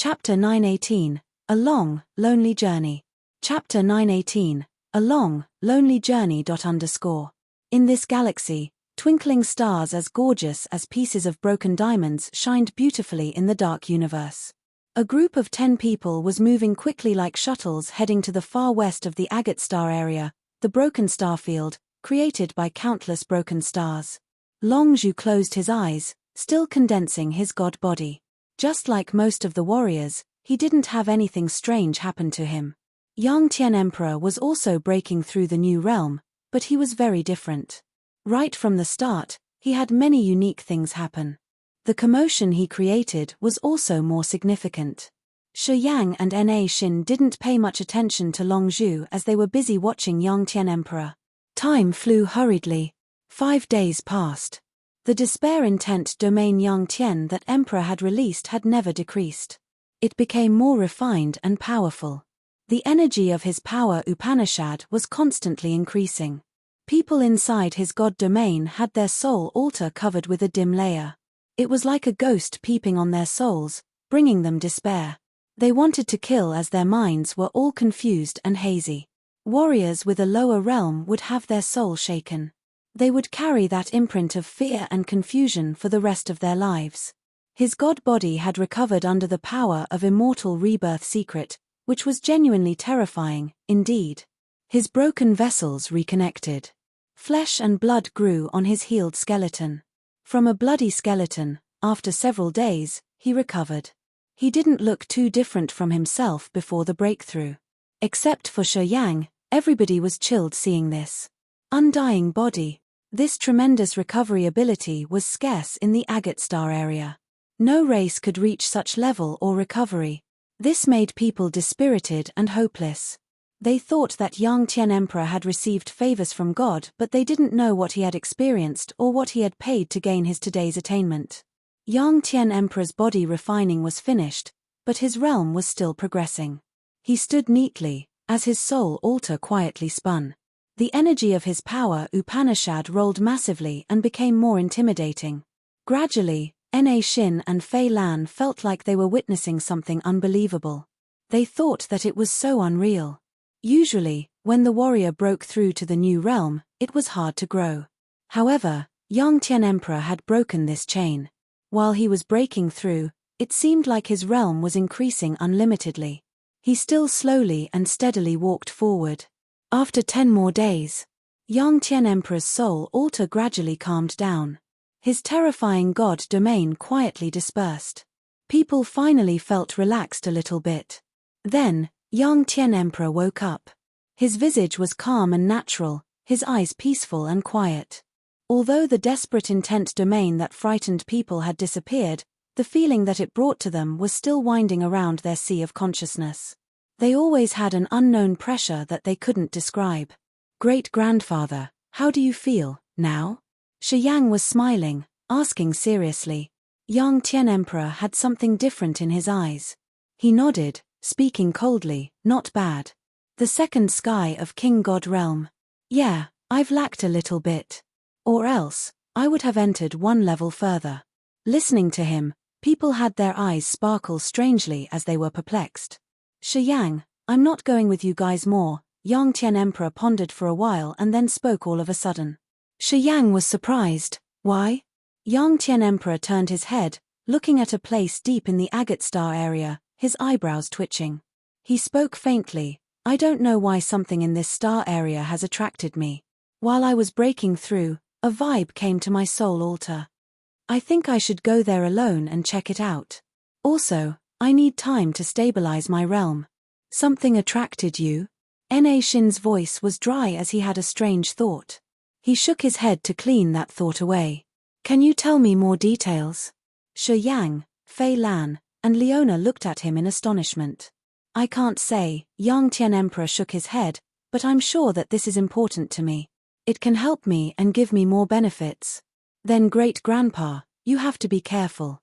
Chapter 918, A Long, Lonely Journey. Chapter 918, A Long, Lonely Journey. In this galaxy, twinkling stars as gorgeous as pieces of broken diamonds shined beautifully in the dark universe. A group of 10 people was moving quickly like shuttles heading to the far west of the agate star area, the broken star field, created by countless broken stars. Longzhu closed his eyes, still condensing his god body. Just like most of the warriors, he didn't have anything strange happen to him. Yang Tian Emperor was also breaking through the new realm, but he was very different. Right from the start, he had many unique things happen. The commotion he created was also more significant. Shi Yang and Na Xin didn't pay much attention to Longzhu as they were busy watching Yang Tian Emperor. Time flew hurriedly. 5 days passed. The despair intent domain Yang Tian that Emperor had released had never decreased. It became more refined and powerful. The energy of his power Upanishad was constantly increasing. People inside his god domain had their soul altar covered with a dim layer. It was like a ghost peeping on their souls, bringing them despair. They wanted to kill as their minds were all confused and hazy. Warriors with a lower realm would have their soul shaken. They would carry that imprint of fear and confusion for the rest of their lives. His god body had recovered under the power of immortal rebirth secret, which was genuinely terrifying, indeed. His broken vessels reconnected. Flesh and blood grew on his healed skeleton. From a bloody skeleton, after several days, he recovered. He didn't look too different from himself before the breakthrough. Except for Shi Yang, everybody was chilled seeing this. Undying body. This tremendous recovery ability was scarce in the agate star area. No race could reach such level or recovery. This made people dispirited and hopeless. They thought that Yang Tian Emperor had received favors from God, but they didn't know what he had experienced or what he had paid to gain his today's attainment. Yang Tian Emperor's body refining was finished, but his realm was still progressing. He stood neatly, as his soul altar quietly spun. The energy of his power Upanishad rolled massively and became more intimidating. Gradually, Na Xin and Fei Lan felt like they were witnessing something unbelievable. They thought that it was so unreal. Usually, when the warrior broke through to the new realm, it was hard to grow. However, Yang Tian Emperor had broken this chain. While he was breaking through, it seemed like his realm was increasing unlimitedly. He still slowly and steadily walked forward. After 10 more days, Yang Tian Emperor's soul altar gradually calmed down. His terrifying god domain quietly dispersed. People finally felt relaxed a little bit. Then, Yang Tian Emperor woke up. His visage was calm and natural, his eyes peaceful and quiet. Although the desperate intent domain that frightened people had disappeared, the feeling that it brought to them was still winding around their sea of consciousness. They always had an unknown pressure that they couldn't describe. Great-grandfather, how do you feel, now? Shi Yang was smiling, asking seriously. Yang Tian Emperor had something different in his eyes. He nodded, speaking coldly, not bad. The second sky of King God Realm. Yeah, I've lacked a little bit. Or else, I would have entered one level further. Listening to him, people had their eyes sparkle strangely as they were perplexed. Shi Yang, I'm not going with you guys more, Yang Tian Emperor pondered for a while and then spoke all of a sudden. Shi Yang was surprised. Why? Yang Tian Emperor turned his head, looking at a place deep in the agate star area, his eyebrows twitching. He spoke faintly, I don't know why something in this star area has attracted me. While I was breaking through, a vibe came to my soul altar. I think I should go there alone and check it out. Also, I need time to stabilize my realm. Something attracted you? Na Xin's voice was dry as he had a strange thought. He shook his head to clean that thought away. Can you tell me more details? Shi Yang, Fei Lan, and Leona looked at him in astonishment. I can't say, Yang Tian Emperor shook his head, but I'm sure that this is important to me. It can help me and give me more benefits. Then great-grandpa, you have to be careful.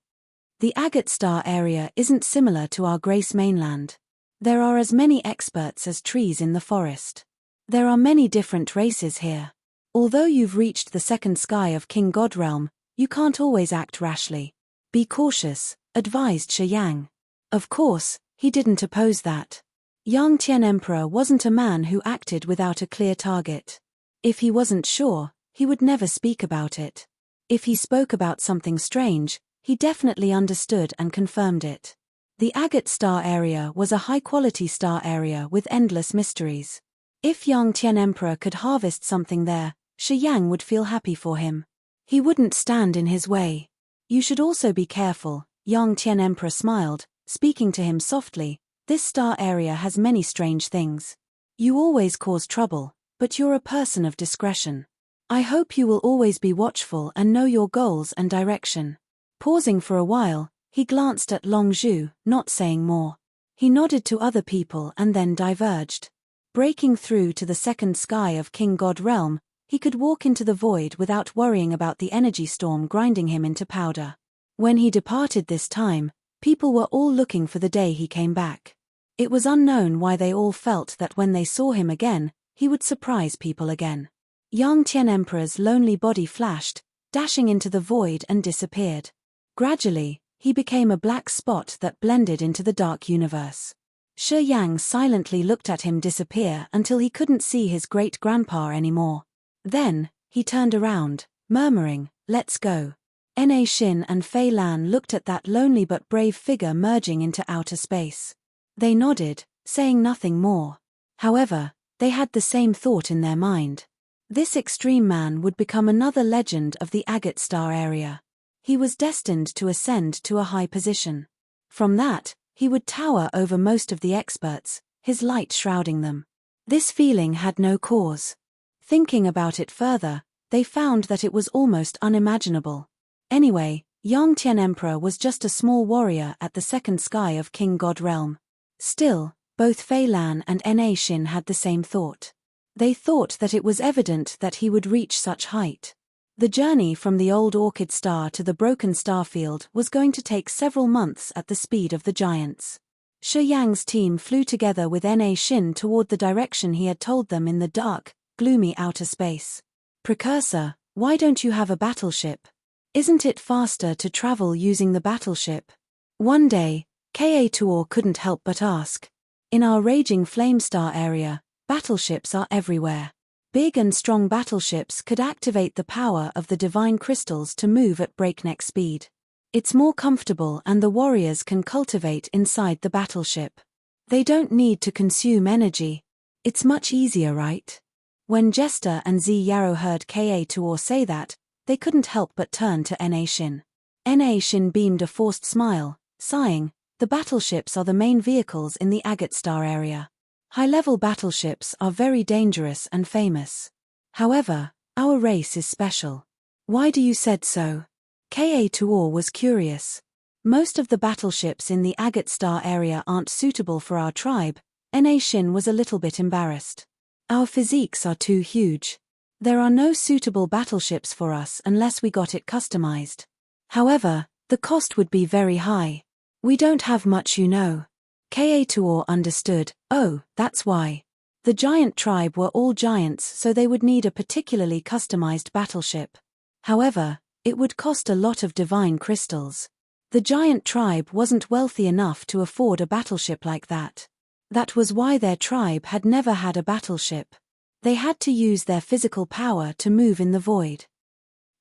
The agate star area isn't similar to our Grace mainland. There are as many experts as trees in the forest. There are many different races here. Although you've reached the second sky of King God Realm, you can't always act rashly. Be cautious, advised Shi Yang. Of course, he didn't oppose that. Yang Tian Emperor wasn't a man who acted without a clear target. If he wasn't sure, he would never speak about it. If he spoke about something strange, he definitely understood and confirmed it. The agate star area was a high-quality star area with endless mysteries. If Yang Tian Emperor could harvest something there, Shi Yang would feel happy for him. He wouldn't stand in his way. You should also be careful, Yang Tian Emperor smiled, speaking to him softly. This star area has many strange things. You always cause trouble, but you're a person of discretion. I hope you will always be watchful and know your goals and direction. Pausing for a while, he glanced at Long Zhu, not saying more. He nodded to other people and then diverged. Breaking through to the second sky of King God Realm, he could walk into the void without worrying about the energy storm grinding him into powder. When he departed this time, people were all looking for the day he came back. It was unknown why they all felt that when they saw him again, he would surprise people again. Yang Tian Emperor's lonely body flashed, dashing into the void and disappeared. Gradually, he became a black spot that blended into the dark universe. Shi Yang silently looked at him disappear until he couldn't see his great-grandpa anymore. Then, he turned around, murmuring, "Let's go." Na Xin and Fei Lan looked at that lonely but brave figure merging into outer space. They nodded, saying nothing more. However, they had the same thought in their mind. This extreme man would become another legend of the agate star area. He was destined to ascend to a high position. From that, he would tower over most of the experts, his light shrouding them. This feeling had no cause. Thinking about it further, they found that it was almost unimaginable. Anyway, Yang Tian Emperor was just a small warrior at the second sky of King God Realm. Still, both Fei Lan and Na Xin had the same thought. They thought that it was evident that he would reach such height. The journey from the old orchid star to the broken star field was going to take several months at the speed of the giants. Shi Yang's team flew together with Na Xin toward the direction he had told them in the dark, gloomy outer space. "Precursor, why don't you have a battleship? Isn't it faster to travel using the battleship?" One day, Ka Tuor couldn't help but ask. In our raging flame star area, battleships are everywhere. Big and strong battleships could activate the power of the divine crystals to move at breakneck speed. It's more comfortable and the warriors can cultivate inside the battleship. They don't need to consume energy. It's much easier, right? When Jester and Zi Yarrow heard Ka Tuor say that, they couldn't help but turn to Na Xin. Na Xin beamed a forced smile, sighing, "The battleships are the main vehicles in the agate star area. High-level battleships are very dangerous and famous. However, our race is special." "Why do you said so?" Ka Tuor was curious. "Most of the battleships in the agate star area aren't suitable for our tribe." Na Xin was a little bit embarrassed. "Our physiques are too huge. There are no suitable battleships for us unless we got it customized. However, the cost would be very high. We don't have much, you know." Ka Tuor understood. "Oh, that's why. The giant tribe were all giants, so they would need a particularly customized battleship. However, it would cost a lot of divine crystals. The giant tribe wasn't wealthy enough to afford a battleship like that. That was why their tribe had never had a battleship. They had to use their physical power to move in the void."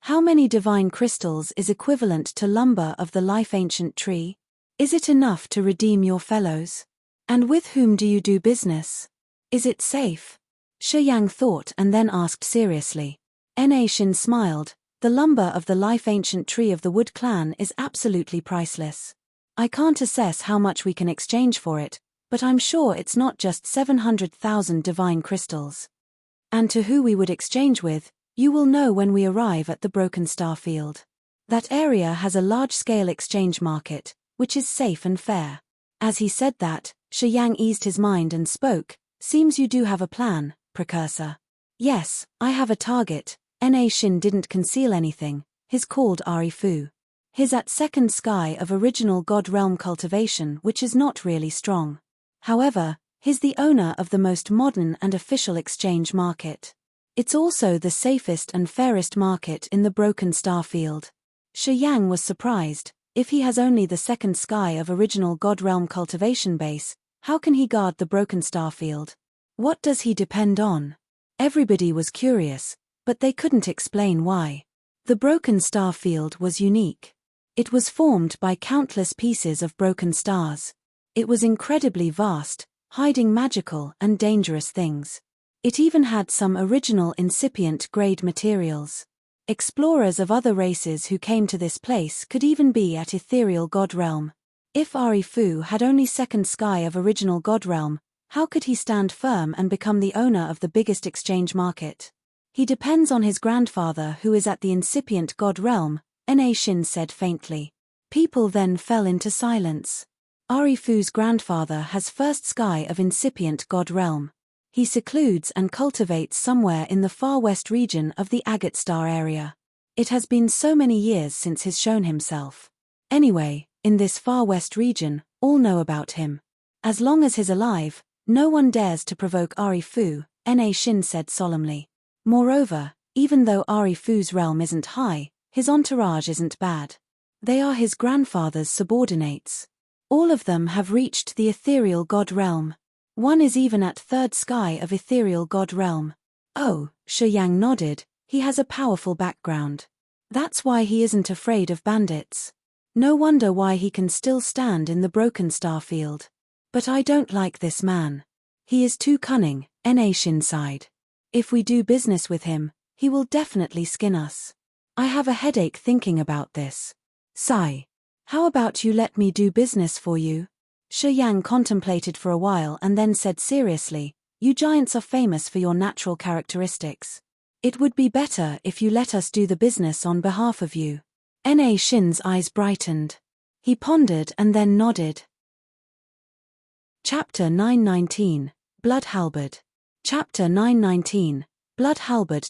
"How many divine crystals is equivalent to lumber of the life ancient tree? Is it enough to redeem your fellows? And with whom do you do business? Is it safe?" Shi Yang thought and then asked seriously. Na Xin smiled. "The lumber of the life ancient tree of the Wood Clan is absolutely priceless. I can't assess how much we can exchange for it, but I'm sure it's not just 700,000 divine crystals. And to who we would exchange with, you will know when we arrive at the broken star field. That area has a large-scale exchange market, which is safe and fair." As he said that, Shi Yang eased his mind and spoke. "Seems you do have a plan, Precursor." "Yes, I have a target." Na Xin didn't conceal anything. He's called Ari Fu. He's at second sky of original God Realm cultivation, which is not really strong. However, he's the owner of the most modern and official exchange market. It's also the safest and fairest market in the broken star field. Shi Yang was surprised. If he has only the second sky of original God Realm cultivation base, how can he guard the broken star field? What does he depend on? Everybody was curious, but they couldn't explain why. The broken star field was unique. It was formed by countless pieces of broken stars. It was incredibly vast, hiding magical and dangerous things. It even had some original incipient grade materials. Explorers of other races who came to this place could even be at ethereal God Realm. If Ari Fu had only second sky of original God Realm, how could he stand firm and become the owner of the biggest exchange market? He depends on his grandfather who is at the incipient God Realm, Na Shin said faintly. People then fell into silence. Ari Fu's grandfather has first sky of incipient God Realm. He secludes and cultivates somewhere in the far west region of the Agate Star area. It has been so many years since he's shown himself. Anyway, in this far west region, all know about him. As long as he's alive, no one dares to provoke Ari Fu, Na Shin said solemnly. Moreover, even though Ari Fu's realm isn't high, his entourage isn't bad. They are his grandfather's subordinates. All of them have reached the ethereal God Realm. One is even at third sky of ethereal God Realm. Oh, Shi Yang nodded, he has a powerful background. That's why he isn't afraid of bandits. No wonder why he can still stand in the broken star field. But I don't like this man. He is too cunning, Na Shin sighed. If we do business with him, he will definitely skin us. I have a headache thinking about this. Sigh. How about you let me do business for you? Shi Yang contemplated for a while and then said seriously, you giants are famous for your natural characteristics. It would be better if you let us do the business on behalf of you. Na Shin's eyes brightened. He pondered and then nodded. Chapter 919, Blood Halberd. Chapter 919, Blood Halberd.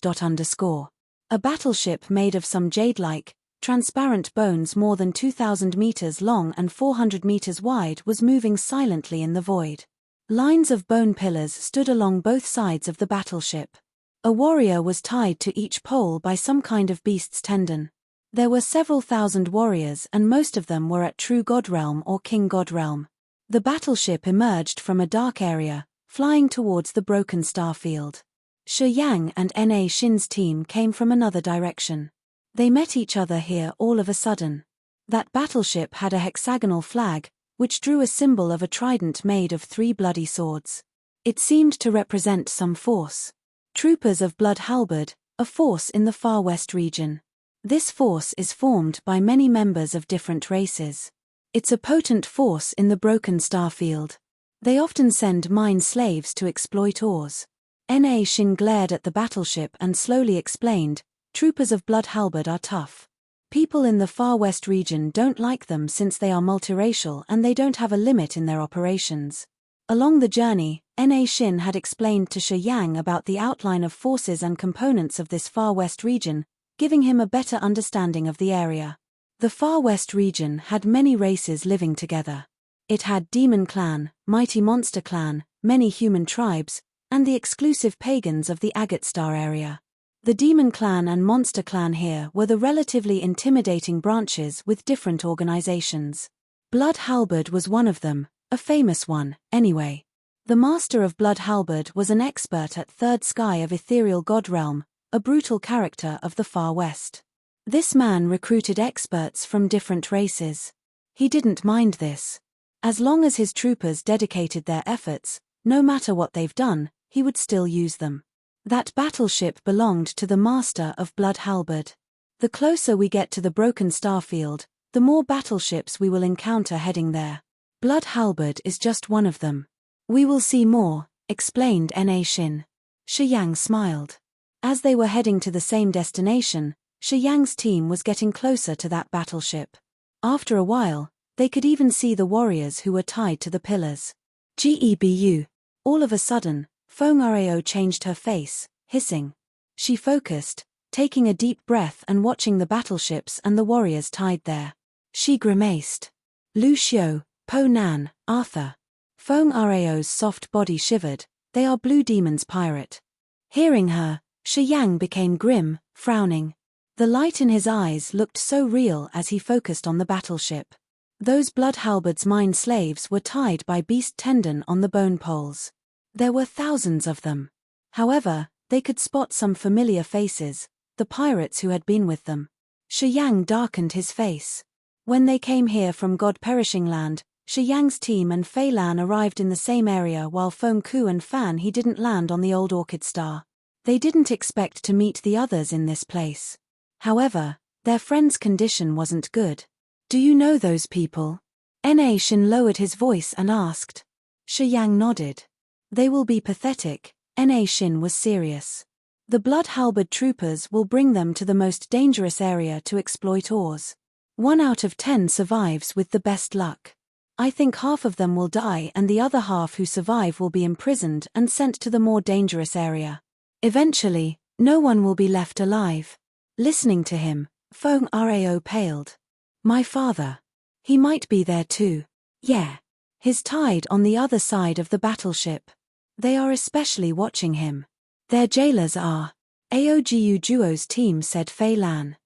A battleship made of some jade-like, transparent bones more than 2,000 meters long and 400 meters wide was moving silently in the void. Lines of bone pillars stood along both sides of the battleship. A warrior was tied to each pole by some kind of beast's tendon. There were several thousand warriors and most of them were at True God Realm or King God Realm. The battleship emerged from a dark area, flying towards the broken star field. Shi Yang and Na Shin's team came from another direction. They met each other here all of a sudden. That battleship had a hexagonal flag, which drew a symbol of a trident made of 3 bloody swords. It seemed to represent some force. Troopers of Blood Halberd, a force in the far west region. This force is formed by many members of different races. It's a potent force in the broken star field. They often send mine slaves to exploit ores. Na Shin glared at the battleship and slowly explained, troopers of Blood Halberd are tough. People in the far west region don't like them since they are multiracial and they don't have a limit in their operations. Along the journey, Na Shin had explained to Shi Yang about the outline of forces and components of this far west region, giving him a better understanding of the area. The far west region had many races living together. It had Demon Clan, Mighty Monster Clan, many human tribes, and the exclusive pagans of the Agate Star area. The Demon Clan and Monster Clan here were the relatively intimidating branches with different organizations. Blood Halberd was one of them, a famous one, anyway. The master of Blood Halberd was an expert at third sky of ethereal God Realm, a brutal character of the far west. This man recruited experts from different races. He didn't mind this. As long as his troopers dedicated their efforts, no matter what they've done, he would still use them. That battleship belonged to the master of Blood Halberd. The closer we get to the broken star field, the more battleships we will encounter heading there. Blood Halberd is just one of them. We will see more, explained Na Shin. Shi Yang smiled. As they were heading to the same destination, Shi Yang's team was getting closer to that battleship. After a while, they could even see the warriors who were tied to the pillars. Gebu. All of a sudden, Feng Rao changed her face, hissing. She focused, taking a deep breath and watching the battleships and the warriors tied there. She grimaced. Lu Xiu, Po Nan, Arthur. Feng Rao's soft body shivered, they are Blue Demon's pirate. Hearing her, Shi Yang became grim, frowning. The light in his eyes looked so real as he focused on the battleship. Those blood halberds mine slaves were tied by beast tendon on the bone poles. There were thousands of them. However, they could spot some familiar faces, the pirates who had been with them. Shi Yang darkened his face. When they came here from God-perishing land, Shi Yang's team and Fei Lan arrived in the same area while Feng Ku and Fan He didn't land on the old Orchid Star. They didn't expect to meet the others in this place. However, their friend's condition wasn't good. Do you know those people? Na Shin lowered his voice and asked. Shi Yang nodded. They will be pathetic. Na Shin was serious. The blood halberd troopers will bring them to the most dangerous area to exploit ores. 1 out of 10 survives with the best luck. I think half of them will die and the other half who survive will be imprisoned and sent to the more dangerous area. Eventually, no one will be left alive. Listening to him, Feng Rao paled. My father. He might be there too. Yeah. He's tied on the other side of the battleship. They are especially watching him. Their jailers are. Aogu Duo's team said Fei Lan.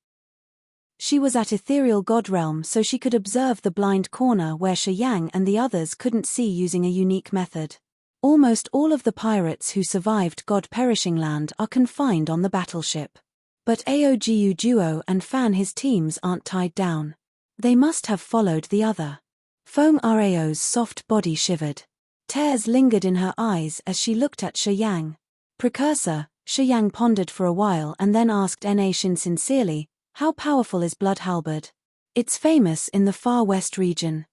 She was at Ethereal God Realm so she could observe the blind corner where Shi Yang and the others couldn't see using a unique method. Almost all of the pirates who survived God-perishing land are confined on the battleship. But Aogu Duo and Fan his teams aren't tied down. They must have followed the other. Feng Rao's soft body shivered. Tears lingered in her eyes as she looked at Shi Yang. Precursor, Shi Yang pondered for a while and then asked Na Shin sincerely, how powerful is Blood Halberd? It's famous in the far west region.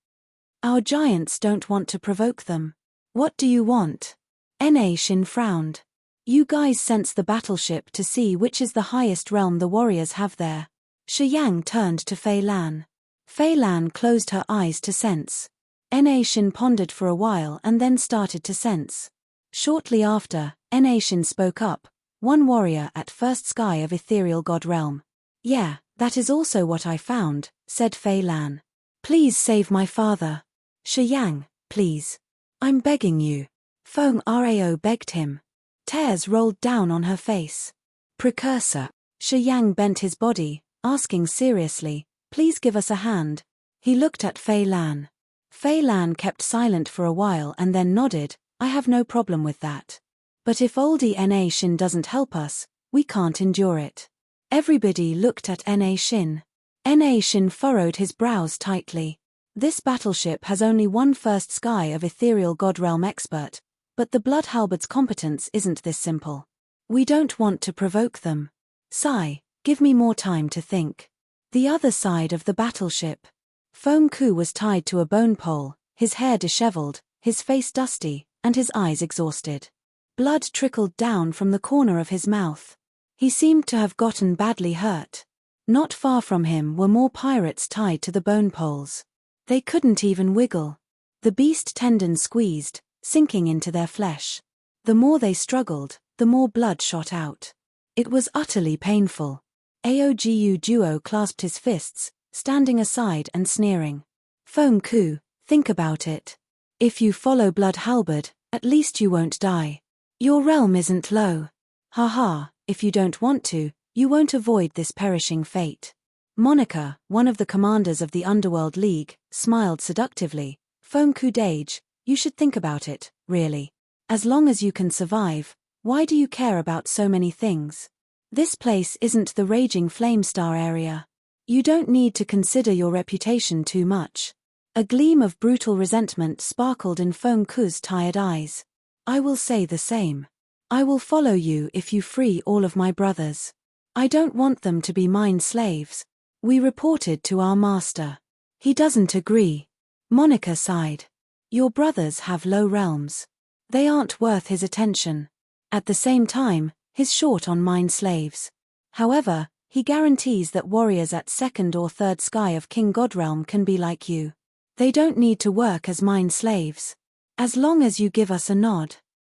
Our giants don't want to provoke them. What do you want? Na Shin frowned. You guys sense the battleship to see which is the highest realm the warriors have there. Shi Yang turned to Fei Lan. Fei Lan closed her eyes to sense. Na Shin pondered for a while and then started to sense. Shortly after, Na Shin spoke up, one warrior at first sky of Ethereal God Realm. Yeah, that is also what I found, said Fei Lan. Please save my father. Shi Yang, please. I'm begging you. Feng Rao begged him. Tears rolled down on her face. Precursor. Shi Yang bent his body, asking seriously, please give us a hand. He looked at Fei Lan. Fei Lan kept silent for a while and then nodded, I have no problem with that. But if oldie Na Shin doesn't help us, we can't endure it. Everybody looked at Na Shin. Na Shin furrowed his brows tightly. This battleship has only one first sky of Ethereal God Realm expert, but the Blood Halberd's competence isn't this simple. We don't want to provoke them. Sigh, give me more time to think. The other side of the battleship. Feng Ku was tied to a bone pole, his hair disheveled, his face dusty, and his eyes exhausted. Blood trickled down from the corner of his mouth. He seemed to have gotten badly hurt. Not far from him were more pirates tied to the bone poles. They couldn't even wiggle. The beast tendons squeezed, sinking into their flesh. The more they struggled, the more blood shot out. It was utterly painful. Aogu Duo clasped his fists, standing aside and sneering. Feng Ku, think about it. If you follow Blood Halberd, at least you won't die. Your realm isn't low. Ha, if you don't want to, you won't avoid this perishing fate. Monica, one of the commanders of the Underworld League, smiled seductively. Feng Ku Dage, you should think about it, really. As long as you can survive, why do you care about so many things? This place isn't the raging flame star area. You don't need to consider your reputation too much. A gleam of brutal resentment sparkled in Feng Ku's tired eyes. I will say the same. I will follow you if you free all of my brothers. I don't want them to be mine slaves. We reported to our master. He doesn't agree. Monica sighed. Your brothers have low realms. They aren't worth his attention. At the same time, he's short on mine slaves. However, he guarantees that warriors at second or third sky of King Godrealm can be like you. They don't need to work as mine slaves. As long as you give us a nod.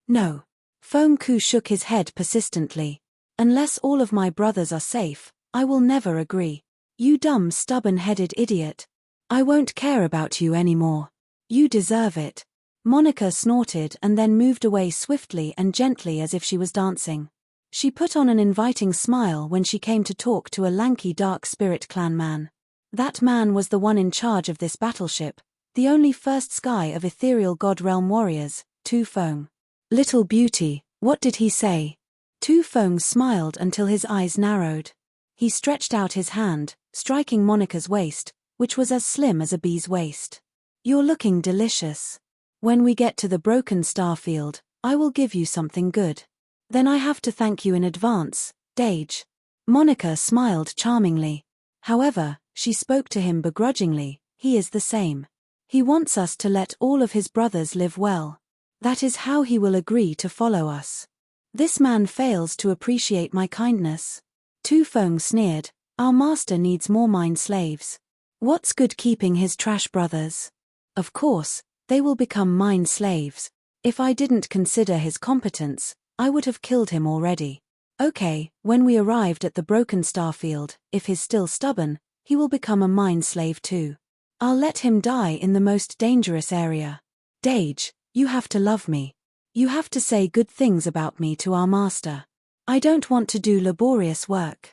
No. Feng Ku shook his head persistently. Unless all of my brothers are safe, I will never agree. You dumb stubborn-headed idiot. I won't care about you anymore. You deserve it. Monica snorted and then moved away swiftly and gently as if she was dancing. She put on an inviting smile when she came to talk to a lanky dark spirit clan man. That man was the one in charge of this battleship, the only first sky of ethereal god realm warriors, Tu Feng. Little beauty, what did he say? Tu Feng smiled until his eyes narrowed. He stretched out his hand, striking Monica's waist, which was as slim as a bee's waist. You're looking delicious. When we get to the broken star field, I will give you something good. Then I have to thank you in advance, Dage. Monica smiled charmingly. However, she spoke to him begrudgingly. He is the same. He wants us to let all of his brothers live well. That is how he will agree to follow us. This man fails to appreciate my kindness. Tu Feng sneered, our master needs more mind slaves. What's good keeping his trash brothers? Of course, they will become mind slaves. If I didn't consider his competence, I would have killed him already. Okay, when we arrived at the broken star field, if he's still stubborn, he will become a mind slave too. I'll let him die in the most dangerous area. Dage, you have to love me. You have to say good things about me to our master. I don't want to do laborious work.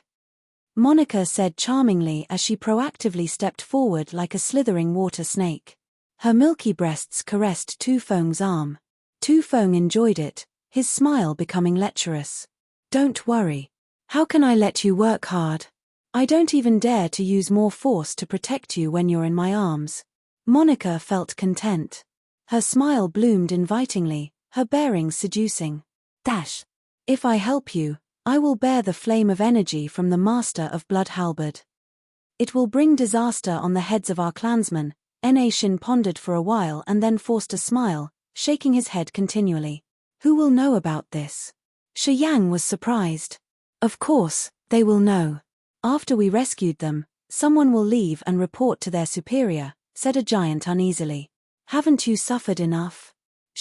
Monica said charmingly as she proactively stepped forward like a slithering water snake. Her milky breasts caressed Tu Feng's arm. Tu Feng enjoyed it, his smile becoming lecherous. Don't worry. How can I let you work hard? I don't even dare to use more force to protect you when you're in my arms. Monica felt content. Her smile bloomed invitingly, her bearing seducing. Dash. If I help you, I will bear the flame of energy from the master of blood halberd. It will bring disaster on the heads of our clansmen. Shin pondered for a while and then forced a smile, shaking his head continually. Who will know about this? Yang was surprised. Of course, they will know. After we rescued them, someone will leave and report to their superior, said a giant uneasily. Haven't you suffered enough?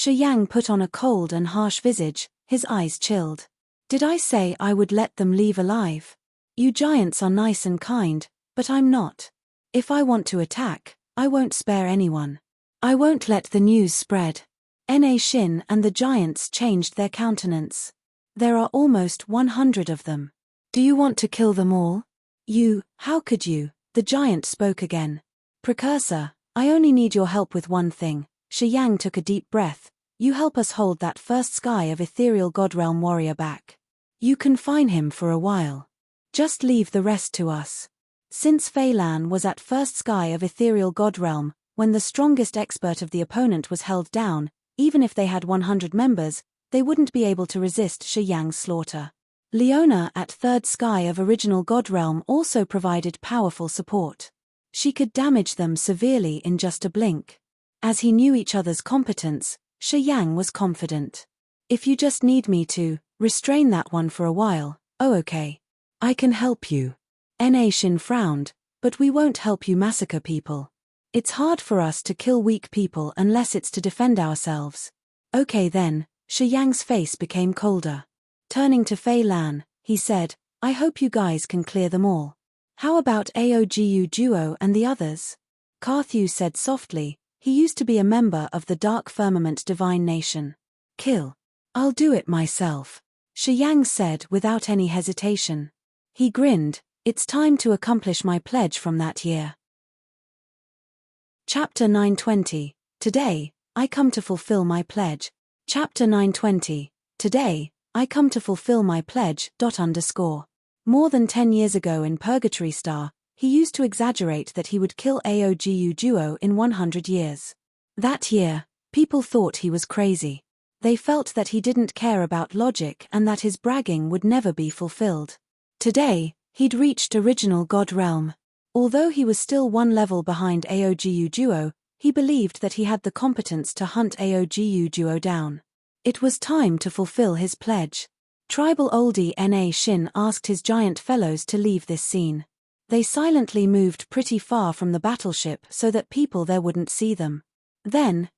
Yang put on a cold and harsh visage, his eyes chilled. Did I say I would let them leave alive? You giants are nice and kind, but I'm not. If I want to attack, I won't spare anyone. I won't let the news spread. Shin and the giants changed their countenance. There are almost 100 of them. Do you want to kill them all? How could you? The giant spoke again. Precursor, I only need your help with one thing. Yang took a deep breath. You help us hold that first sky of ethereal god realm warrior back. You confine him for a while. Just leave the rest to us. Since Fei Lan was at first sky of ethereal god realm, when the strongest expert of the opponent was held down, even if they had 100 members, they wouldn't be able to resist Yang's slaughter. Leona at third sky of original god realm also provided powerful support. She could damage them severely in just a blink. As he knew each other's competence, Yang was confident. If you just need me to restrain that one for a while, oh okay. I can help you. Shin frowned, but we won't help you massacre people. It's hard for us to kill weak people unless it's to defend ourselves. Okay then, Yang's face became colder. Turning to Fei Lan, he said, I hope you guys can clear them all. How about Aogu Duo and the others? Carthew said softly, he used to be a member of the Dark Firmament Divine Nation. Kill. I'll do it myself. Yang said without any hesitation. He grinned, it's time to accomplish my pledge from that year. Chapter 920, Today, I come to fulfill my pledge. Chapter 920, Today, I come to fulfill my pledge. More than 10 years ago in Purgatory Star, he used to exaggerate that he would kill Aogu Duo in 100 years. That year, people thought he was crazy. They felt that he didn't care about logic and that his bragging would never be fulfilled. Today, he'd reached original God realm. Although he was still one level behind Aogu Duo, he believed that he had the competence to hunt Aogu Duo down. It was time to fulfill his pledge. Tribal oldie Shin asked his giant fellows to leave this scene. They silently moved pretty far from the battleship so that people there wouldn't see them. Then,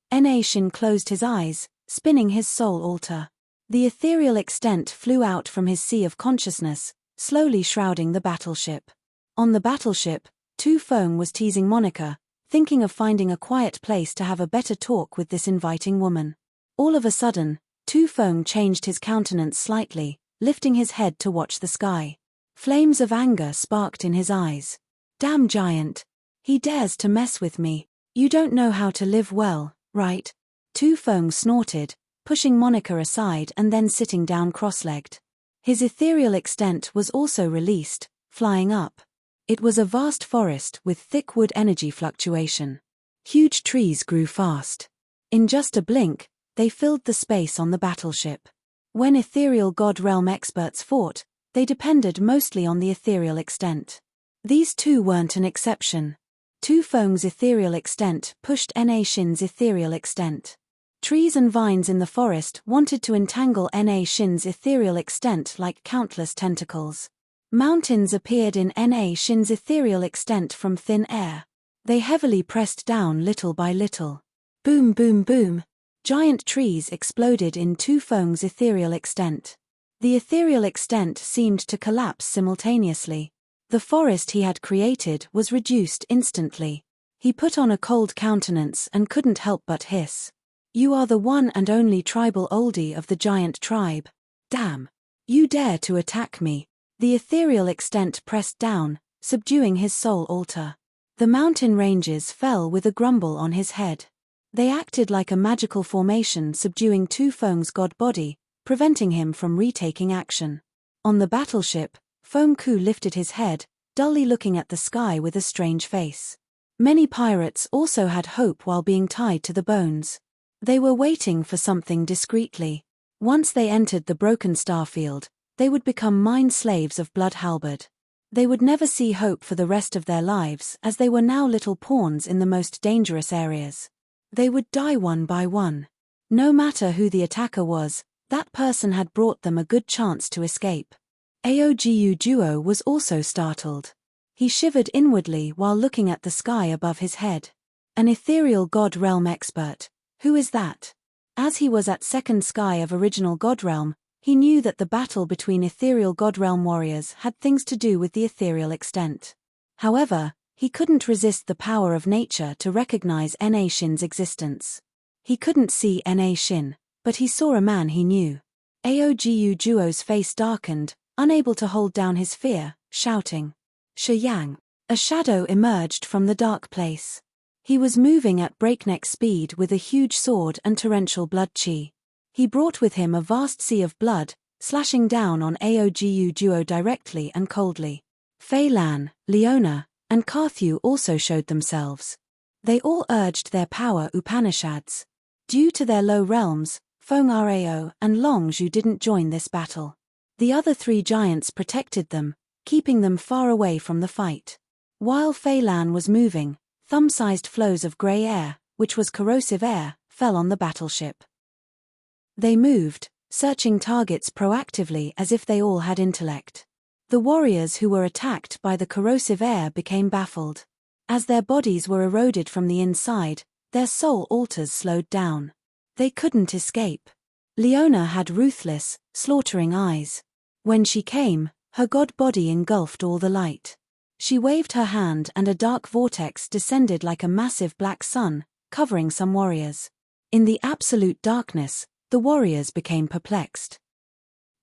Shin closed his eyes, spinning his soul altar. The ethereal extent flew out from his sea of consciousness, slowly shrouding the battleship. On the battleship, Tu Feng was teasing Monica, thinking of finding a quiet place to have a better talk with this inviting woman. All of a sudden, Tu Feng changed his countenance slightly, lifting his head to watch the sky. Flames of anger sparked in his eyes. Damn giant. He dares to mess with me. You don't know how to live well, right? Tu Feng snorted, pushing Monica aside and then sitting down cross-legged. His ethereal extent was also released, flying up. It was a vast forest with thick wood energy fluctuation. Huge trees grew fast. In just a blink, they filled the space on the battleship. When ethereal god realm experts fought, they depended mostly on the ethereal extent. These two weren't an exception. Tu Feng's ethereal extent pushed Na Xin's ethereal extent. Trees and vines in the forest wanted to entangle Na Xin's ethereal extent like countless tentacles. Mountains appeared in Na Xin's ethereal extent from thin air. They heavily pressed down little by little. Boom boom boom. Giant trees exploded in Tu Feng's ethereal extent. The ethereal extent seemed to collapse simultaneously. The forest he had created was reduced instantly. He put on a cold countenance and couldn't help but hiss. You are the one and only tribal oldie of the giant tribe. Damn. You dare to attack me. The ethereal extent pressed down, subduing his soul altar. The mountain ranges fell with a grumble on his head. They acted like a magical formation subduing Tu Feng's god body, preventing him from retaking action. On the battleship, Feng Ku lifted his head, dully looking at the sky with a strange face. Many pirates also had hope while being tied to the bones. They were waiting for something discreetly. Once they entered the broken starfield, they would become mind slaves of Blood Halberd. They would never see hope for the rest of their lives as they were now little pawns in the most dangerous areas. They would die one by one. No matter who the attacker was, that person had brought them a good chance to escape. Aogu Duo was also startled. He shivered inwardly while looking at the sky above his head. An ethereal god realm expert. Who is that? As he was at second sky of original god realm, he knew that the battle between ethereal god realm warriors had things to do with the ethereal extent. However, he couldn't resist the power of nature to recognize Na Xin's existence. He couldn't see Na Xin, but he saw a man he knew. Aogu Duo's face darkened, unable to hold down his fear, shouting, "Shi Yang!" A shadow emerged from the dark place. He was moving at breakneck speed with a huge sword and torrential blood chi. He brought with him a vast sea of blood, slashing down on Aogu Duo directly and coldly. Fei Lan, Leona, and Carthew also showed themselves. They all urged their power Upanishads. Due to their low realms, Feng Rao and Long Zhu didn't join this battle. The other three giants protected them, keeping them far away from the fight. While Fei Lan was moving, thumb-sized flows of grey air, which was corrosive air, fell on the battleship. They moved, searching targets proactively as if they all had intellect. The warriors who were attacked by the corrosive air became baffled. As their bodies were eroded from the inside, their soul altars slowed down. They couldn't escape. Leona had ruthless, slaughtering eyes. When she came, her god body engulfed all the light. She waved her hand and a dark vortex descended like a massive black sun, covering some warriors. In the absolute darkness, the warriors became perplexed.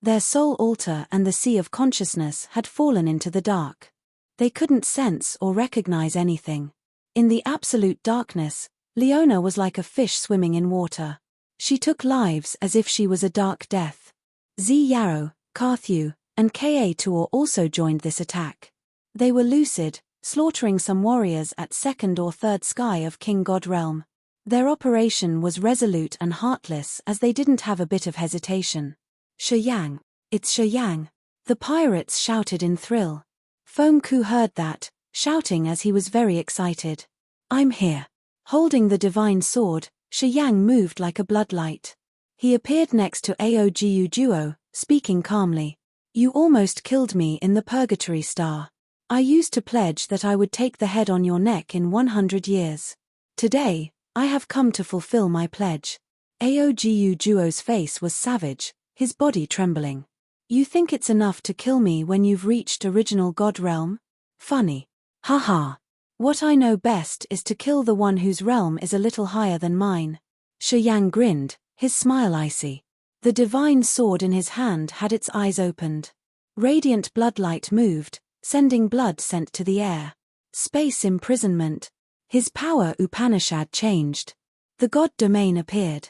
Their soul altar and the sea of consciousness had fallen into the dark. They couldn't sense or recognize anything. In the absolute darkness, Leona was like a fish swimming in water. She took lives as if she was a dark death. Zi Yarrow, Carthew, and Ka Tor also joined this attack. They were lucid, slaughtering some warriors at second or third sky of King God Realm. Their operation was resolute and heartless as they didn't have a bit of hesitation. Shi Yang. It's Shi Yang. The pirates shouted in thrill. Feng Ku heard that, shouting as he was very excited. I'm here. Holding the divine sword, Shi Yang moved like a bloodlight. He appeared next to Aogu Duo, speaking calmly. You almost killed me in the Purgatory Star. I used to pledge that I would take the head on your neck in 100 years. Today, I have come to fulfill my pledge. Aogu Duo's face was savage, his body trembling. You think it's enough to kill me when you've reached original God realm? Funny. Haha. What I know best is to kill the one whose realm is a little higher than mine. Shi Yang grinned, his smile icy. The divine sword in his hand had its eyes opened. Radiant bloodlight moved, sending blood scent to the air. Space imprisonment. His power Upanishad changed. The god domain appeared.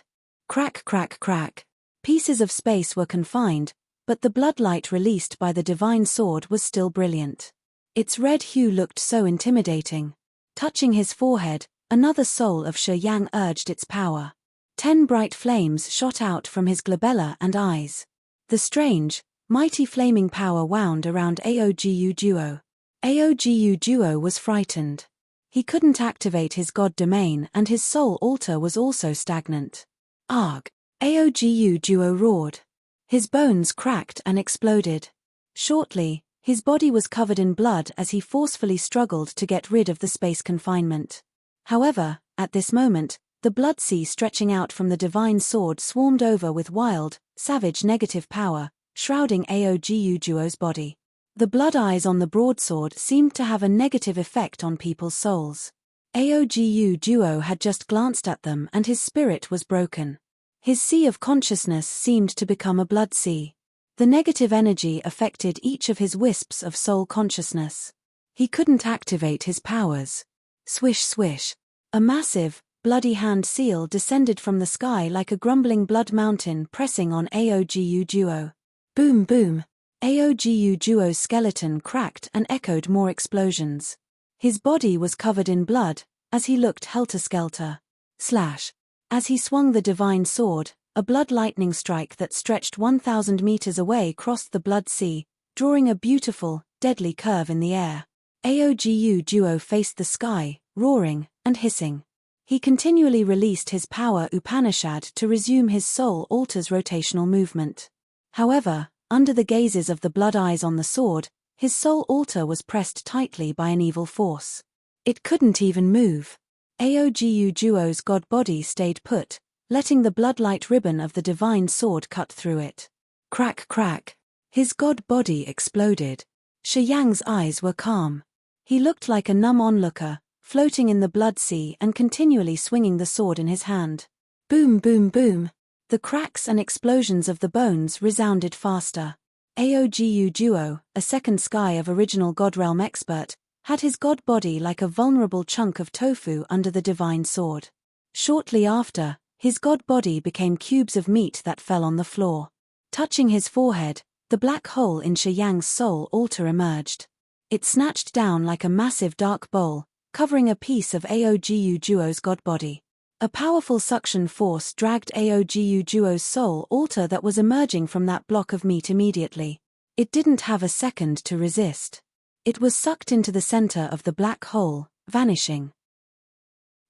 Crack, crack, crack. Pieces of space were confined, but the bloodlight released by the divine sword was still brilliant. Its red hue looked so intimidating. Touching his forehead, another soul of Shi Yang urged its power. 10 bright flames shot out from his glabella and eyes. The strange, mighty flaming power wound around Aogu Duo. Aogu Duo was frightened. He couldn't activate his god domain and his soul altar was also stagnant. Arg! Aogu Duo roared. His bones cracked and exploded. Shortly, his body was covered in blood as he forcefully struggled to get rid of the space confinement. However, at this moment, the blood sea stretching out from the divine sword swarmed over with wild, savage negative power, shrouding Aogu Duo's body. The blood eyes on the broadsword seemed to have a negative effect on people's souls. Aogu Duo had just glanced at them and his spirit was broken. His sea of consciousness seemed to become a blood sea. The negative energy affected each of his wisps of soul consciousness. He couldn't activate his powers. Swish swish. A massive, bloody hand seal descended from the sky like a grumbling blood mountain pressing on Aogu Duo. Boom boom. Aogu Duo's skeleton cracked and echoed more explosions. His body was covered in blood, as he looked helter-skelter. Slash. As he swung the divine sword, a blood lightning strike that stretched 1,000 meters away crossed the blood sea, drawing a beautiful, deadly curve in the air. Aogu Duo faced the sky, roaring and hissing. He continually released his power Upanishad to resume his soul altar's rotational movement. However, under the gazes of the blood eyes on the sword, his soul altar was pressed tightly by an evil force. It couldn't even move. Aogu Duo's god body stayed put, letting the bloodlight ribbon of the divine sword cut through it. Crack crack. His god body exploded. Shi Yang's eyes were calm. He looked like a numb onlooker, floating in the blood sea and continually swinging the sword in his hand. Boom boom boom. The cracks and explosions of the bones resounded faster. Aogu Duo, a second sky of original Godrealm expert, had his god body like a vulnerable chunk of tofu under the divine sword. Shortly after, his god body became cubes of meat that fell on the floor. Touching his forehead, the black hole in Shi Yang's soul altar emerged. It snatched down like a massive dark bowl, covering a piece of Aogu Duo's god body. A powerful suction force dragged Aogu Duo's soul altar that was emerging from that block of meat immediately. It didn't have a second to resist. It was sucked into the center of the black hole, vanishing.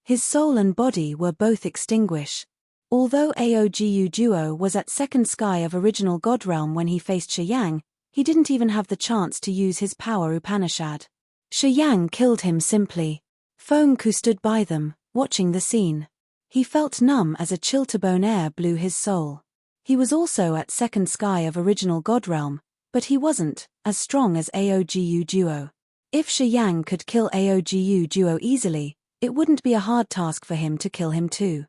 His soul and body were both extinguished. Although Aogu Duo was at second sky of original Godrealm when he faced Shi Yang, he didn't even have the chance to use his power Upanishad. Shi Yang killed him simply. Feng Ku stood by them, watching the scene. He felt numb as a chill-to-bone air blew his soul. He was also at second sky of original Godrealm, but he wasn't as strong as Aogu Duo. If Shi Yang could kill Aogu Duo easily, it wouldn't be a hard task for him to kill him too.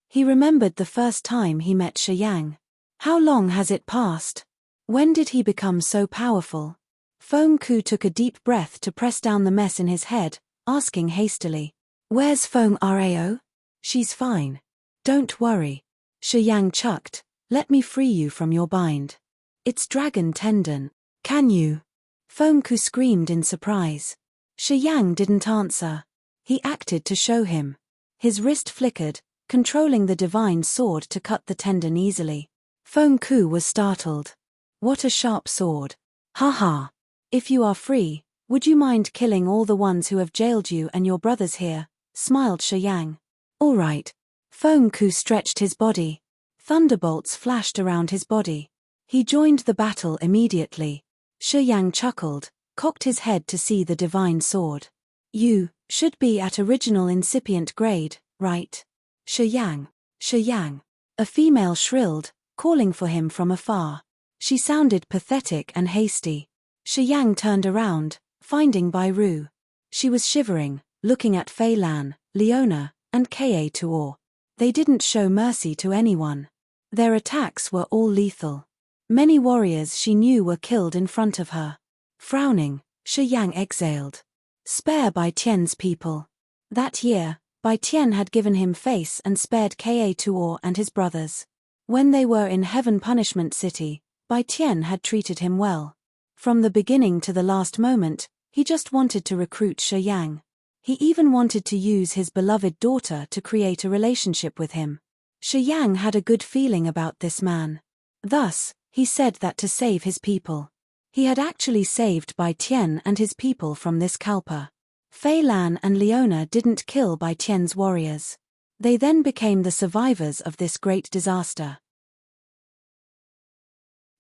He remembered the first time he met Shi Yang. How long has it passed? When did he become so powerful? Feng Ku took a deep breath to press down the mess in his head, asking hastily, "Where's Feng Rao?" "She's fine. Don't worry." Shi Yang chucked, "Let me free you from your bind. It's dragon tendon. Can you?" Feng Ku screamed in surprise. Shi Yang didn't answer. He acted to show him. His wrist flickered, controlling the divine sword to cut the tendon easily. Feng Ku was startled. "What a sharp sword. Ha ha. If you are free, would you mind killing all the ones who have jailed you and your brothers here?" smiled Shi Yang. "All right." Feng Ku stretched his body. Thunderbolts flashed around his body. He joined the battle immediately. Shi Yang chuckled, cocked his head to see the divine sword. "You should be at original incipient grade, right?" "Shi Yang, Shi Yang." A female shrilled, calling for him from afar. She sounded pathetic and hasty. Shi Yang turned around, finding Bai Ru. She was shivering, looking at Fei Lan, Leona, and Ka Tuor. They didn't show mercy to anyone. Their attacks were all lethal. Many warriors she knew were killed in front of her. Frowning, Shi Yang exhaled. Spare Bai Tian's people. That year, Bai Tian had given him face and spared Ka Tuor and his brothers. When they were in Heaven Punishment City, Bai Tian had treated him well. From the beginning to the last moment, he just wanted to recruit Shi Yang. He even wanted to use his beloved daughter to create a relationship with him. Shi Yang had a good feeling about this man. Thus, he said that to save his people. He had actually saved Bai Tian and his people from this Kalpa. Fei Lan and Leona didn't kill Bai Tian's warriors. They then became the survivors of this great disaster.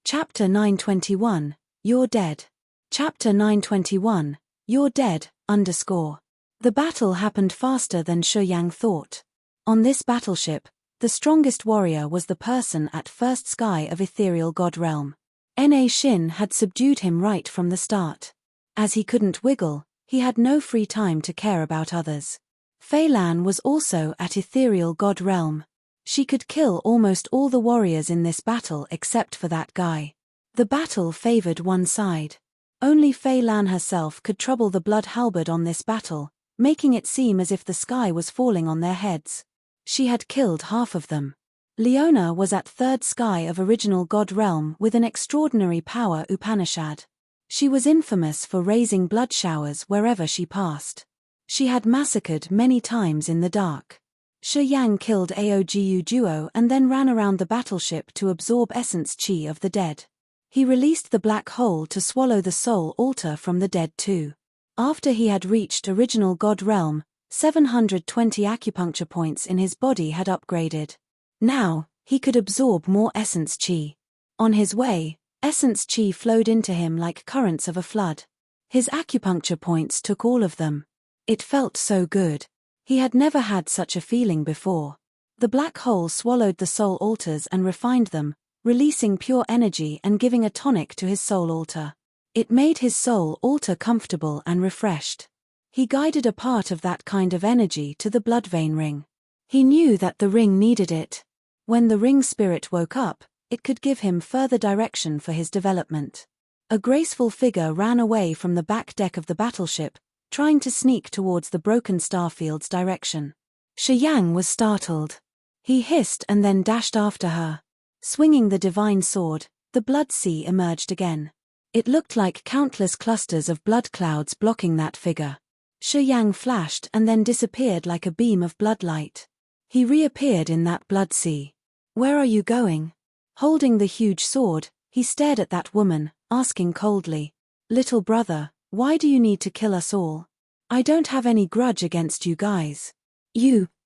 Chapter 921, You're Dead. Chapter 921, You're Dead, _ The battle happened faster than Shi Yang thought. On this battleship, the strongest warrior was the person at first sky of ethereal god realm. Na Xin had subdued him right from the start. As he couldn't wiggle, he had no free time to care about others. Fei Lan was also at ethereal god realm. She could kill almost all the warriors in this battle except for that guy. The battle favored one side. Only Fei Lan herself could trouble the blood halberd on this battle, making it seem as if the sky was falling on their heads. She had killed half of them. Leona was at third sky of original god realm with an extraordinary power Upanishad. She was infamous for raising blood showers wherever she passed. She had massacred many times in the dark. Shi Yang killed Aogu duo and then ran around the battleship to absorb essence chi of the dead. He released the black hole to swallow the soul altar from the dead too. After he had reached original god realm, 720 acupuncture points in his body had upgraded. Now, he could absorb more essence chi. On his way, essence chi flowed into him like currents of a flood. His acupuncture points took all of them. It felt so good. He had never had such a feeling before. The black hole swallowed the soul altars and refined them, releasing pure energy and giving a tonic to his soul altar. It made his soul altar comfortable and refreshed. He guided a part of that kind of energy to the blood vein ring. He knew that the ring needed it. When the ring spirit woke up, it could give him further direction for his development. A graceful figure ran away from the back deck of the battleship, trying to sneak towards the broken starfield's direction. Shi Yang was startled. He hissed and then dashed after her. Swinging the divine sword, the blood sea emerged again. It looked like countless clusters of blood clouds blocking that figure. Shi Yang flashed and then disappeared like a beam of blood light. He reappeared in that blood sea. Where are you going? Holding the huge sword, he stared at that woman, asking coldly, Little brother, why do you need to kill us all? I don't have any grudge against you guys.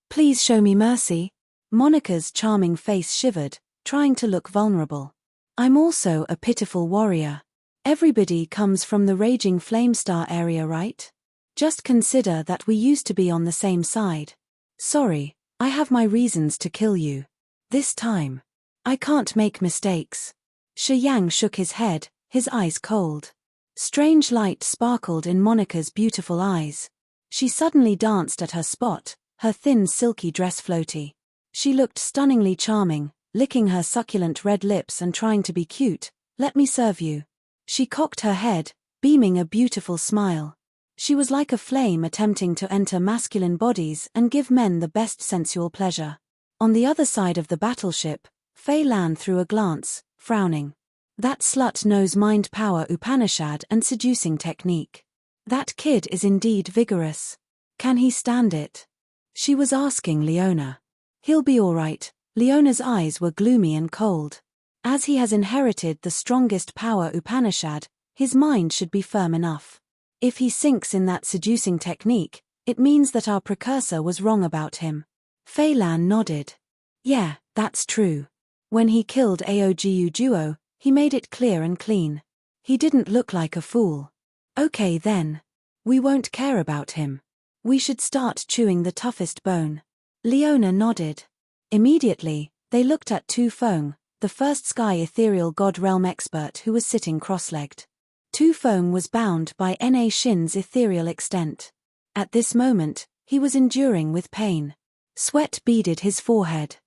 Please show me mercy. Monica's charming face shivered, trying to look vulnerable. I'm also a pitiful warrior. Everybody comes from the raging flamestar area, right? Just consider that we used to be on the same side. Sorry, I have my reasons to kill you. This time. I can't make mistakes. Shi Yang shook his head, his eyes cold. Strange light sparkled in Monica's beautiful eyes. She suddenly danced at her spot, her thin silky dress floaty. She looked stunningly charming, licking her succulent red lips and trying to be cute. Let me serve you. She cocked her head, beaming a beautiful smile. She was like a flame attempting to enter masculine bodies and give men the best sensual pleasure. On the other side of the battleship, Fei Lan threw a glance, frowning. That slut knows mind power Upanishad and seducing technique. That kid is indeed vigorous. Can he stand it? She was asking Leona. He'll be all right. Leona's eyes were gloomy and cold. As he has inherited the strongest power Upanishad, his mind should be firm enough. If he sinks in that seducing technique, it means that our precursor was wrong about him. Fei Lan nodded. Yeah, that's true. When he killed Aogu duo, he made it clear and clean. He didn't look like a fool. Okay then. We won't care about him. We should start chewing the toughest bone. Leona nodded. Immediately, they looked at Tu Feng, the first sky ethereal god realm expert who was sitting cross-legged. Tu Feng was bound by Na Xin's ethereal extent. At this moment, he was enduring with pain. Sweat beaded his forehead.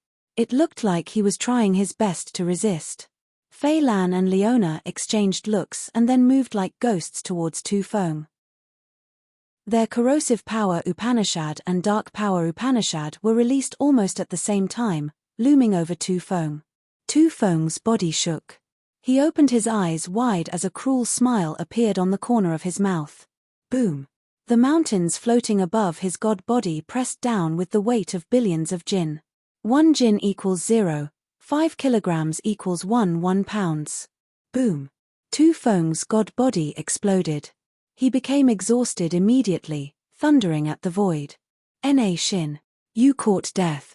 It looked like he was trying his best to resist. Fei Lan and Leona exchanged looks and then moved like ghosts towards Tu Feng. Their corrosive power Upanishad and dark power Upanishad were released almost at the same time, looming over Tu Feng. Tu Feng's body shook. He opened his eyes wide as a cruel smile appeared on the corner of his mouth. Boom! The mountains floating above his god body pressed down with the weight of billions of jinn. 1 jinn equals 0, 5 kilograms equals 1 pounds. Boom! Tu Feng's god body exploded. He became exhausted immediately, thundering at the void. Na Xin. You court death.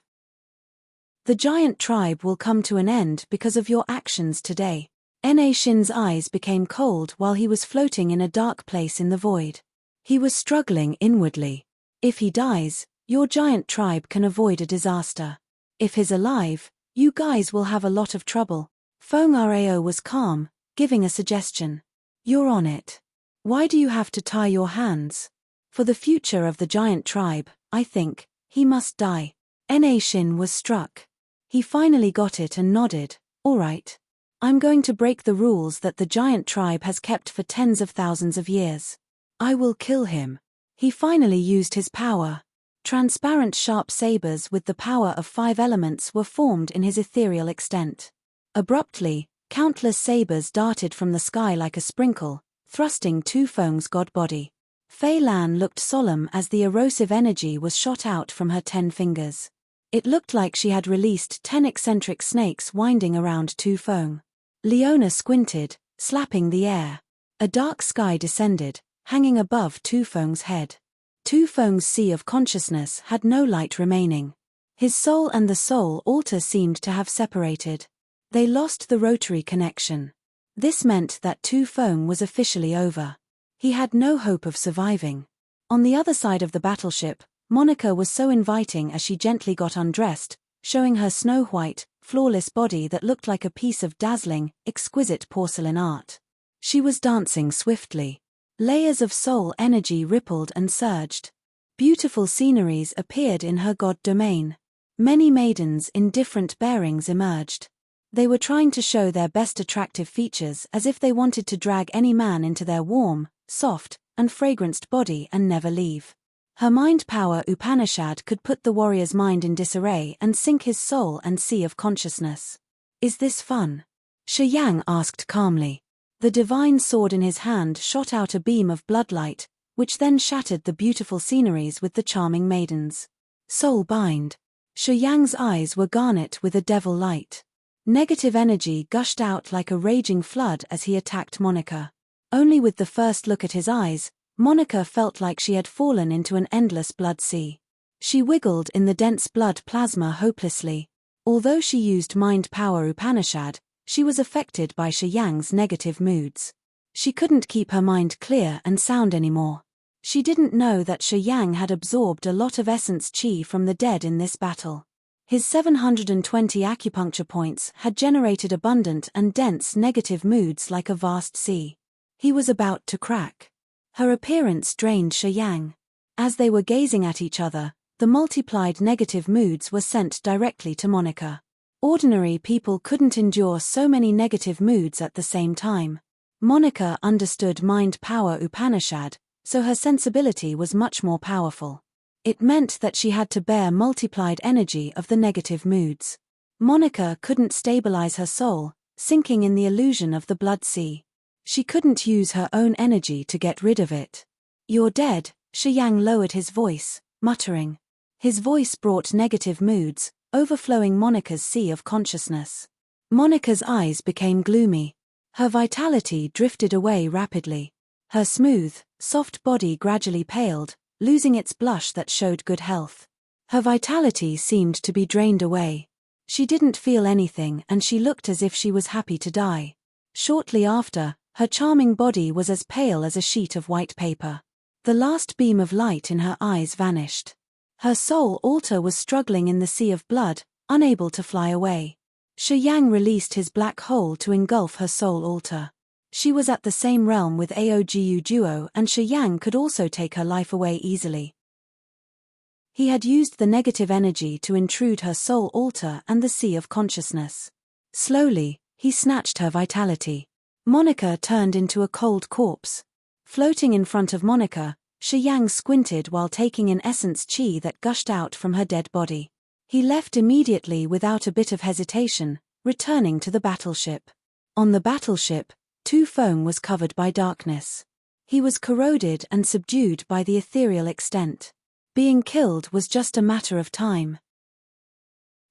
The giant tribe will come to an end because of your actions today. Na Xin's eyes became cold while he was floating in a dark place in the void. He was struggling inwardly. If he dies, your giant tribe can avoid a disaster. If he's alive, you guys will have a lot of trouble. Feng Rao was calm, giving a suggestion. You're on it. Why do you have to tie your hands? For the future of the giant tribe, I think, he must die. Na Xin was struck. He finally got it and nodded. All right. I'm going to break the rules that the giant tribe has kept for tens of thousands of years. I will kill him. He finally used his power. Transparent sharp sabers with the power of 5 elements were formed in his ethereal extent. Abruptly, countless sabers darted from the sky like a sprinkle, thrusting Tu Feng's god body. Fei Lan looked solemn as the erosive energy was shot out from her 10 fingers. It looked like she had released 10 eccentric snakes winding around Tu Feng. Leona squinted, slapping the air. A dark sky descended, hanging above Tu Feng's head. Tu Feng's sea of consciousness had no light remaining. His soul and the soul altar seemed to have separated. They lost the rotary connection. This meant that Tu Feng was officially over. He had no hope of surviving. On the other side of the battleship, Monica was so inviting as she gently got undressed, showing her snow-white, flawless body that looked like a piece of dazzling, exquisite porcelain art. She was dancing swiftly. Layers of soul energy rippled and surged. Beautiful sceneries appeared in her god domain. Many maidens in different bearings emerged. They were trying to show their best attractive features as if they wanted to drag any man into their warm, soft, and fragranced body and never leave. Her mind power Upanishad could put the warrior's mind in disarray and sink his soul and sea of consciousness. Is this fun? Shi Yang asked calmly. The divine sword in his hand shot out a beam of bloodlight, which then shattered the beautiful sceneries with the charming maidens. Soul bind. Shi Yang's eyes were garnet with a devil light. Negative energy gushed out like a raging flood as he attacked Monica. Only with the first look at his eyes, Monica felt like she had fallen into an endless blood sea. She wiggled in the dense blood plasma hopelessly. Although she used mind power Upanishad, she was affected by Shi Yang's negative moods. She couldn't keep her mind clear and sound anymore. She didn't know that Shi Yang had absorbed a lot of essence chi from the dead in this battle. His 720 acupuncture points had generated abundant and dense negative moods like a vast sea. He was about to crack. Her appearance drained Shi Yang. As they were gazing at each other, the multiplied negative moods were sent directly to Monica. Ordinary people couldn't endure so many negative moods at the same time. Monica understood mind power Upanishad, so her sensibility was much more powerful. It meant that she had to bear multiplied energy of the negative moods. Monica couldn't stabilize her soul, sinking in the illusion of the blood sea. She couldn't use her own energy to get rid of it. You're dead, Shi Yang lowered his voice, muttering. His voice brought negative moods, overflowing Monica's sea of consciousness. Monica's eyes became gloomy. Her vitality drifted away rapidly. Her smooth, soft body gradually paled, losing its blush that showed good health. Her vitality seemed to be drained away. She didn't feel anything and she looked as if she was happy to die. Shortly after, her charming body was as pale as a sheet of white paper. The last beam of light in her eyes vanished. Her soul altar was struggling in the sea of blood, unable to fly away. Shi Yang released his black hole to engulf her soul altar. She was at the same realm with Aogu Duo and Shi Yang could also take her life away easily. He had used the negative energy to intrude her soul altar and the sea of consciousness. Slowly, he snatched her vitality. Monica turned into a cold corpse. Floating in front of Monica, Shi Yang squinted while taking in essence chi that gushed out from her dead body. He left immediately without a bit of hesitation, returning to the battleship. On the battleship, Tu Feng was covered by darkness. He was corroded and subdued by the ethereal extent. Being killed was just a matter of time.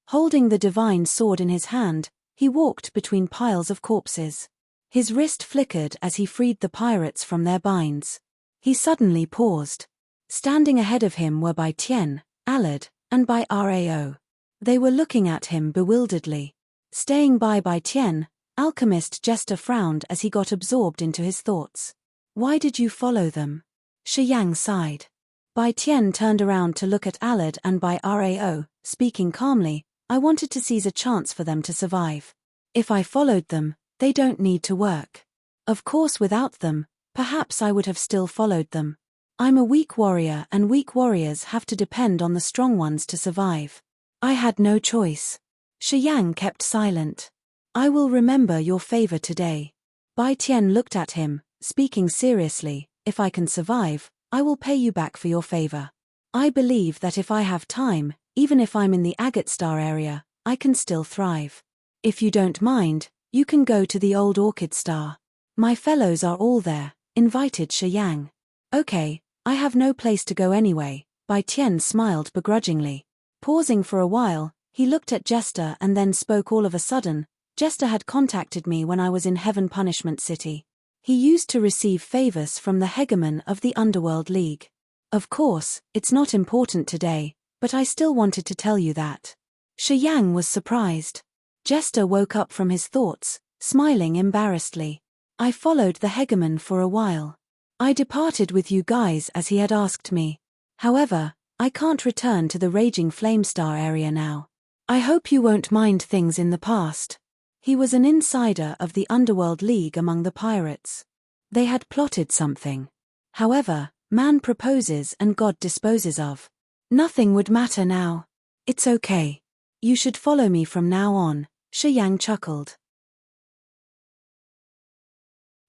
Holding the divine sword in his hand, he walked between piles of corpses. His wrist flickered as he freed the pirates from their binds. He suddenly paused. Standing ahead of him were Bai Tian, Alad, and Bai Rao. They were looking at him bewilderedly. Staying by Bai Tian, alchemist Jester frowned as he got absorbed into his thoughts. Why did you follow them? Shi Yang sighed. Bai Tian turned around to look at Alad and Bai Rao, speaking calmly, I wanted to seize a chance for them to survive. If I followed them, they don't need to work. Of course without them, perhaps I would have still followed them. I'm a weak warrior and weak warriors have to depend on the strong ones to survive. I had no choice. Shi Yang kept silent. I will remember your favor today. Bai Tian looked at him, speaking seriously, if I can survive, I will pay you back for your favor. I believe that if I have time, even if I'm in the Agate Star area, I can still thrive. If you don't mind, you can go to the old Orchid Star. My fellows are all there, invited Shi Yang. Okay, I have no place to go anyway, Bai Tian smiled begrudgingly. Pausing for a while, he looked at Jester and then spoke all of a sudden. Jester had contacted me when I was in Heaven Punishment City. He used to receive favors from the hegemon of the Underworld League. Of course, it's not important today, but I still wanted to tell you that. Shi Yang was surprised. Jester woke up from his thoughts, smiling embarrassedly. I followed the hegemon for a while. I departed with you guys as he had asked me. However, I can't return to the Raging Flame Star area now. I hope you won't mind things in the past. He was an insider of the Underworld League among the pirates. They had plotted something. However, man proposes and God disposes of. Nothing would matter now. It's okay. You should follow me from now on, Shi Yang chuckled.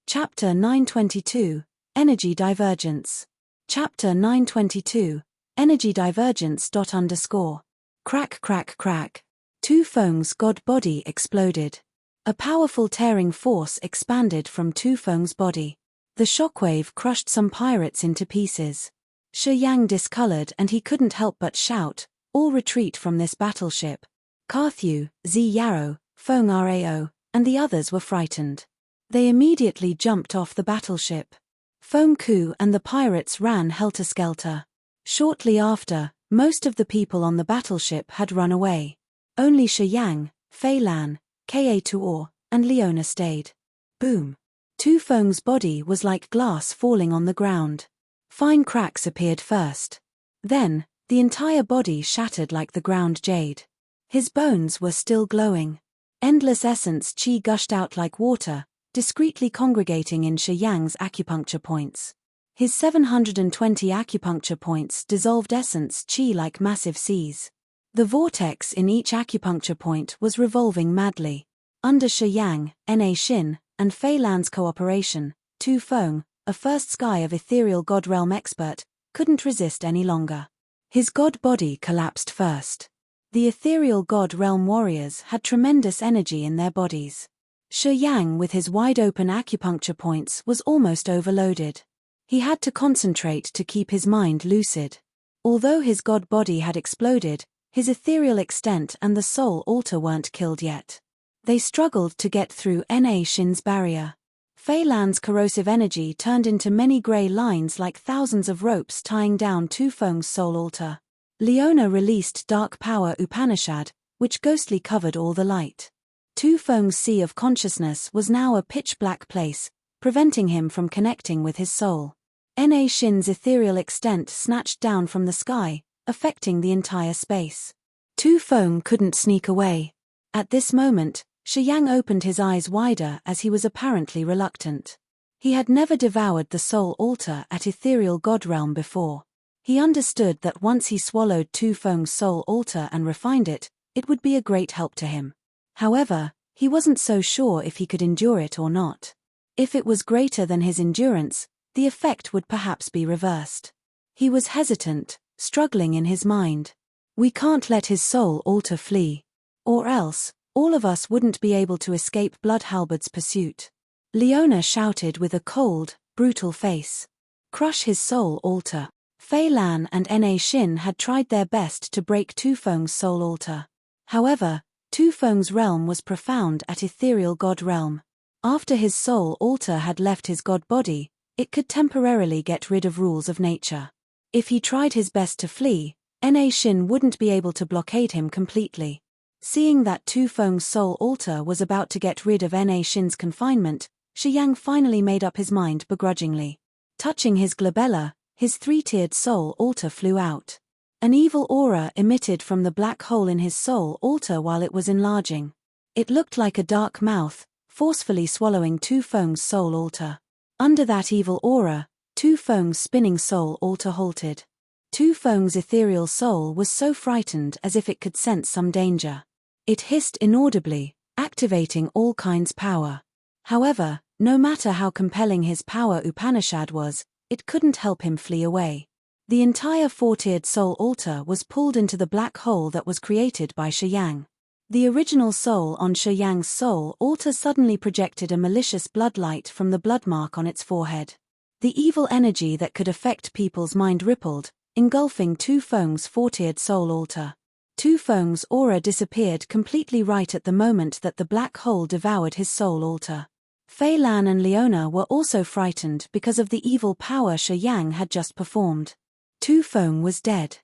Chapter 922, Energy Divergence. Chapter 922, Energy Divergence. Crack crack crack. Tu Feng's god body exploded. A powerful tearing force expanded from Tu Feng's body. The shockwave crushed some pirates into pieces. Shi Yang discolored and he couldn't help but shout, all retreat from this battleship. Carthew, Zi Yarrow, Feng Rao, and the others were frightened. They immediately jumped off the battleship. Feng Ku and the pirates ran helter-skelter. Shortly after, most of the people on the battleship had run away. Only Shi Yang, Fei Lan, Ka Tuor, and Leona stayed. Boom. Tu Feng's body was like glass falling on the ground. Fine cracks appeared first. Then, the entire body shattered like the ground jade. His bones were still glowing. Endless essence chi gushed out like water, discreetly congregating in Shi Yang's acupuncture points. His 720 acupuncture points dissolved essence chi like massive seas. The vortex in each acupuncture point was revolving madly. Under Shi Yang, Na Xin, and Fei Lan's cooperation, Tu Feng, a first sky of ethereal god realm expert, couldn't resist any longer. His god body collapsed first. The ethereal god realm warriors had tremendous energy in their bodies. Shi Yang with his wide-open acupuncture points was almost overloaded. He had to concentrate to keep his mind lucid. Although his god body had exploded, his ethereal extent and the soul altar weren't killed yet. They struggled to get through Na Xin's barrier. Fei Lan's corrosive energy turned into many grey lines like thousands of ropes tying down Tu Feng's soul altar. Leona released Dark Power Upanishad, which ghostly covered all the light. Tu Feng's sea of consciousness was now a pitch-black place, preventing him from connecting with his soul. Na Xin's ethereal extent snatched down from the sky, affecting the entire space. Tu Feng couldn't sneak away. At this moment, Shi Yang opened his eyes wider as he was apparently reluctant. He had never devoured the soul altar at ethereal god realm before. He understood that once he swallowed Tu Feng's soul altar and refined it, it would be a great help to him. However, he wasn't so sure if he could endure it or not. If it was greater than his endurance, the effect would perhaps be reversed. He was hesitant, struggling in his mind. We can't let his soul altar flee. Or else, all of us wouldn't be able to escape Bloodhalberd's pursuit. Leona shouted with a cold, brutal face. Crush his soul altar. Fei Lan and Na Xin had tried their best to break Tu Feng's soul altar. However, Tu Feng's realm was profound at ethereal god realm. After his soul altar had left his god body, it could temporarily get rid of rules of nature. If he tried his best to flee, Na Xin wouldn't be able to blockade him completely. Seeing that Tu Feng's soul altar was about to get rid of Na Xin's confinement, Shi Yang finally made up his mind begrudgingly. Touching his glabella, his three-tiered soul altar flew out. An evil aura emitted from the black hole in his soul altar while it was enlarging. It looked like a dark mouth, forcefully swallowing Tu Feng's soul altar. Under that evil aura, Tu Feng's spinning soul altar halted. Tu Feng's ethereal soul was so frightened as if it could sense some danger. It hissed inaudibly, activating all kinds power. However, no matter how compelling his power Upanishad was, it couldn't help him flee away. The entire four-tiered soul altar was pulled into the black hole that was created by Shi Yang. The original soul on Shi Yang's soul altar suddenly projected a malicious bloodlight from the blood mark on its forehead. The evil energy that could affect people's mind rippled, engulfing Tu Feng's four-tiered soul altar. Tu Feng's aura disappeared completely right at the moment that the black hole devoured his soul altar. Fei Lan and Leona were also frightened because of the evil power Shi Yang had just performed. Tu Feng was dead.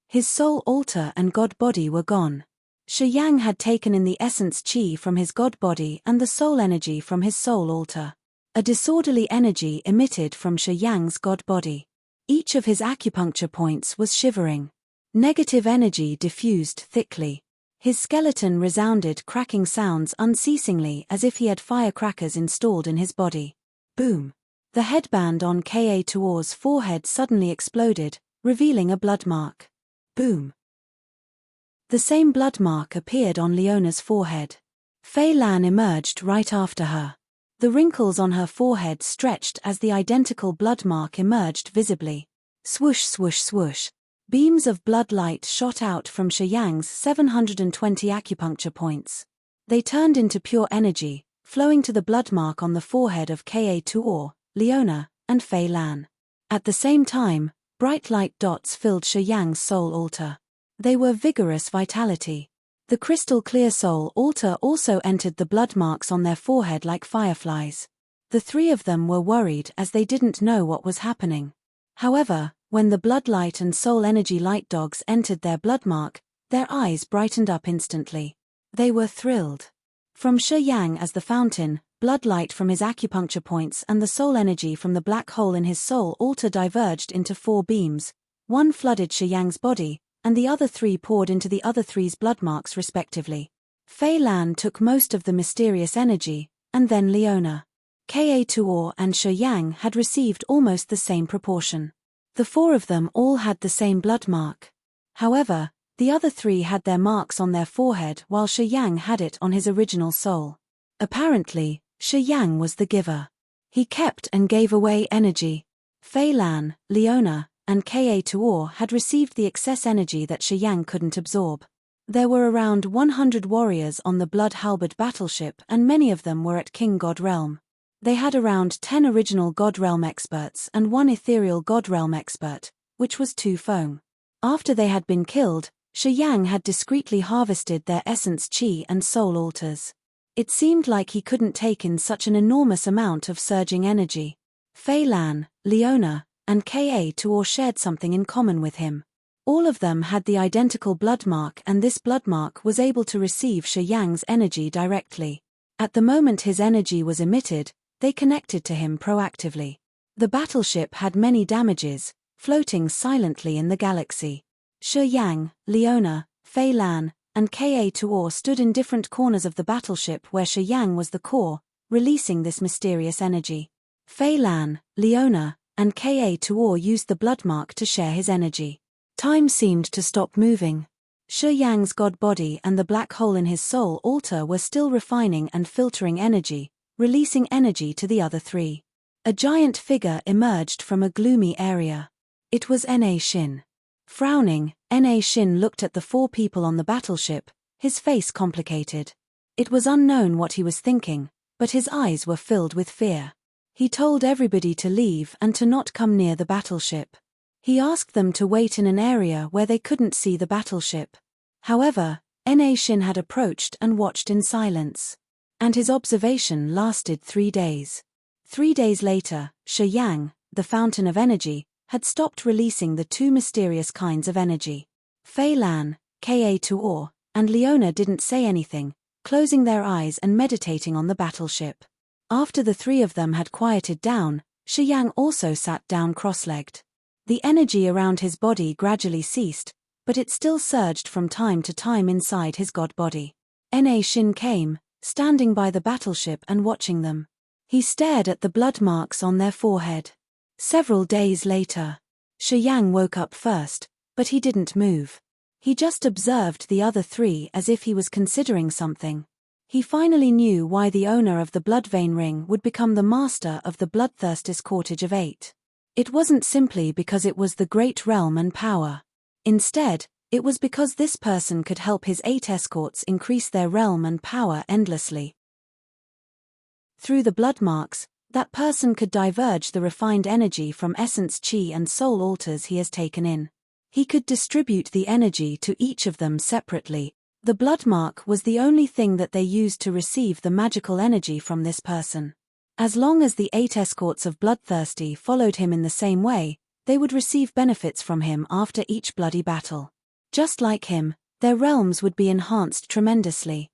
His soul altar and god body were gone. Shi Yang had taken in the essence qi from his god body and the soul energy from his soul altar. A disorderly energy emitted from Shi Yang's god body. Each of his acupuncture points was shivering. Negative energy diffused thickly. His skeleton resounded cracking sounds unceasingly as if he had firecrackers installed in his body. Boom! The headband on Ka Tuor's forehead suddenly exploded, revealing a blood mark. Boom! The same blood mark appeared on Leona's forehead. Fei Lan emerged right after her. The wrinkles on her forehead stretched as the identical blood mark emerged visibly. Swoosh swoosh swoosh. Beams of blood light shot out from Shi Yang's 720 acupuncture points. They turned into pure energy, flowing to the blood mark on the forehead of Ka Tuor, Leona, and Fei Lan. At the same time, bright light dots filled Shi Yang's soul altar. They were vigorous vitality. The crystal clear soul altar also entered the blood marks on their forehead like fireflies. The three of them were worried as they didn't know what was happening. However, when the bloodlight and soul energy light dogs entered their blood mark, their eyes brightened up instantly. They were thrilled. From Shi Yang as the fountain, bloodlight from his acupuncture points and the soul energy from the black hole in his soul altar diverged into four beams. One flooded Shi Yang's body, and the other three poured into the other three's blood marks respectively. Fei Lan took most of the mysterious energy, and then Leona. Ka Tuor and Shi Yang had received almost the same proportion. The four of them all had the same blood mark. However, the other three had their marks on their forehead while Shi Yang had it on his original soul. Apparently, Shi Yang was the giver. He kept and gave away energy. Fei Lan, Leona, and Ka Tuor had received the excess energy that Shi Yang couldn't absorb. There were around 100 warriors on the Blood Halberd battleship and many of them were at King God Realm. They had around 10 original God Realm experts and 1 ethereal God Realm expert, which was Tu Feng. After they had been killed, Shi Yang had discreetly harvested their essence qi and soul altars. It seemed like he couldn't take in such an enormous amount of surging energy. Fei Lan, Leona, and Ka Tuor shared something in common with him. All of them had the identical blood mark and this blood mark was able to receive Shi Yang's energy directly. At the moment his energy was emitted, they connected to him proactively. The battleship had many damages, floating silently in the galaxy. Shi Yang, Leona, Fei Lan, and Ka Tuor stood in different corners of the battleship where Shi Yang was the core, releasing this mysterious energy. Fei Lan, Leona, and Ka Tuor used the blood mark to share his energy. Time seemed to stop moving. Shi Yang's god body and the black hole in his soul altar were still refining and filtering energy, releasing energy to the other three. A giant figure emerged from a gloomy area. It was Na Xin. Frowning, Na Xin looked at the four people on the battleship, his face complicated. It was unknown what he was thinking, but his eyes were filled with fear. He told everybody to leave and to not come near the battleship. He asked them to wait in an area where they couldn't see the battleship. However, Na Xin had approached and watched in silence. And his observation lasted 3 days. 3 days later, Shi Yang, the fountain of energy, had stopped releasing the two mysterious kinds of energy. Fei Lan, Ka Tuor, and Leona didn't say anything, closing their eyes and meditating on the battleship. After the three of them had quieted down, Shi Yang also sat down cross-legged. The energy around his body gradually ceased, but it still surged from time to time inside his god body. Na Xin came, standing by the battleship and watching them. He stared at the blood marks on their forehead. Several days later, Shi Yang woke up first, but he didn't move. He just observed the other three as if he was considering something. He finally knew why the owner of the blood vein ring would become the master of the bloodthirsty cottage of 8. It wasn't simply because it was the great realm and power. Instead, it was because this person could help his 8 escorts increase their realm and power endlessly. Through the blood marks, that person could diverge the refined energy from essence chi and soul altars he has taken in. He could distribute the energy to each of them separately. The blood mark was the only thing that they used to receive the magical energy from this person. As long as the 8 escorts of Bloodthirsty followed him in the same way, they would receive benefits from him after each bloody battle. Just like him, their realms would be enhanced tremendously.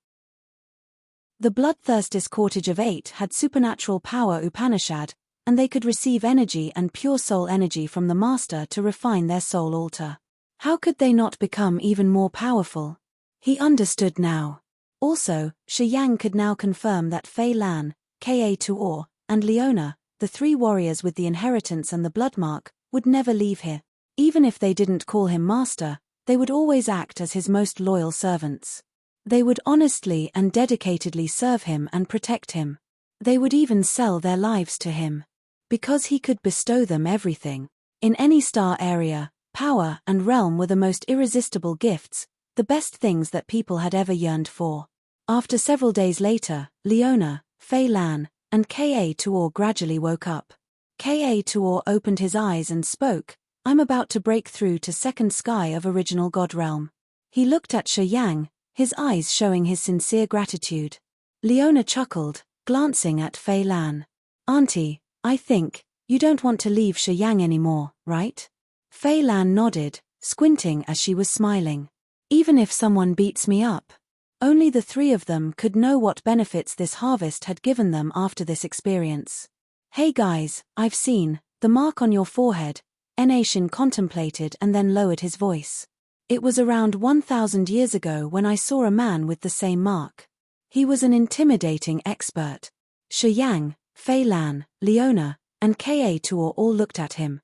The Bloodthirst's cottage of 8 had supernatural power Upanishad, and they could receive energy and pure soul energy from the master to refine their soul altar. How could they not become even more powerful? He understood now. Also, Shi Yang could now confirm that Fei Lan, Ka Tuor, and Leona, the 3 warriors with the inheritance and the blood mark, would never leave here. Even if they didn't call him master, they would always act as his most loyal servants. They would honestly and dedicatedly serve him and protect him. They would even sell their lives to him. Because he could bestow them everything. In any star area, power and realm were the most irresistible gifts, the best things that people had ever yearned for. After several days later, Leona, Fei Lan, and Ka Tuor gradually woke up. Ka Tuor opened his eyes and spoke, "I'm about to break through to second sky of original God realm." He looked at Shi Yang, his eyes showing his sincere gratitude. Leona chuckled, glancing at Fei Lan. "Auntie, I think, you don't want to leave Shi Yang anymore, right?" Fei Lan nodded, squinting as she was smiling. "Even if someone beats me up." Only the 3 of them could know what benefits this harvest had given them after this experience. "Hey guys, I've seen the mark on your forehead," Na Xin contemplated and then lowered his voice. "It was around 1,000 years ago when I saw a man with the same mark. He was an intimidating expert." Shi Yang, Fei Lan, Leona, and Ka Tuor all looked at him.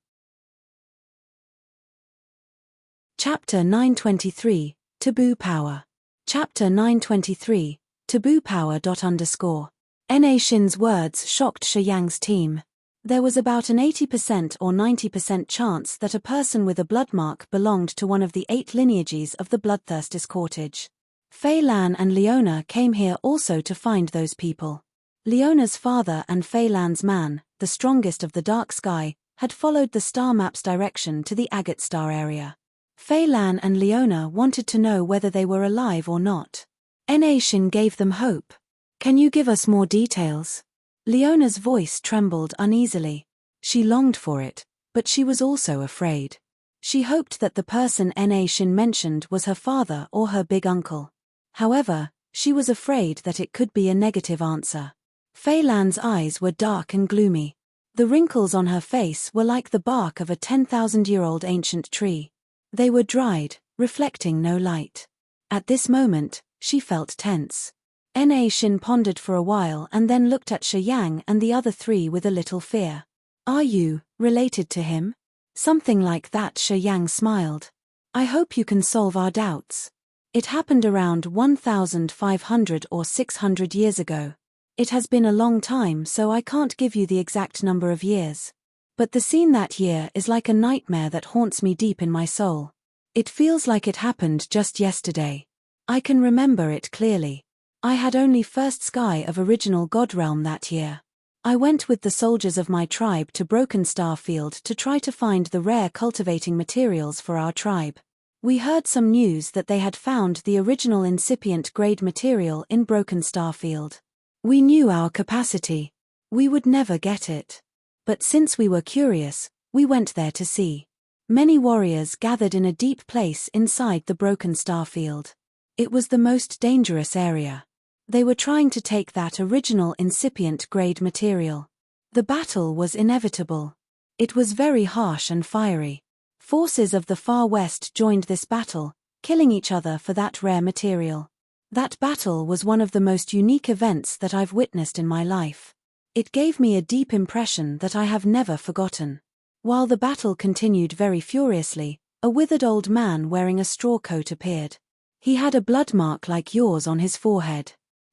Chapter 923, Taboo Power. Chapter 923, Taboo Power. Na Xin's words shocked Shi Yang's team. There was about an 80% or 90% chance that a person with a blood mark belonged to one of the 8 lineages of the Bloodthirst's cottage. Fei Lan and Leona came here also to find those people. Leona's father and Fei Lan's man, the strongest of the dark sky, had followed the star map's direction to the agate star area. Fei Lan and Leona wanted to know whether they were alive or not. Na Xin gave them hope. "Can you give us more details?" Leona's voice trembled uneasily. She longed for it, but she was also afraid. She hoped that the person Na Xin mentioned was her father or her big uncle. However, she was afraid that it could be a negative answer. Fei Lan's eyes were dark and gloomy. The wrinkles on her face were like the bark of a 10,000-year-old ancient tree. They were dried, reflecting no light. At this moment, she felt tense. Na Xin pondered for a while and then looked at Shi Yang and the other 3 with a little fear. "Are you Related to him? Something like that. Shi Yang smiled. I hope you can solve our doubts. It happened around 1,500 or 600 years ago. It has been a long time, so I can't give you the exact number of years. But the scene that year is like a nightmare that haunts me deep in my soul. It feels like it happened just yesterday. I can remember it clearly. I had only first sky of original God realm that year. I went with the soldiers of my tribe to Broken Star Field to try to find the rare cultivating materials for our tribe. We heard some news that they had found the original incipient grade material in Broken Star Field. We knew our capacity. We would never get it. But since we were curious, we went there to see. Many warriors gathered in a deep place inside the Broken Star Field. It was the most dangerous area. They were trying to take that original incipient grade material. The battle was inevitable. It was very harsh and fiery. Forces of the Far West joined this battle, killing each other for that rare material. That battle was one of the most unique events that I've witnessed in my life. It gave me a deep impression that I have never forgotten. While the battle continued very furiously, a withered old man wearing a straw coat appeared. He had a blood mark like yours on his forehead.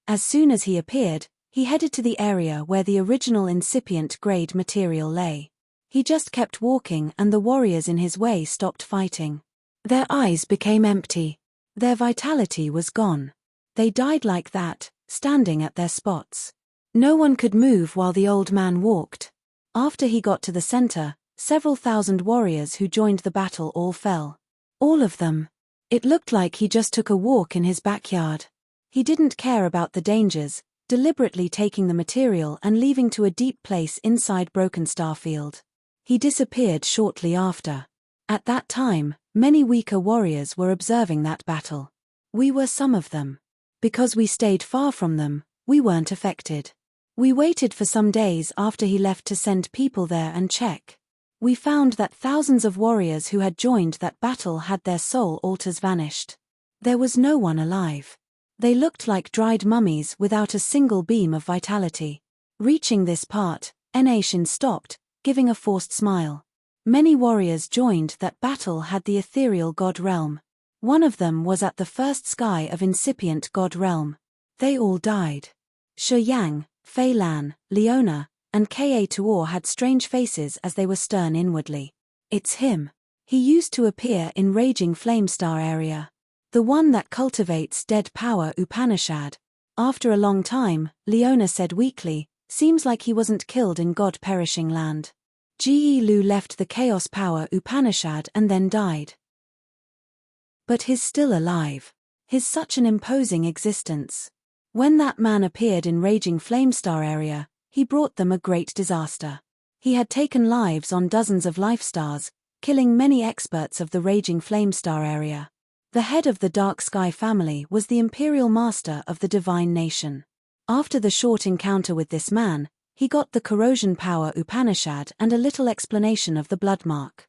As soon as he appeared, he headed to the area where the original incipient grade material lay. He just kept walking and the warriors in his way stopped fighting. Their eyes became empty. Their vitality was gone. They died like that, standing at their spots. No one could move while the old man walked. After he got to the center, several thousand warriors who joined the battle all fell. All of them. It looked like he just took a walk in his backyard. He didn't care about the dangers, deliberately taking the material and leaving to a deep place inside Broken Star Field. He disappeared shortly after. At that time, many weaker warriors were observing that battle. We were some of them. Because we stayed far from them, we weren't affected. We waited for some days after he left to send people there and check. We found that thousands of warriors who had joined that battle had their soul altars vanished. There was no one alive. They looked like dried mummies without a single beam of vitality. Reaching this part, Shin stopped, giving a forced smile. Many warriors joined that battle had the ethereal god realm. One of them was at the first sky of incipient god realm. They all died. Shi Yang, Fei Lan, Leona, and Ka Tuor had strange faces as they were stern inwardly. It's him. He used to appear in Raging Flamestar area. The one that cultivates dead power Upanishad. After a long time, Leona said weakly, seems like he wasn't killed in God-perishing land. Ge Lu left the chaos power Upanishad and then died. But he's still alive. He's such an imposing existence. When that man appeared in Raging Flamestar area, he brought them a great disaster. He had taken lives on dozens of life stars, killing many experts of the Raging Flamestar area. The head of the Dark Sky family was the imperial master of the divine nation. After the short encounter with this man, he got the corrosion power Upanishad and a little explanation of the blood mark.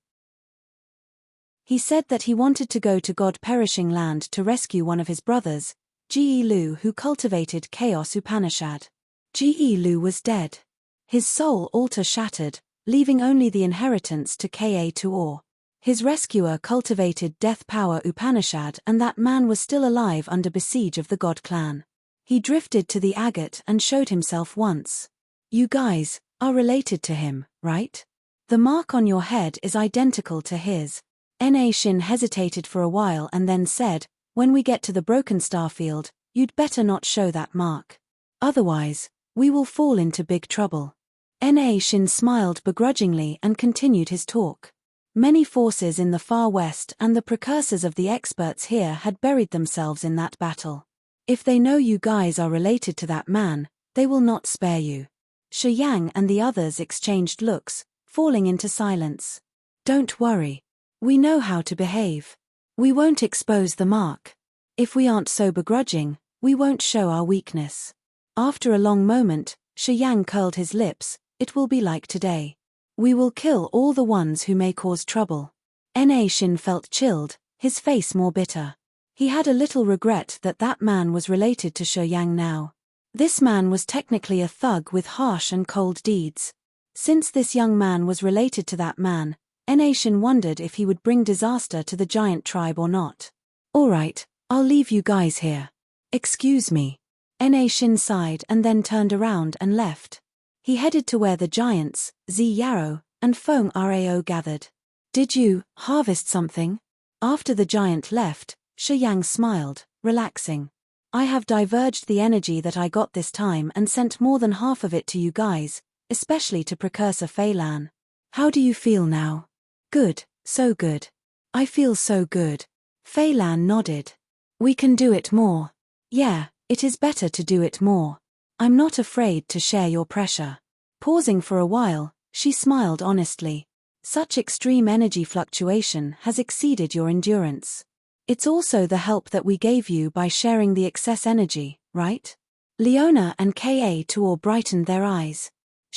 He said that he wanted to go to God-perishing land to rescue one of his brothers, Ge Lu, who cultivated Chaos Upanishad. Ge Lu was dead. His soul altar shattered, leaving only the inheritance to Ka Tuor. His rescuer cultivated Death Power Upanishad and that man was still alive under besiege of the God clan. He drifted to the agate and showed himself once. You guys are related to him, right? The mark on your head is identical to his. Shin hesitated for a while and then said, when we get to the Broken Star Field, you'd better not show that mark. Otherwise, we will fall into big trouble. Shin smiled begrudgingly and continued his talk. Many forces in the Far West and the precursors of the experts here had buried themselves in that battle. If they know you guys are related to that man, they will not spare you. Shi Yang and the others exchanged looks, falling into silence. Don't worry. We know how to behave. We won't expose the mark. If we aren't so begrudging, we won't show our weakness. After a long moment, Shi Yang curled his lips. It will be like today. We will kill all the ones who may cause trouble. Shin felt chilled, his face more bitter. He had a little regret that that man was related to Shi Yang now. This man was technically a thug with harsh and cold deeds. Since this young man was related to that man, Enation wondered if he would bring disaster to the giant tribe or not. "Alright, I'll leave you guys here." "Excuse me." Enation sighed and then turned around and left. He headed to where the giants, Yarrow and Feng Rao gathered. "Did you harvest something?" After the giant left, Yang smiled, relaxing. "I have diverged the energy that I got this time and sent more than half of it to you guys, especially to Precursor Feilan. How do you feel now?" "Good, so good." "I feel so good." Feilan nodded. "We can do it more." "Yeah, it is better to do it more. I'm not afraid to share your pressure." Pausing for a while, she smiled honestly. "Such extreme energy fluctuation has exceeded your endurance. It's also the help that we gave you by sharing the excess energy, right?" Leona and Ka brightened their eyes.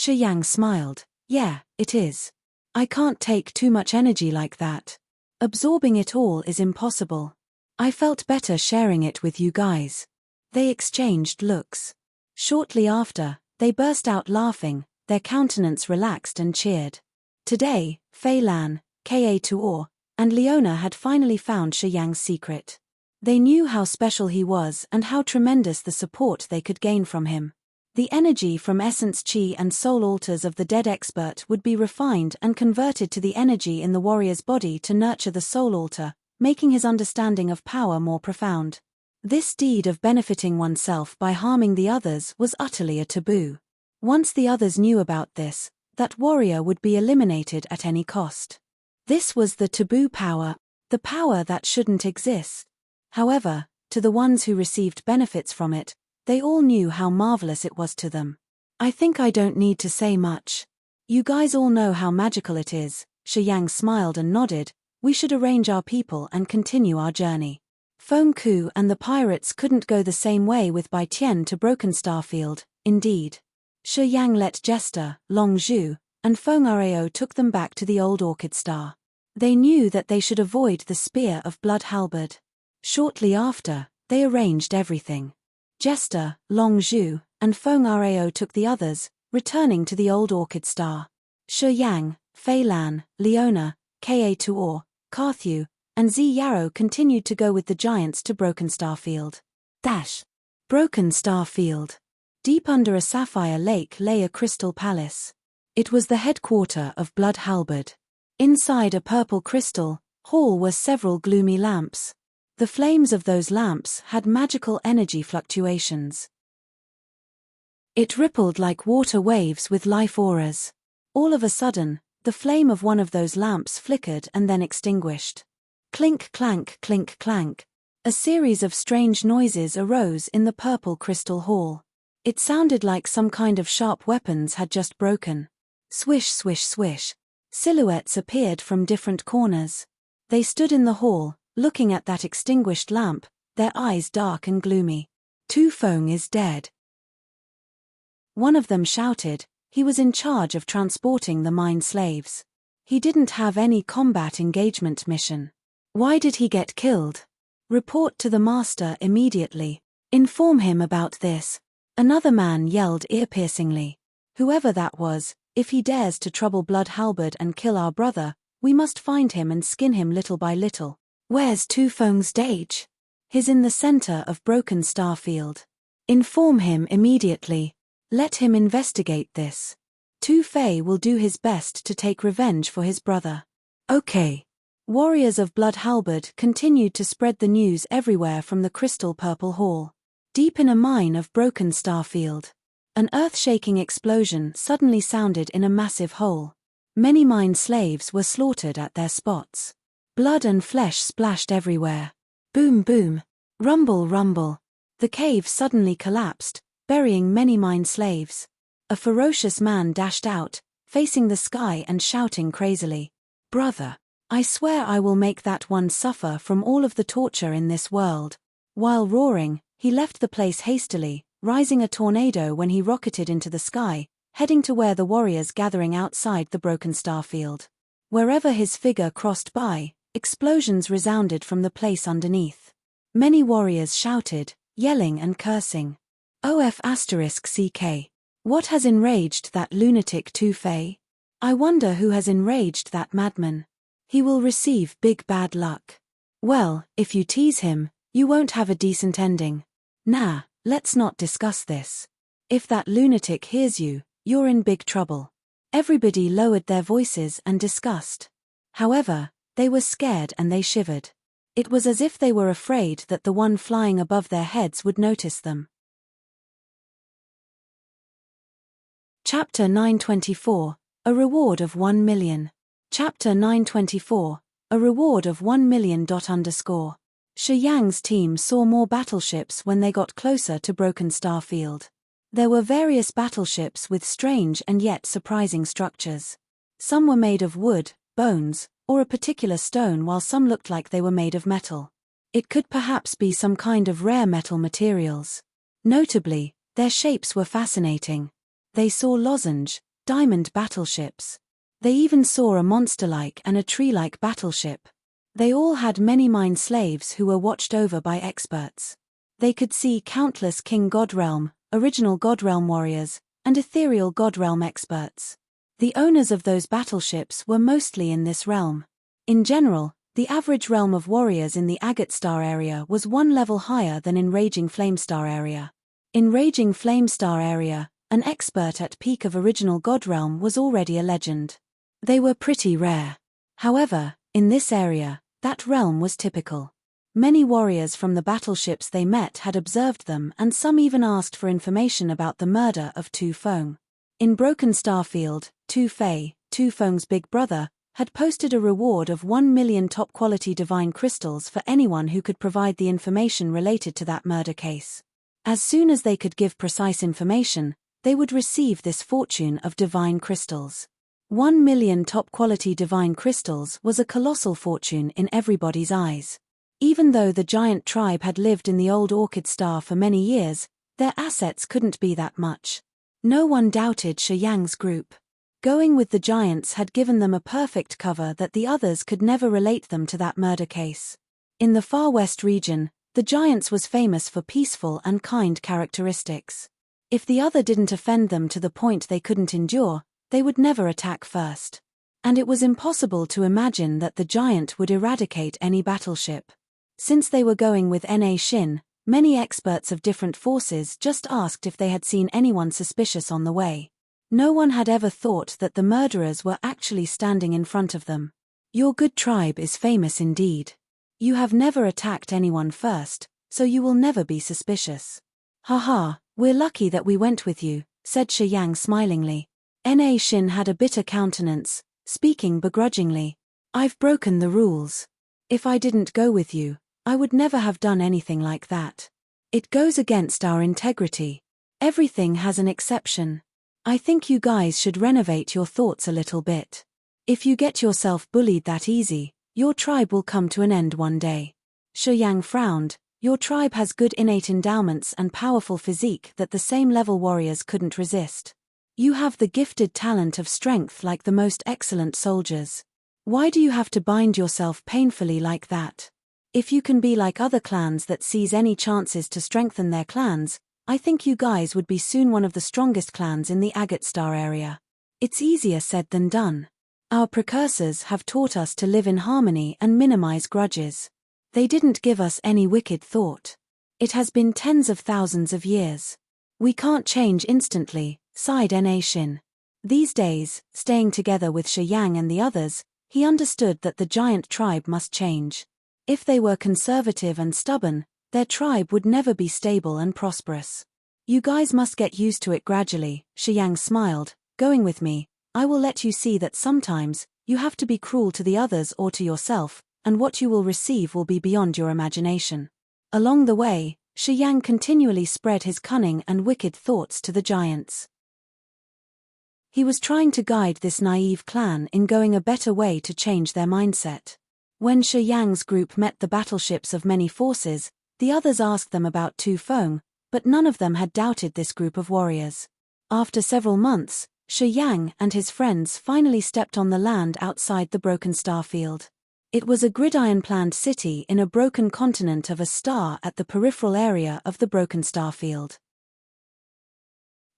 Yang smiled. "Yeah, it is. I can't take too much energy like that. Absorbing it all is impossible. I felt better sharing it with you guys." They exchanged looks. Shortly after, they burst out laughing, their countenance relaxed and cheered. Today, Feilan, Ka and Leona had finally found Yang's secret. They knew how special he was and how tremendous the support they could gain from him. The energy from essence chi and soul altars of the dead expert would be refined and converted to the energy in the warrior's body to nurture the soul altar, making his understanding of power more profound. This deed of benefiting oneself by harming the others was utterly a taboo. Once the others knew about this, that warrior would be eliminated at any cost. This was the taboo power, the power that shouldn't exist. However, to the ones who received benefits from it, they all knew how marvelous it was to them. "I think I don't need to say much. You guys all know how magical it is." Yang smiled and nodded. "We should arrange our people and continue our journey." Feng Ku and the pirates couldn't go the same way with Bai Tian to Broken Starfield, indeed. Yang let Jester, Long Zhu, and Feng Rao took them back to the old Orchid Star. They knew that they should avoid the Spear of Blood Halberd. Shortly after, they arranged everything. Jester, Long Zhu, and Feng Rao took the others, returning to the old Orchid Star. Yang, Feilan, Leona, Ka Carthew, and Yarrow continued to go with the giants to Broken Starfield. Broken Starfield. Deep under a sapphire lake lay a crystal palace. It was the headquarter of Blood Halberd. Inside a purple crystal hall were several gloomy lamps. The flames of those lamps had magical energy fluctuations. It rippled like water waves with life auras. All of a sudden, the flame of one of those lamps flickered and then extinguished. Clink clank clink clank. A series of strange noises arose in the purple crystal hall. It sounded like some kind of sharp weapons had just broken. Swish swish swish. Silhouettes appeared from different corners. They stood in the hall, looking at that extinguished lamp, their eyes dark and gloomy. Tu Feng is dead. One of them shouted. He was in charge of transporting the mine slaves. He didn't have any combat engagement mission. Why did he get killed? Report to the master immediately. Inform him about this. Another man yelled ear-piercingly. Whoever that was, if he dares to trouble Blood Halberd and kill our brother, we must find him and skin him little by little. Where's Tu Feng's stage? He's in the center of Broken Starfield. Inform him immediately. Let him investigate this. Tu Fei will do his best to take revenge for his brother. Okay. Warriors of Blood Halberd continued to spread the news everywhere from the crystal purple hall. Deep in a mine of Broken Starfield, an earth-shaking explosion suddenly sounded in a massive hole. Many mine slaves were slaughtered at their spots. Blood and flesh splashed everywhere. Boom boom. Rumble rumble. The cave suddenly collapsed, burying many mine slaves. A ferocious man dashed out, facing the sky and shouting crazily. Brother, I swear I will make that one suffer from all of the torture in this world. While roaring, he left the place hastily, rising a tornado when he rocketed into the sky, heading to where the warriors gathering outside the Broken Starfield. Wherever his figure crossed by, explosions resounded from the place underneath. Many warriors shouted, yelling and cursing. OF*CK. What has enraged that lunatic Defy? I wonder who has enraged that madman. He will receive big bad luck. Well, if you tease him, you won't have a decent ending. Nah, let's not discuss this. If that lunatic hears you, you're in big trouble. Everybody lowered their voices and discussed. However, they were scared and they shivered. It was as if they were afraid that the one flying above their heads would notice them. Chapter 924, A Reward of 1 million. Chapter 924, A Reward of 1 million. Shi Yang's team saw more battleships when they got closer to Broken Star Field. There were various battleships with strange and yet surprising structures. Some were made of wood, bones, or a particular stone, while some looked like they were made of metal. It could perhaps be some kind of rare metal materials. Notably, their shapes were fascinating. They saw lozenge, diamond battleships. They even saw a monster-like and a tree-like battleship. They all had many mine slaves who were watched over by experts. They could see countless King Godrealm, original Godrealm warriors, and ethereal Godrealm experts. The owners of those battleships were mostly in this realm. In general, the average realm of warriors in the Agate Star area was one level higher than in Raging Flamestar area. In Raging Flamestar area, an expert at peak of original Godrealm was already a legend. They were pretty rare. However, in this area, that realm was typical. Many warriors from the battleships they met had observed them, and some even asked for information about the murder of Tu Feng. In Broken Star Field, Tu Feng's big brother, had posted a reward of 1 million top-quality divine crystals for anyone who could provide the information related to that murder case. As soon as they could give precise information, they would receive this fortune of divine crystals. 1 million top-quality divine crystals was a colossal fortune in everybody's eyes. Even though the giant tribe had lived in the old Orchid Star for many years, their assets couldn't be that much. No one doubted Shi Yang's group. Going with the giants had given them a perfect cover that the others could never relate them to that murder case. In the Far West region, the giants was famous for peaceful and kind characteristics. If the other didn't offend them to the point they couldn't endure, they would never attack first. And it was impossible to imagine that the giant would eradicate any battleship. Since they were going with Na Xin, many experts of different forces just asked if they had seen anyone suspicious on the way. No one had ever thought that the murderers were actually standing in front of them. Your good tribe is famous indeed. You have never attacked anyone first, so you will never be suspicious. Haha, we're lucky that we went with you, said Shi Yang smilingly. Na Xin had a bitter countenance, speaking begrudgingly. I've broken the rules. If I didn't go with you, I would never have done anything like that. It goes against our integrity. Everything has an exception. I think you guys should renovate your thoughts a little bit. If you get yourself bullied that easy, your tribe will come to an end one day. Shi Yang frowned. Your tribe has good innate endowments and powerful physique that the same level warriors couldn't resist. You have the gifted talent of strength like the most excellent soldiers. Why do you have to bind yourself painfully like that? If you can be like other clans that seize any chances to strengthen their clans, I think you guys would be soon one of the strongest clans in the Agate Star area. It's easier said than done. Our precursors have taught us to live in harmony and minimize grudges. They didn't give us any wicked thought. It has been tens of thousands of years. We can't change instantly, sighed Na Xin. These days, staying together with Shi Yang and the others, he understood that the giant tribe must change. If they were conservative and stubborn, their tribe would never be stable and prosperous. You guys must get used to it gradually, Shi Yang smiled. Going with me, I will let you see that sometimes, you have to be cruel to the others or to yourself, and what you will receive will be beyond your imagination. Along the way, Shi Yang continually spread his cunning and wicked thoughts to the giants. He was trying to guide this naive clan in going a better way to change their mindset. When Shi Yang's group met the battleships of many forces, the others asked them about Tu Feng, but none of them had doubted this group of warriors. After several months, Shi Yang and his friends finally stepped on the land outside the Broken Star Field. It was a gridiron-planned city in a broken continent of a star at the peripheral area of the Broken Star Field.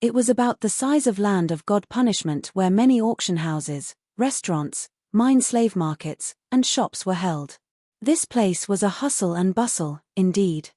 It was about the size of land of God punishment where many auction houses, restaurants, mine slave markets, and shops were held. This place was a hustle and bustle, indeed.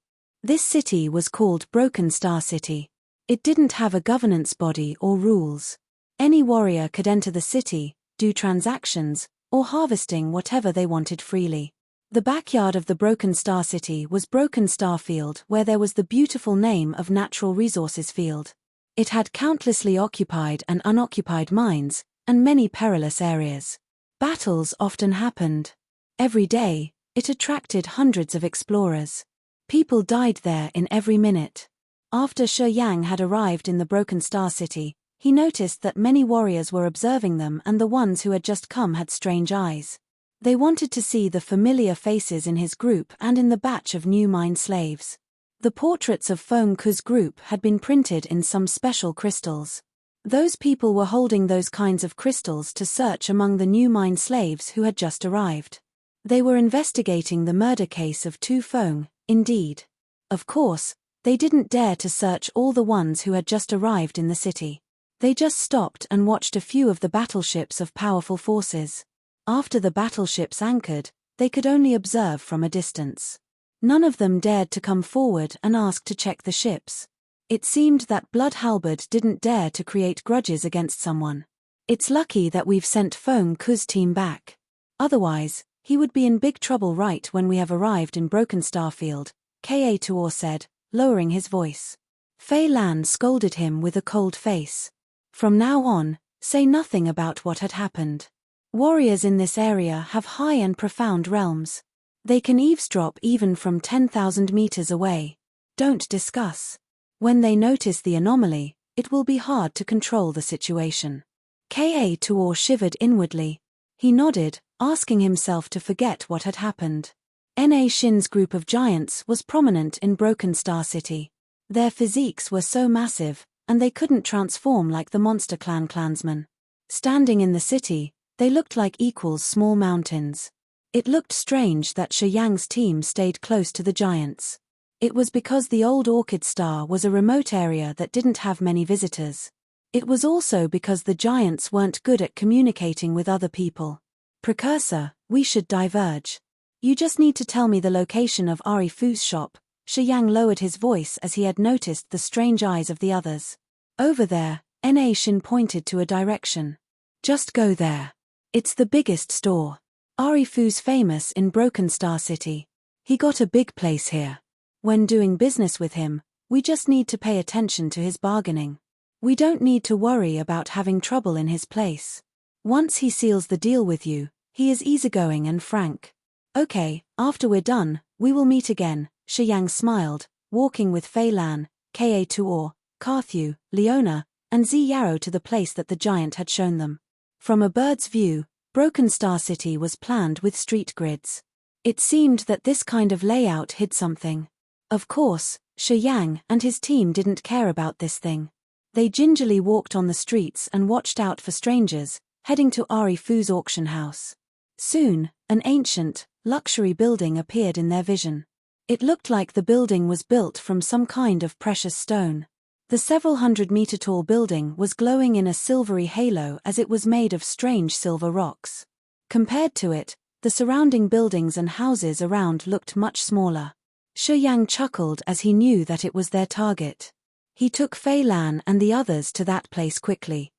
This city was called Broken Star City. It didn't have a governance body or rules. Any warrior could enter the city, do transactions, or harvesting whatever they wanted freely. The backyard of the Broken Star City was Broken Star Field, where there was the beautiful name of Natural Resources Field. It had countlessly occupied and unoccupied mines, and many perilous areas. Battles often happened. Every day, it attracted hundreds of explorers. People died there in every minute. After Shi Yang had arrived in the Broken Star City, he noticed that many warriors were observing them, and the ones who had just come had strange eyes. They wanted to see the familiar faces in his group and in the batch of new mine slaves. The portraits of Feng Ku's group had been printed in some special crystals. Those people were holding those kinds of crystals to search among the new mine slaves who had just arrived. They were investigating the murder case of Tu Feng, indeed. Of course, they didn't dare to search all the ones who had just arrived in the city. They just stopped and watched a few of the battleships of powerful forces. After the battleships anchored, they could only observe from a distance. None of them dared to come forward and ask to check the ships. It seemed that Blood Halberd didn't dare to create grudges against someone. It's lucky that we've sent Feng Ku's team back. Otherwise, he would be in big trouble right when we have arrived in Broken Star Field, Ka Tuor said, lowering his voice. Fei Lan scolded him with a cold face. From now on, say nothing about what had happened. Warriors in this area have high and profound realms. They can eavesdrop even from 10,000 meters away. Don't discuss. When they notice the anomaly, it will be hard to control the situation. Ka Tuor shivered inwardly. He nodded, asking himself to forget what had happened. Na Shin's group of giants was prominent in Broken Star City. Their physiques were so massive, and they couldn't transform like the Monster Clan clansmen. Standing in the city, they looked like equals small mountains. It looked strange that Shi Yang's team stayed close to the giants. It was because the old Orchid Star was a remote area that didn't have many visitors. It was also because the giants weren't good at communicating with other people. Precursor, we should diverge. You just need to tell me the location of Ari Fu's shop. Shi Yang lowered his voice as he had noticed the strange eyes of the others. Over there, Na Shin pointed to a direction. Just go there. It's the biggest store. Ari Fu's famous in Broken Star City. He got a big place here. When doing business with him, we just need to pay attention to his bargaining. We don't need to worry about having trouble in his place. Once he seals the deal with you, he is easygoing and frank. Okay, after we're done, we will meet again, Shi Yang smiled, walking with Fei Lan, Ka Tuor, Carthew, Leona, and Zi Yarrow to the place that the giant had shown them. From a bird's view, Broken Star City was planned with street grids. It seemed that this kind of layout hid something. Of course, Shi Yang and his team didn't care about this thing. They gingerly walked on the streets and watched out for strangers, heading to Ari Fu's auction house. Soon, an ancient, luxury building appeared in their vision. It looked like the building was built from some kind of precious stone. The several hundred-meter-tall building was glowing in a silvery halo as it was made of strange silver rocks. Compared to it, the surrounding buildings and houses around looked much smaller. Shi Yang chuckled as he knew that it was their target. He took Fei Lan and the others to that place quickly.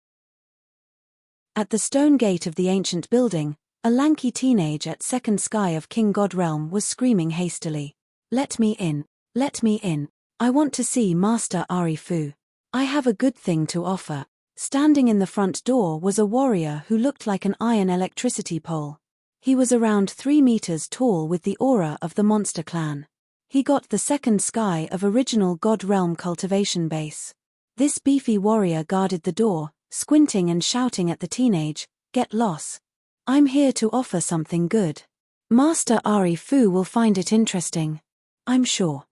At the stone gate of the ancient building, a lanky teenage at second sky of King God Realm was screaming hastily. Let me in. Let me in. I want to see Master Ari Fu. I have a good thing to offer. Standing in the front door was a warrior who looked like an iron electricity pole. He was around 3 meters tall with the aura of the Monster Clan. He got the second sky of original God Realm cultivation base. This beefy warrior guarded the door, squinting and shouting at the teenage, "Get lost. I'm here to offer something good. Master Ari Fu will find it interesting. I'm sure."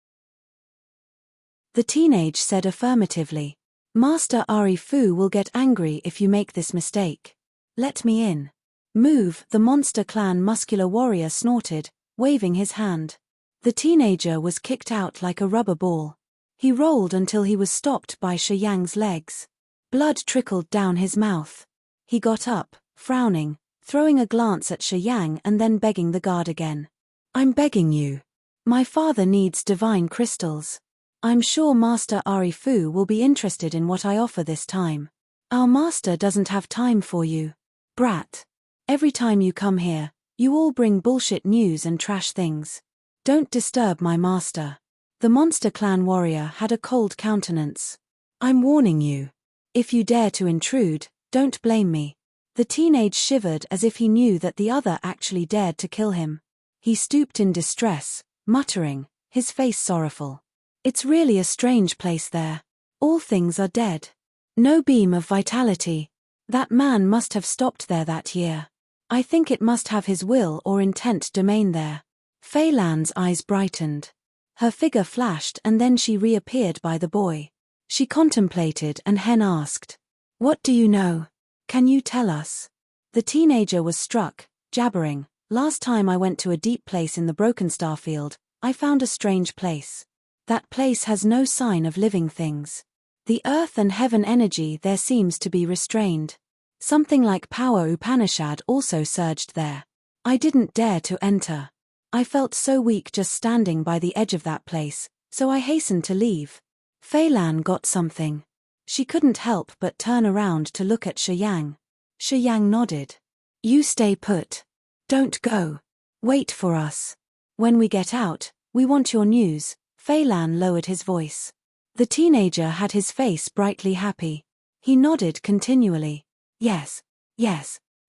The teenage said affirmatively. "Master Ari Fu will get angry if you make this mistake. Let me in." "Move," the Monster Clan muscular warrior snorted, waving his hand. The teenager was kicked out like a rubber ball. He rolled until he was stopped by Shi Yang's legs. Blood trickled down his mouth. He got up, frowning, throwing a glance at Shi Yang and then begging the guard again. I'm begging you. My father needs divine crystals. I'm sure Master Ari Fu will be interested in what I offer this time. Our master doesn't have time for you. Brat. Every time you come here, you all bring bullshit news and trash things. Don't disturb my master. The Monster Clan warrior had a cold countenance. I'm warning you. If you dare to intrude, don't blame me. The teenage shivered as if he knew that the other actually dared to kill him. He stooped in distress, muttering, his face sorrowful. It's really a strange place there. All things are dead. No beam of vitality. That man must have stopped there that year. I think it must have his will or intent domain there. Fei Lan's eyes brightened. Her figure flashed and then she reappeared by the boy. She contemplated and Hen asked, "What do you know? Can you tell us?" The teenager was struck, jabbering, "Last time I went to a deep place in the Broken Star Field, I found a strange place. That place has no sign of living things. The earth and heaven energy there seems to be restrained. Something like power Upanishad also surged there. I didn't dare to enter. I felt so weak just standing by the edge of that place, so I hastened to leave." Fei Lan got something. She couldn't help but turn around to look at Shi Yang. Shi Yang nodded. "You stay put. Don't go. Wait for us. When we get out, we want your news." Fei Lan lowered his voice. The teenager had his face brightly happy. He nodded continually. Yes,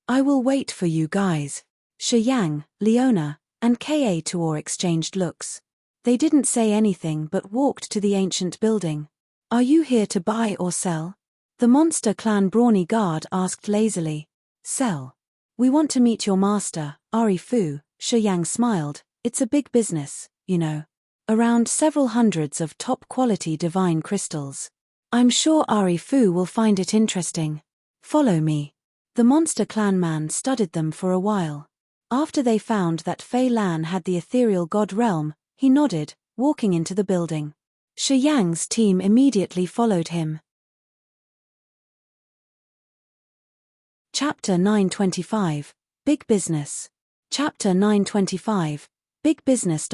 I will wait for you guys." Shi Yang, Leona, and Ka Tuor exchanged looks. They didn't say anything but walked to the ancient building. "Are you here to buy or sell?" The Monster Clan brawny guard asked lazily. "Sell. We want to meet your master, Ari Fu." Shi Yang smiled. "It's a big business, you know. Around several hundreds of top-quality divine crystals. I'm sure Ari Fu will find it interesting. Follow me." The Monster Clan man studied them for a while. After they found that Fei Lan had the ethereal god realm, he nodded, walking into the building. Shi Yang's team immediately followed him. Chapter 925, Big Business. Chapter 925, Big Business.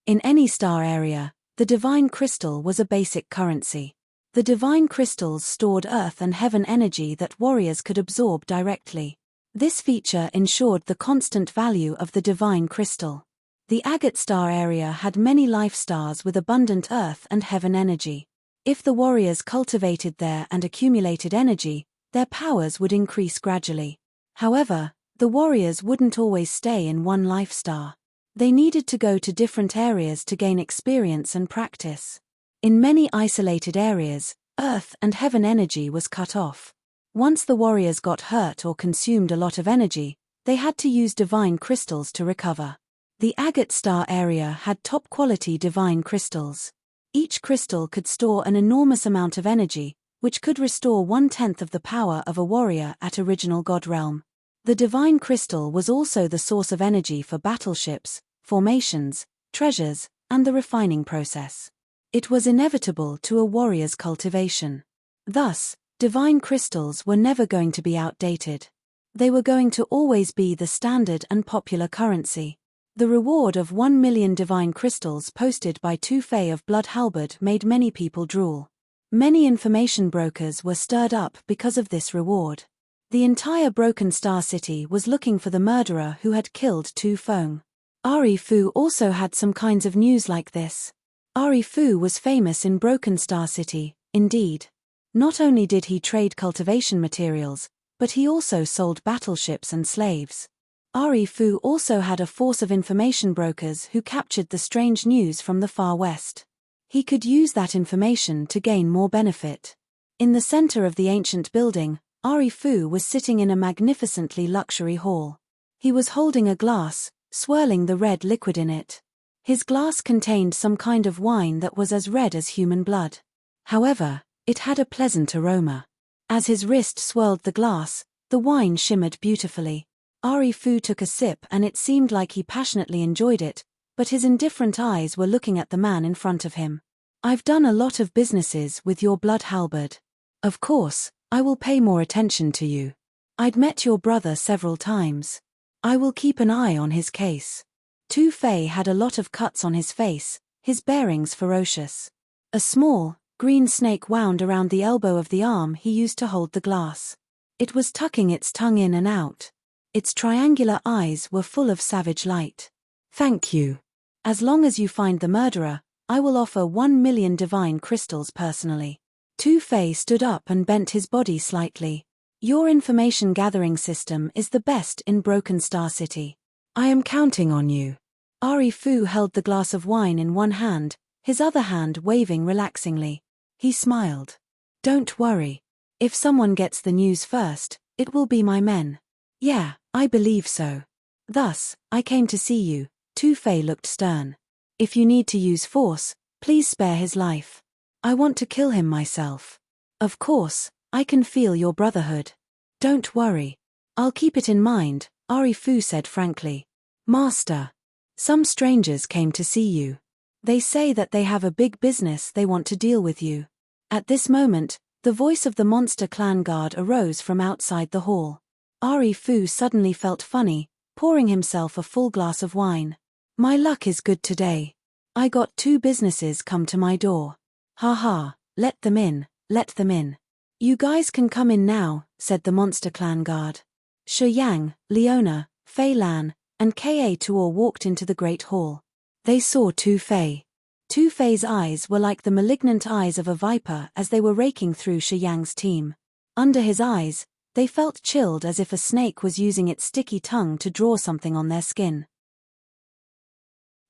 In any star area, the divine crystal was a basic currency. The divine crystals stored earth and heaven energy that warriors could absorb directly. This feature ensured the constant value of the divine crystal. The agate star area had many life stars with abundant earth and heaven energy. If the warriors cultivated there and accumulated energy, their powers would increase gradually. However, the warriors wouldn't always stay in one life star. They needed to go to different areas to gain experience and practice. In many isolated areas, earth and heaven energy was cut off. Once the warriors got hurt or consumed a lot of energy, they had to use divine crystals to recover. The agate star area had top-quality divine crystals. Each crystal could store an enormous amount of energy, which could restore 1/10 of the power of a warrior at original god realm. The divine crystal was also the source of energy for battleships, formations, treasures, and the refining process. It was inevitable to a warrior's cultivation. Thus, divine crystals were never going to be outdated. They were going to always be the standard and popular currency. The reward of 1 million divine crystals posted by Tu Fei of Blood Halberd made many people drool. Many information brokers were stirred up because of this reward. The entire Broken Star City was looking for the murderer who had killed Tu Feng. Ari Fu also had some kinds of news like this. Ari Fu was famous in Broken Star City, indeed. Not only did he trade cultivation materials, but he also sold battleships and slaves. Ari Fu also had a force of information brokers who captured the strange news from the far west. He could use that information to gain more benefit. In the center of the ancient building, Ari Fu was sitting in a magnificently luxury hall. He was holding a glass, swirling the red liquid in it. His glass contained some kind of wine that was as red as human blood. However, it had a pleasant aroma. As his wrist swirled the glass, the wine shimmered beautifully. Ari Fu took a sip and it seemed like he passionately enjoyed it, but his indifferent eyes were looking at the man in front of him. I've done a lot of businesses with your blood halberd. Of course, I will pay more attention to you. I'd met your brother several times. I will keep an eye on his case. Tu-Fei had a lot of cuts on his face, his bearings ferocious. A small, green snake wound around the elbow of the arm he used to hold the glass. It was tucking its tongue in and out. Its triangular eyes were full of savage light. Thank you. As long as you find the murderer, I will offer 1,000,000 divine crystals personally. Tu-Fei stood up and bent his body slightly. Your information gathering system is the best in Broken Star City. I am counting on you. Ari Fu held the glass of wine in one hand, his other hand waving relaxingly. He smiled. Don't worry. If someone gets the news first, it will be my men. Yeah, I believe so. Thus, I came to see you. Tu-Fei looked stern. If you need to use force, please spare his life. I want to kill him myself. Of course, I can feel your brotherhood. Don't worry. I'll keep it in mind, Ari Fu said frankly. Master. Some strangers came to see you. They say that they have a big business they want to deal with you. At this moment, the voice of the monster clan guard arose from outside the hall. Ari Fu suddenly felt funny, pouring himself a full glass of wine. My luck is good today. I got 2 businesses come to my door. Ha ha, let them in, let them in. You guys can come in now, said the monster clan guard. Shi Yang, Leona, Fei Lan, and Ka Tuor walked into the great hall. They saw Tu-Fei. Tu-Fei's eyes were like the malignant eyes of a viper as they were raking through Shi Yang's team. Under his eyes, they felt chilled as if a snake was using its sticky tongue to draw something on their skin.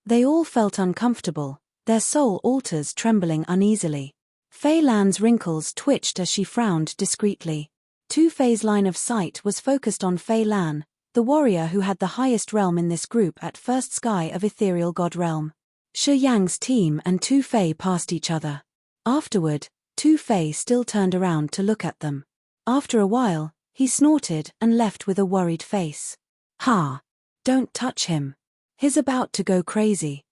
They all felt uncomfortable, their soul altars trembling uneasily. Fei Lan's wrinkles twitched as she frowned discreetly. Tu-Fei's line of sight was focused on Fei Lan, the warrior who had the highest realm in this group at first sky of ethereal god realm. Shi Yang's team and Tu-Fei passed each other. Afterward, Tu-Fei still turned around to look at them. After a while, he snorted and left with a worried face. Ha! Don't touch him. He's about to go crazy.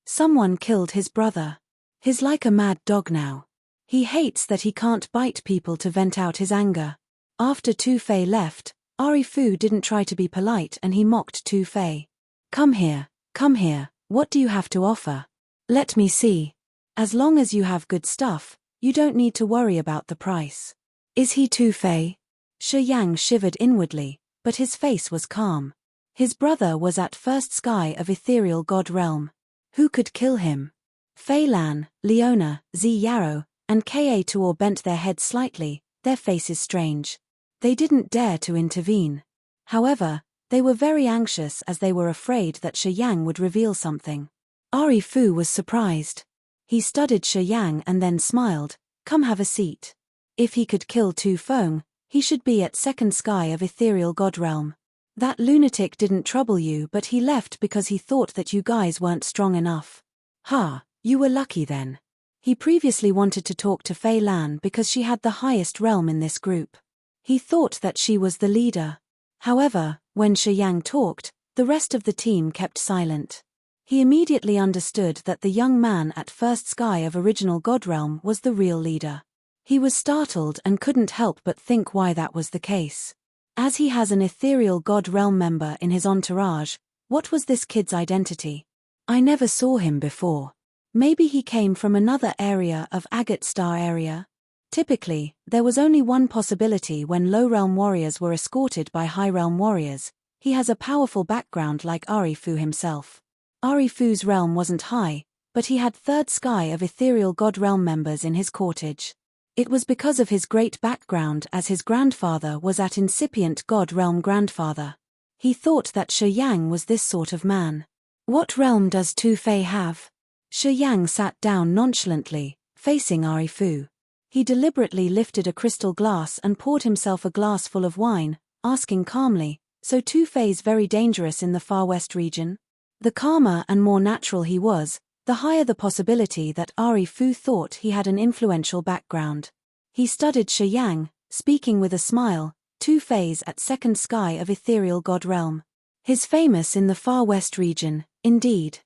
Someone killed his brother. He's like a mad dog now. He hates that he can't bite people to vent out his anger. After Tu-Fei left, Ari Fu didn't try to be polite and he mocked Tu-Fei. Come here, what do you have to offer? Let me see. As long as you have good stuff, you don't need to worry about the price. Is he Tu-Fei? Shi Yang shivered inwardly, but his face was calm. His brother was at first sky of ethereal god realm. Who could kill him? Fei Lan, Leona, Zi Yarrow, and Ka Tuor bent their heads slightly, their faces strange. They didn't dare to intervene. However, they were very anxious as they were afraid that Shi Yang would reveal something. Ari Fu was surprised. He studied Shi Yang and then smiled. Come have a seat. If he could kill Tu Feng, he should be at second sky of ethereal god realm. That lunatic didn't trouble you, but he left because he thought that you guys weren't strong enough. Ha, you were lucky then. He previously wanted to talk to Fei Lan because she had the highest realm in this group. He thought that she was the leader. However, when Shi Yang talked, the rest of the team kept silent. He immediately understood that the young man at first sky of original god realm was the real leader. He was startled and couldn't help but think why that was the case. As he has an ethereal god realm member in his entourage, what was this kid's identity? I never saw him before. Maybe he came from another area of Agate Star area? Typically, there was only one possibility when low-realm warriors were escorted by high-realm warriors. He has a powerful background like Ari Fu himself. Ari Fu's realm wasn't high, but he had third sky of ethereal god realm members in his cortege. It was because of his great background as his grandfather was at incipient god realm grandfather. He thought that Shi Yang was this sort of man. What realm does Tu-Fei have? Shi Yang sat down nonchalantly, facing Ari Fu. He deliberately lifted a crystal glass and poured himself a glass full of wine, asking calmly, so Tu-Fei's very dangerous in the far west region? The calmer and more natural he was, the higher the possibility that Ari Fu thought he had an influential background. He studied Shi Yang, speaking with a smile. Tu-Fei's at second sky of ethereal god realm. His famous in the far west region, indeed.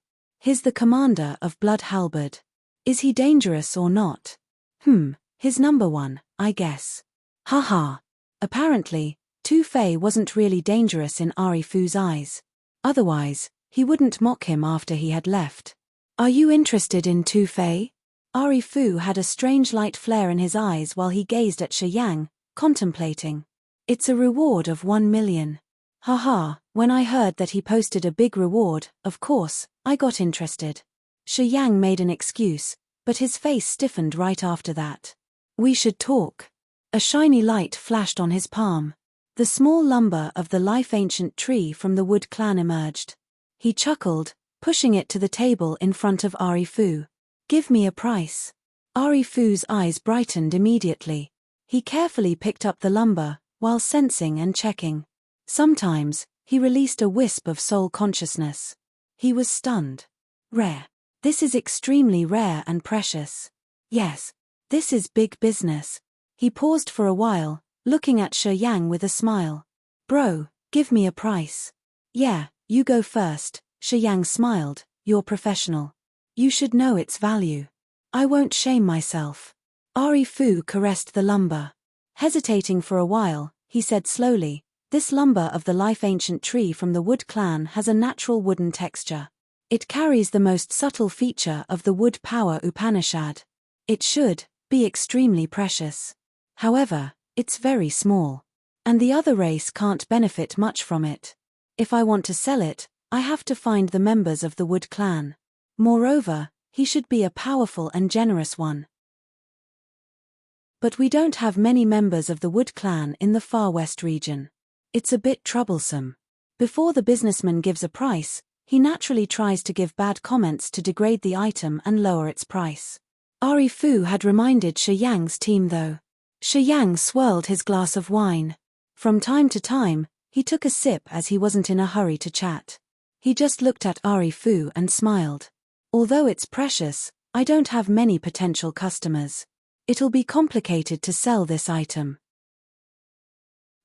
He's the commander of Blood Halberd. Is he dangerous or not? He's number one, I guess. Haha. Apparently, Tu-Fei wasn't really dangerous in Ari Fu's eyes. Otherwise, he wouldn't mock him after he had left. Are you interested in Tu-Fei? Ari Fu had a strange light flare in his eyes while he gazed at Shi Yang, contemplating. It's a reward of 1 million. Haha, when I heard that he posted a big reward, of course, I got interested. Shi Yang made an excuse, but his face stiffened right after that. We should talk. A shiny light flashed on his palm. The small lumber of the life-ancient tree from the Wood clan emerged. He chuckled, pushing it to the table in front of Ari Fu. Give me a price. Ari Fu's eyes brightened immediately. He carefully picked up the lumber, while sensing and checking. Sometimes, he released a wisp of soul consciousness. He was stunned. Rare. This is extremely rare and precious. Yes, this is big business. He paused for a while, looking at Shi Yang with a smile. Bro, give me a price. Yeah, you go first, Shi Yang smiled, you're professional. You should know its value. I won't shame myself. Ari Fu caressed the lumber. Hesitating for a while, he said slowly, this lumber of the life-ancient tree from the Wood clan has a natural wooden texture. It carries the most subtle feature of the Wood Power Upanishad. It should be extremely precious. However, it's very small. And the other race can't benefit much from it. If I want to sell it, I have to find the members of the Wood clan. Moreover, he should be a powerful and generous one. But we don't have many members of the Wood clan in the Far West region. It's a bit troublesome. Before the businessman gives a price, he naturally tries to give bad comments to degrade the item and lower its price. Ari Fu had reminded Shi Yang's team though. Shi Yang swirled his glass of wine. From time to time, he took a sip as he wasn't in a hurry to chat. He just looked at Ari Fu and smiled. Although it's precious, I don't have many potential customers. It'll be complicated to sell this item.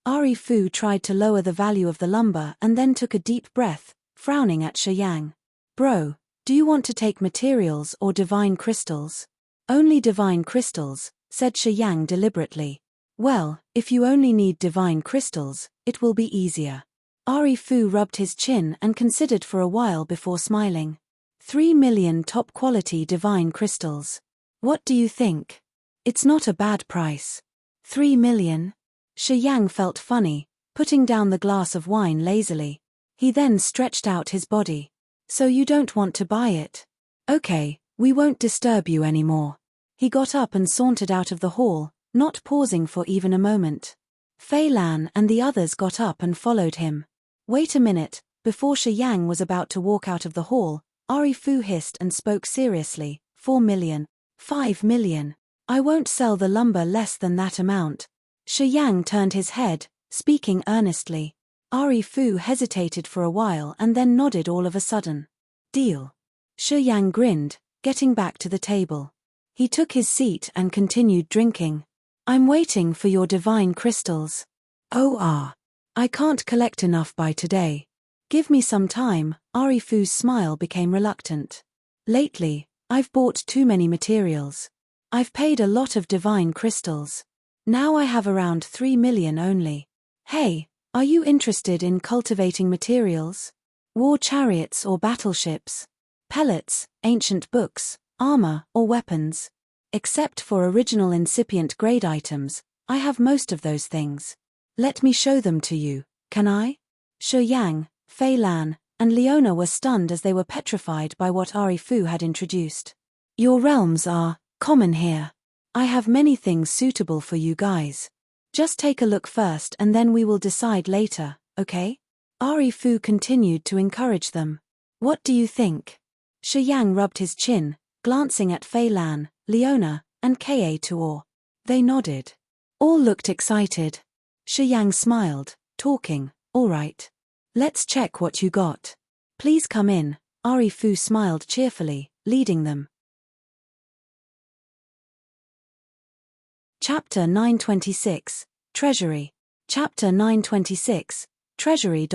Ari Fu tried to lower the value of the lumber and then took a deep breath, frowning at Shi Yang. Bro, do you want to take materials or divine crystals? Only divine crystals, said Shi Yang deliberately. Well, if you only need divine crystals, it will be easier. Ari Fu rubbed his chin and considered for a while before smiling. 3 million top-quality divine crystals. What do you think? It's not a bad price. 3 million? Shi Yang felt funny, putting down the glass of wine lazily. He then stretched out his body. So you don't want to buy it? Okay, we won't disturb you anymore. He got up and sauntered out of the hall, not pausing for even a moment. Fei Lan and the others got up and followed him. Wait a minute, before Shi Yang was about to walk out of the hall, Ari Fu hissed and spoke seriously. 4 million. 5 million. I won't sell the lumber less than that amount. Shi Yang turned his head, speaking earnestly. Ari Fu hesitated for a while and then nodded all of a sudden. Deal. Shi Yang grinned, getting back to the table. He took his seat and continued drinking. I'm waiting for your divine crystals. I can't collect enough by today. Give me some time. Ari Fu's smile became reluctant. Lately, I've bought too many materials. I've paid a lot of divine crystals. Now I have around 3 million only. Hey, are you interested in cultivating materials? War chariots or battleships? Pellets, ancient books, armor, or weapons? Except for original incipient grade items, I have most of those things. Let me show them to you, can I? Shi Yang, Fei Lan, and Leona were stunned as they were petrified by what Ari Fu had introduced. Your realms are common here. I have many things suitable for you guys. Just take a look first and then we will decide later, okay? Ari Fu continued to encourage them. What do you think? Shi Yang rubbed his chin, glancing at Fei Lan, Leona, and Ka Tuor. They nodded. All looked excited. Shi Yang smiled, talking, all right. Let's check what you got. Please come in. Ari Fu smiled cheerfully, leading them. Chapter 926, Treasury. Chapter 926, Treasury.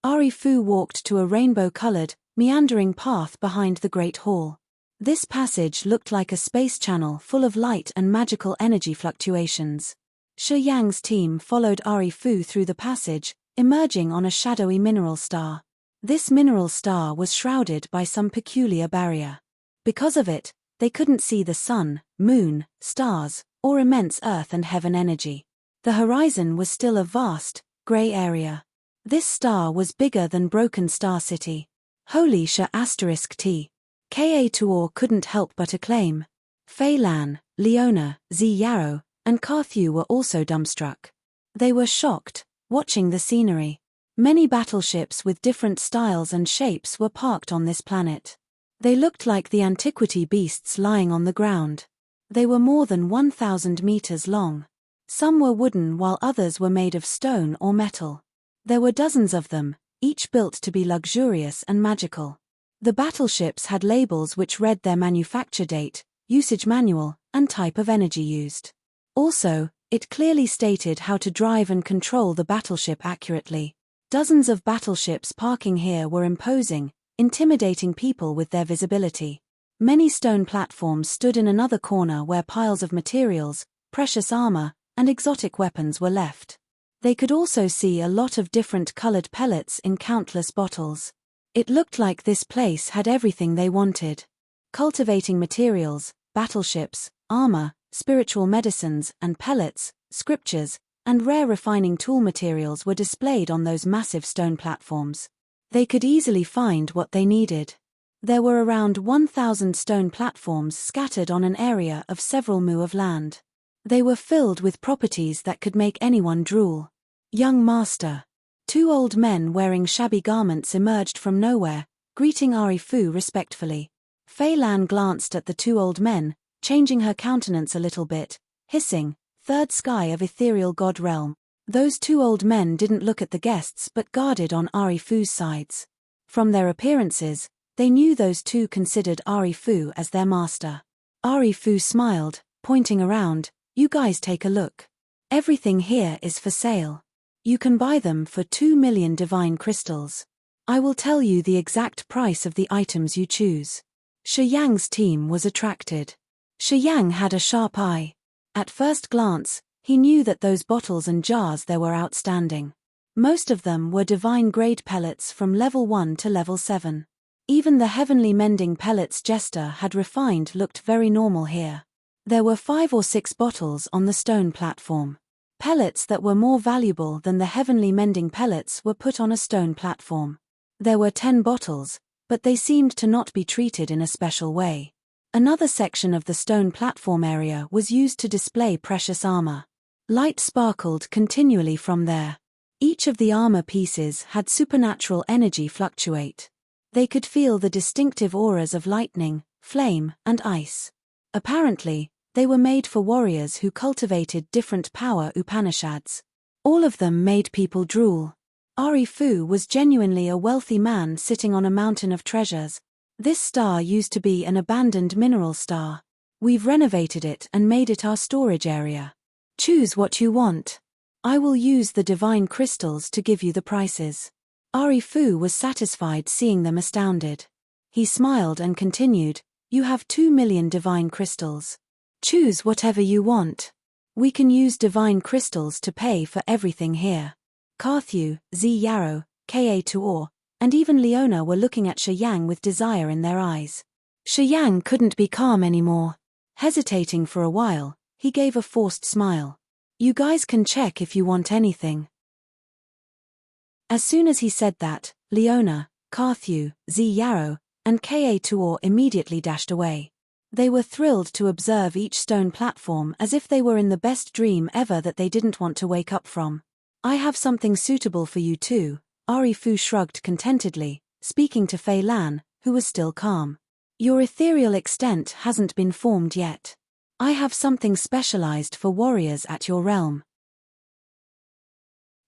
Ari Fu walked to a rainbow-colored, meandering path behind the Great Hall. This passage looked like a space channel full of light and magical energy fluctuations. Shi Yang's team followed Ari Fu through the passage, emerging on a shadowy mineral star. This mineral star was shrouded by some peculiar barrier. Because of it, they couldn't see the sun, moon, stars, or immense earth and heaven energy. The horizon was still a vast, grey area. This star was bigger than Broken Star City. Holy Sha *T. Ka Tuor couldn't help but acclaim. Fei Lan, Leona, Zi Yarrow, and Carthew were also dumbstruck. They were shocked, watching the scenery. Many battleships with different styles and shapes were parked on this planet. They looked like the antiquity beasts lying on the ground. They were more than 1,000 meters long. Some were wooden while others were made of stone or metal. There were dozens of them, each built to be luxurious and magical. The battleships had labels which read their manufacture date, usage manual, and type of energy used. Also, it clearly stated how to drive and control the battleship accurately. Dozens of battleships parking here were imposing, intimidating people with their visibility. Many stone platforms stood in another corner where piles of materials, precious armor, and exotic weapons were left. They could also see a lot of different colored pellets in countless bottles. It looked like this place had everything they wanted. Cultivating materials, battleships, armor, spiritual medicines and pellets, scriptures, and rare refining tool materials were displayed on those massive stone platforms. They could easily find what they needed. There were around 1,000 stone platforms scattered on an area of several mu of land. They were filled with properties that could make anyone drool. Young master. Two old men wearing shabby garments emerged from nowhere, greeting Ari Fu respectfully. Fei Lan glanced at the two old men, changing her countenance a little bit, hissing, "Third sky of ethereal god realm." Those two old men didn't look at the guests but guarded on Ari Fu's sides. From their appearances, they knew those two considered Ari Fu as their master. Ari Fu smiled, pointing around, "You guys take a look. Everything here is for sale. You can buy them for 2 million divine crystals. I will tell you the exact price of the items you choose." Shi Yang's team was attracted. Shi Yang had a sharp eye. At first glance, he knew that those bottles and jars there were outstanding. Most of them were divine-grade pellets from level 1 to level 7. Even the heavenly mending pellets Jester had refined looked very normal here. There were 5 or 6 bottles on the stone platform. Pellets that were more valuable than the heavenly mending pellets were put on a stone platform. There were 10 bottles, but they seemed to not be treated in a special way. Another section of the stone platform area was used to display precious armor. Light sparkled continually from there. Each of the armor pieces had supernatural energy fluctuate. They could feel the distinctive auras of lightning, flame, and ice. Apparently, they were made for warriors who cultivated different power Upanishads. All of them made people drool. Ari Fu was genuinely a wealthy man sitting on a mountain of treasures. This star used to be an abandoned mineral star. We've renovated it and made it our storage area. Choose what you want. I will use the divine crystals to give you the prices. Ari Fu was satisfied seeing them astounded. He smiled and continued, "You have 2 million divine crystals. Choose whatever you want. We can use divine crystals to pay for everything here." Carthew, Zi Yarrow, Ka Tuor, and even Leona were looking at Shi Yang with desire in their eyes. Shi Yang couldn't be calm anymore. Hesitating for a while, he gave a forced smile. "You guys can check if you want anything." As soon as he said that, Leona, Carthew, Zi Yarrow, and Ka Tuor immediately dashed away. They were thrilled to observe each stone platform as if they were in the best dream ever that they didn't want to wake up from. "I have something suitable for you too," Ari Fu shrugged contentedly, speaking to Fei Lan, who was still calm. "Your ethereal extent hasn't been formed yet. I have something specialized for warriors at your realm.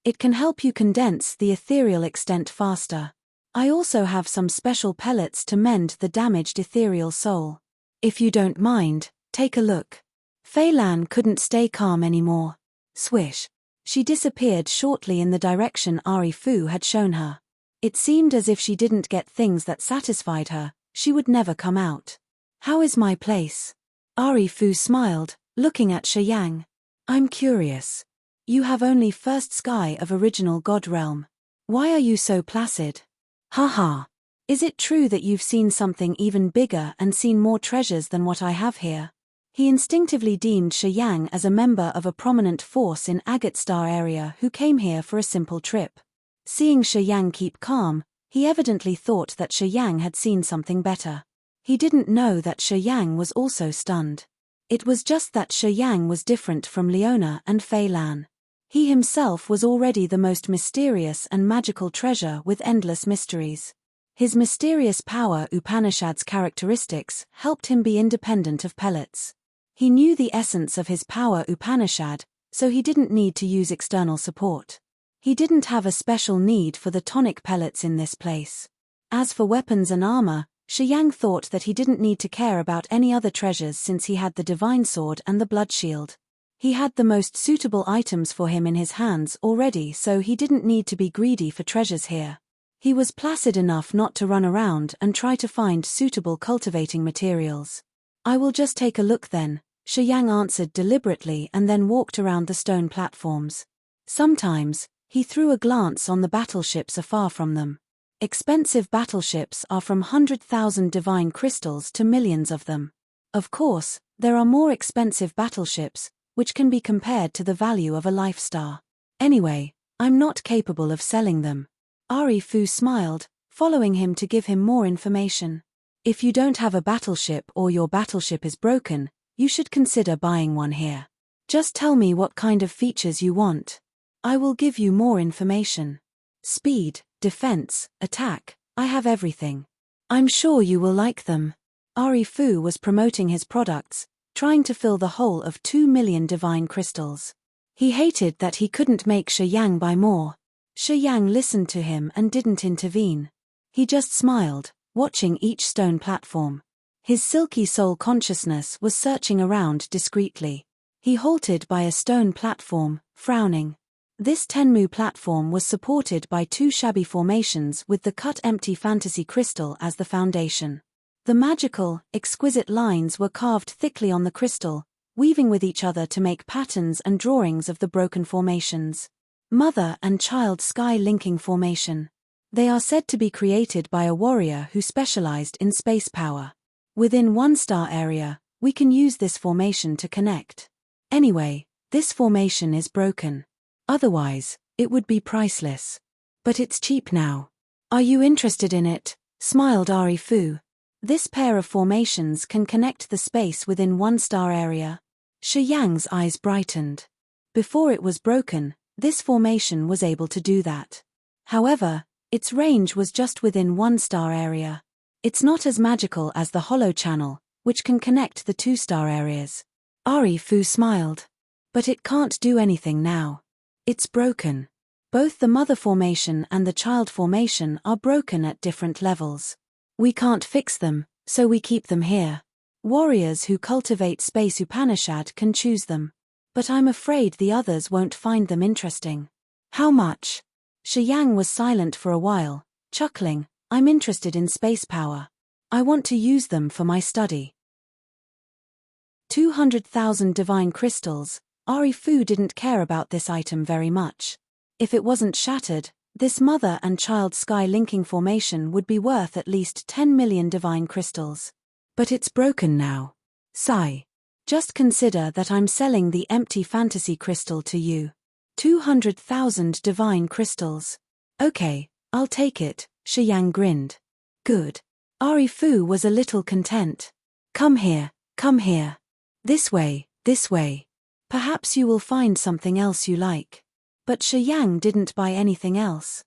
It can help you condense the ethereal extent faster. I also have some special pellets to mend the damaged ethereal soul. If you don't mind, take a look." Fei Lan couldn't stay calm anymore. Swish. She disappeared shortly in the direction Ari Fu had shown her. It seemed as if she didn't get things that satisfied her, she would never come out. How is my place? Ari Fu smiled, looking at Shi Yang. I'm curious. You have only first sky of original God realm. Why are you so placid? Haha. Is it true that you've seen something even bigger and seen more treasures than what I have here? He instinctively deemed Shi Yang as a member of a prominent force in Agate Star area who came here for a simple trip. Seeing Shi Yang keep calm, he evidently thought that Shi Yang had seen something better. He didn't know that Shi Yang was also stunned. It was just that Shi Yang was different from Leona and Fei Lan. He himself was already the most mysterious and magical treasure with endless mysteries. His mysterious power Upanishad's characteristics helped him be independent of pellets. He knew the essence of his power Upanishad, so he didn't need to use external support. He didn't have a special need for the tonic pellets in this place. As for weapons and armor, Shi Yang thought that he didn't need to care about any other treasures since he had the divine sword and the blood shield. He had the most suitable items for him in his hands already, so he didn't need to be greedy for treasures here. He was placid enough not to run around and try to find suitable cultivating materials. I will just take a look then, Shi Yang answered deliberately and then walked around the stone platforms. Sometimes, he threw a glance on the battleships afar from them. Expensive battleships are from 100,000 divine crystals to millions of them. Of course, there are more expensive battleships, which can be compared to the value of a life star. Anyway, I'm not capable of selling them. Ari Fu smiled, following him to give him more information. If you don't have a battleship or your battleship is broken, you should consider buying one here. Just tell me what kind of features you want. I will give you more information. Speed, defense, attack, I have everything. I'm sure you will like them. Ari Fu was promoting his products, trying to fill the whole of 2 million divine crystals. He hated that he couldn't make Shi Yang buy more. Shi Yang listened to him and didn't intervene. He just smiled, watching each stone platform. His silky soul consciousness was searching around discreetly. He halted by a stone platform, frowning. This Tenmu platform was supported by 2 shabby formations with the cut empty fantasy crystal as the foundation. The magical, exquisite lines were carved thickly on the crystal, weaving with each other to make patterns and drawings of the broken formations. Mother and child sky linking formation. They are said to be created by a warrior who specialized in space power. Within 1-star area, we can use this formation to connect. Anyway, this formation is broken. Otherwise, it would be priceless. But it's cheap now. Are you interested in it? Smiled Ari Fu. This pair of formations can connect the space within 1-star area. Shi Yang's eyes brightened. Before it was broken, this formation was able to do that. However, its range was just within 1-star area. It's not as magical as the hollow channel, which can connect the 2-star areas. Ari Fu smiled. But it can't do anything now. It's broken. Both the mother formation and the child formation are broken at different levels. We can't fix them, so we keep them here. Warriors who cultivate space Upanishad can choose them. But I'm afraid the others won't find them interesting. How much? Shi Yang was silent for a while, chuckling. I'm interested in space power. I want to use them for my study. 200,000 divine crystals. Ari Fu didn't care about this item very much. If it wasn't shattered, this mother and child sky linking formation would be worth at least 10 million divine crystals. But it's broken now. Sigh. Just consider that I'm selling the empty fantasy crystal to you. 200,000 divine crystals. Okay, I'll take it, Shi Yang grinned. Good. Ari Fu was a little content. Come here, come here. This way, this way. Perhaps you will find something else you like. But Shi Yang didn't buy anything else.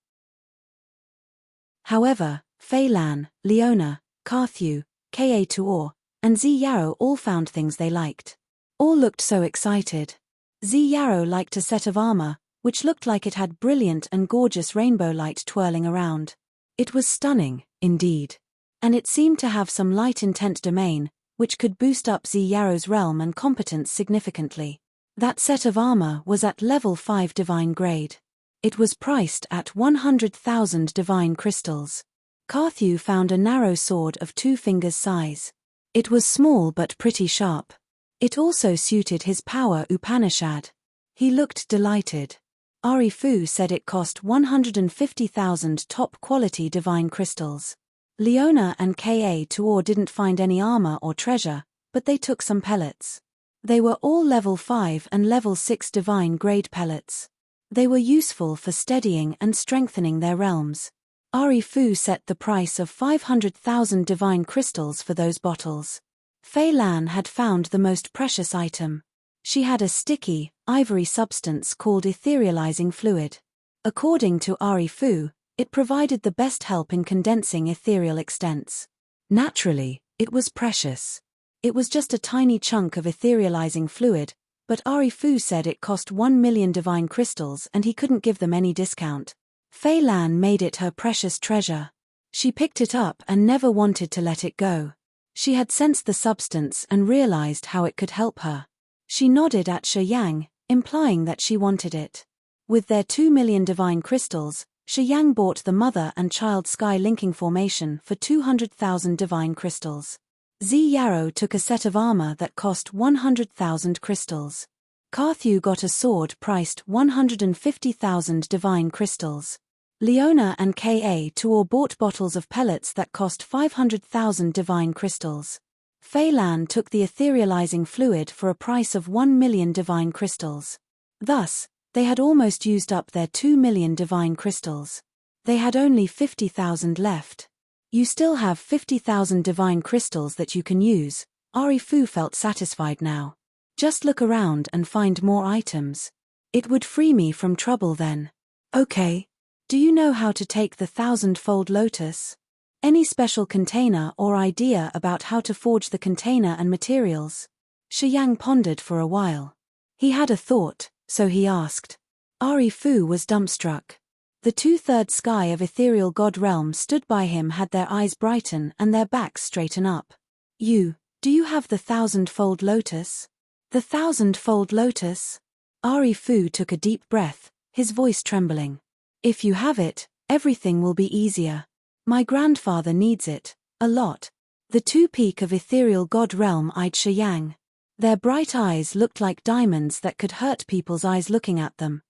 However, Fei Lan, Leona, Carthew, Ka Tuor, and Zi Yarrow all found things they liked. All looked so excited. Zi Yarrow liked a set of armor, which looked like it had brilliant and gorgeous rainbow light twirling around. It was stunning, indeed. And it seemed to have some light intent domain, which could boost up Zi Yarrow's realm and competence significantly. That set of armor was at level 5 divine grade. It was priced at 100,000 divine crystals. Carthew found a narrow sword of 2 fingers size. It was small but pretty sharp. It also suited his power Upanishad. He looked delighted. Ari Fu said it cost 150,000 top-quality divine crystals. Leona and Ka Tuor didn't find any armor or treasure, but they took some pellets. They were all level 5 and level 6 divine grade pellets. They were useful for steadying and strengthening their realms. Ari Fu set the price of 500,000 divine crystals for those bottles. Fei Lan had found the most precious item. She had a sticky, ivory substance called etherealizing fluid. According to Ari Fu, it provided the best help in condensing ethereal extents. Naturally, it was precious. It was just a tiny chunk of etherealizing fluid, but Ari Fu said it cost 1 million divine crystals and he couldn't give them any discount. Fei Lan made it her precious treasure. She picked it up and never wanted to let it go. She had sensed the substance and realized how it could help her. She nodded at Shi Yang, implying that she wanted it. With their 2 million divine crystals, Shi Yang bought the mother and child sky linking formation for 200,000 divine crystals. Zi Yarrow took a set of armor that cost 100,000 crystals. Carthew got a sword priced 150,000 divine crystals. Leona and Ka Tuor bought bottles of pellets that cost 500,000 divine crystals. Fei Lan took the etherealizing fluid for a price of 1 million divine crystals. Thus, they had almost used up their 2 million divine crystals. They had only 50,000 left. You still have 50,000 divine crystals that you can use. Ari Fu felt satisfied now. Just look around and find more items. It would free me from trouble then. Okay. Do you know how to take the 1,000-fold lotus? Any special container or idea about how to forge the container and materials? Shi Yang pondered for a while. He had a thought, so he asked. Ari Fu was dumbstruck. The 2/3 sky of ethereal god realm stood by him had their eyes brighten and their backs straighten up. Do you have the 1,000-fold lotus? The 1,000-fold lotus? Ari Fu took a deep breath, his voice trembling. If you have it, everything will be easier. My grandfather needs it, a lot. The 2 peak of ethereal god realm eyed Shi Yang. Their bright eyes looked like diamonds that could hurt people's eyes looking at them.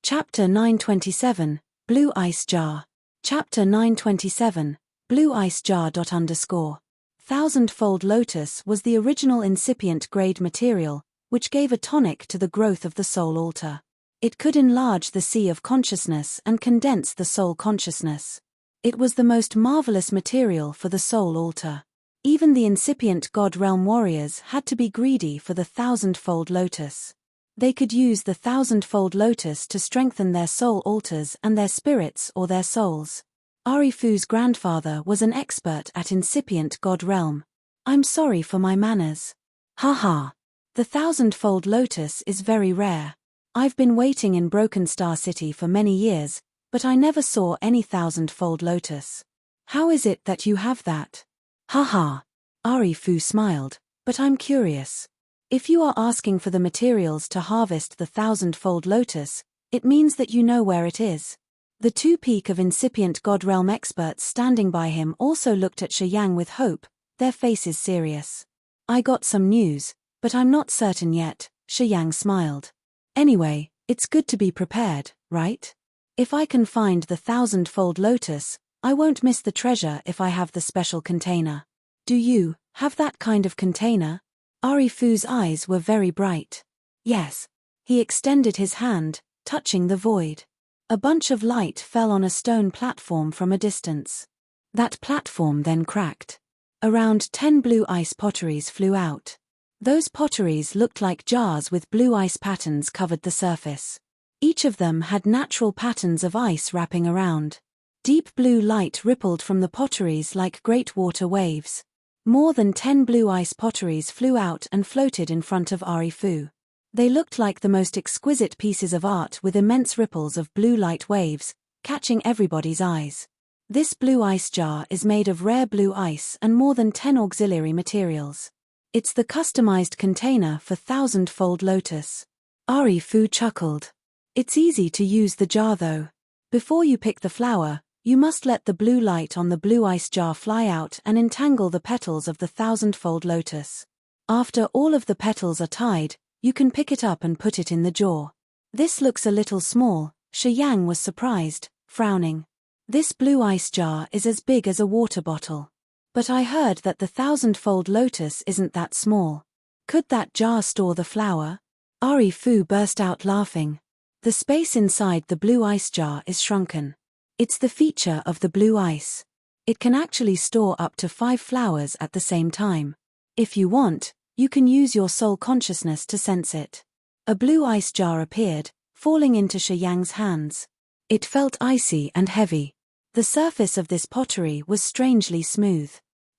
Chapter 927, Blue Ice Jar. Chapter 927, Blue Ice Jar. 1,000-fold lotus was the original incipient grade material, which gave a tonic to the growth of the soul altar. It could enlarge the sea of consciousness and condense the soul consciousness. It was the most marvelous material for the soul altar. Even the incipient god realm warriors had to be greedy for the 1,000-fold lotus. They could use the 1,000-fold lotus to strengthen their soul altars and their spirits or their souls. Ari Fu's grandfather was an expert at incipient god realm. I'm sorry for my manners. Haha. The 1,000-fold lotus is very rare. I've been waiting in Broken Star City for many years, but I never saw any 1,000-fold lotus. How is it that you have that? Haha. Ari Fu smiled, but I'm curious. If you are asking for the materials to harvest the 1,000-fold lotus, it means that you know where it is. The 2 peak of incipient god realm experts standing by him also looked at Shi Yang with hope, their faces serious. I got some news, but I'm not certain yet, Shi Yang smiled. Anyway, it's good to be prepared, right? If I can find the 1,000-fold lotus, I won't miss the treasure if I have the special container. Do you have that kind of container? Ari Fu's eyes were very bright. Yes. He extended his hand, touching the void. A bunch of light fell on a stone platform from a distance. That platform then cracked. Around 10 blue ice potteries flew out. Those potteries looked like jars with blue ice patterns covered the surface. Each of them had natural patterns of ice wrapping around. Deep blue light rippled from the potteries like great water waves. More than 10 blue ice potteries flew out and floated in front of Ari Fu. They looked like the most exquisite pieces of art with immense ripples of blue light waves, catching everybody's eyes. This blue ice jar is made of rare blue ice and more than 10 auxiliary materials. It's the customized container for 1,000-fold lotus. Ari Fu chuckled. It's easy to use the jar though. Before you pick the flower, you must let the blue light on the blue ice jar fly out and entangle the petals of the thousand-fold lotus. After all of the petals are tied, you can pick it up and put it in the jar. This looks a little small, Shi Yang was surprised, frowning. This blue ice jar is as big as a water bottle. But I heard that the thousand-fold lotus isn't that small. Could that jar store the flower? Ari Fu burst out laughing. The space inside the blue ice jar is shrunken. It's the feature of the blue ice. It can actually store up to 5 flowers at the same time. If you want, you can use your soul consciousness to sense it. A blue ice jar appeared, falling into Shi Yang's hands. It felt icy and heavy. The surface of this pottery was strangely smooth.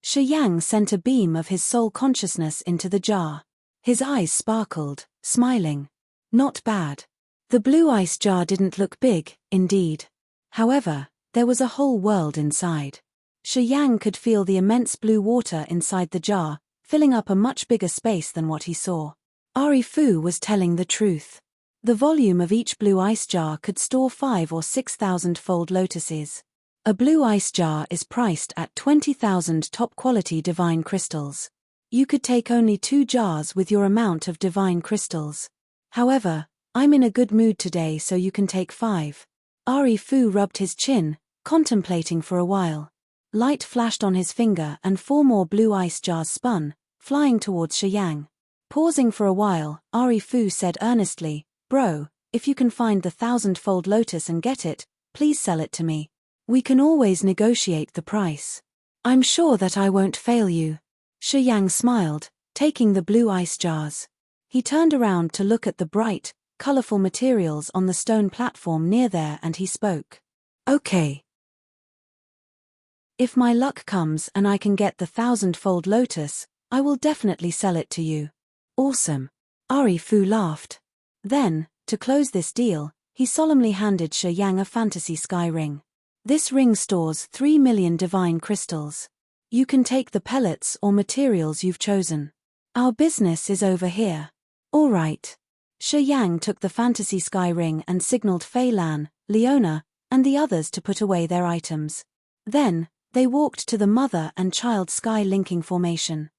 Shi Yang sent a beam of his soul consciousness into the jar. His eyes sparkled, smiling. Not bad. The blue ice jar didn't look big, indeed. However, there was a whole world inside. Shi Yang could feel the immense blue water inside the jar, filling up a much bigger space than what he saw. Ari Fu was telling the truth. The volume of each blue ice jar could store 5 or 6,000-fold lotuses. A blue ice jar is priced at 20,000 top-quality divine crystals. You could take only 2 jars with your amount of divine crystals. However, I'm in a good mood today, so you can take 5. Ari Fu rubbed his chin, contemplating for a while. Light flashed on his finger and 4 more blue ice jars spun, flying towards Shi Yang. Pausing for a while, Ari Fu said earnestly, "Bro, if you can find the 1,000-fold lotus and get it, please sell it to me. We can always negotiate the price. I'm sure that I won't fail you." Shi Yang smiled, taking the blue ice jars. He turned around to look at the bright, colorful materials on the stone platform near there and he spoke. "Okay. If my luck comes and I can get the 1,000-fold lotus, I will definitely sell it to you." "Awesome." Ari Fu laughed. Then, to close this deal, he solemnly handed Shi Yang a fantasy sky ring. This ring stores 3 million divine crystals. You can take the pellets or materials you've chosen. Our business is over here. All right. Shi Yang took the fantasy sky ring and signaled Fei Lan, Leona, and the others to put away their items. Then, they walked to the mother and child sky linking formation.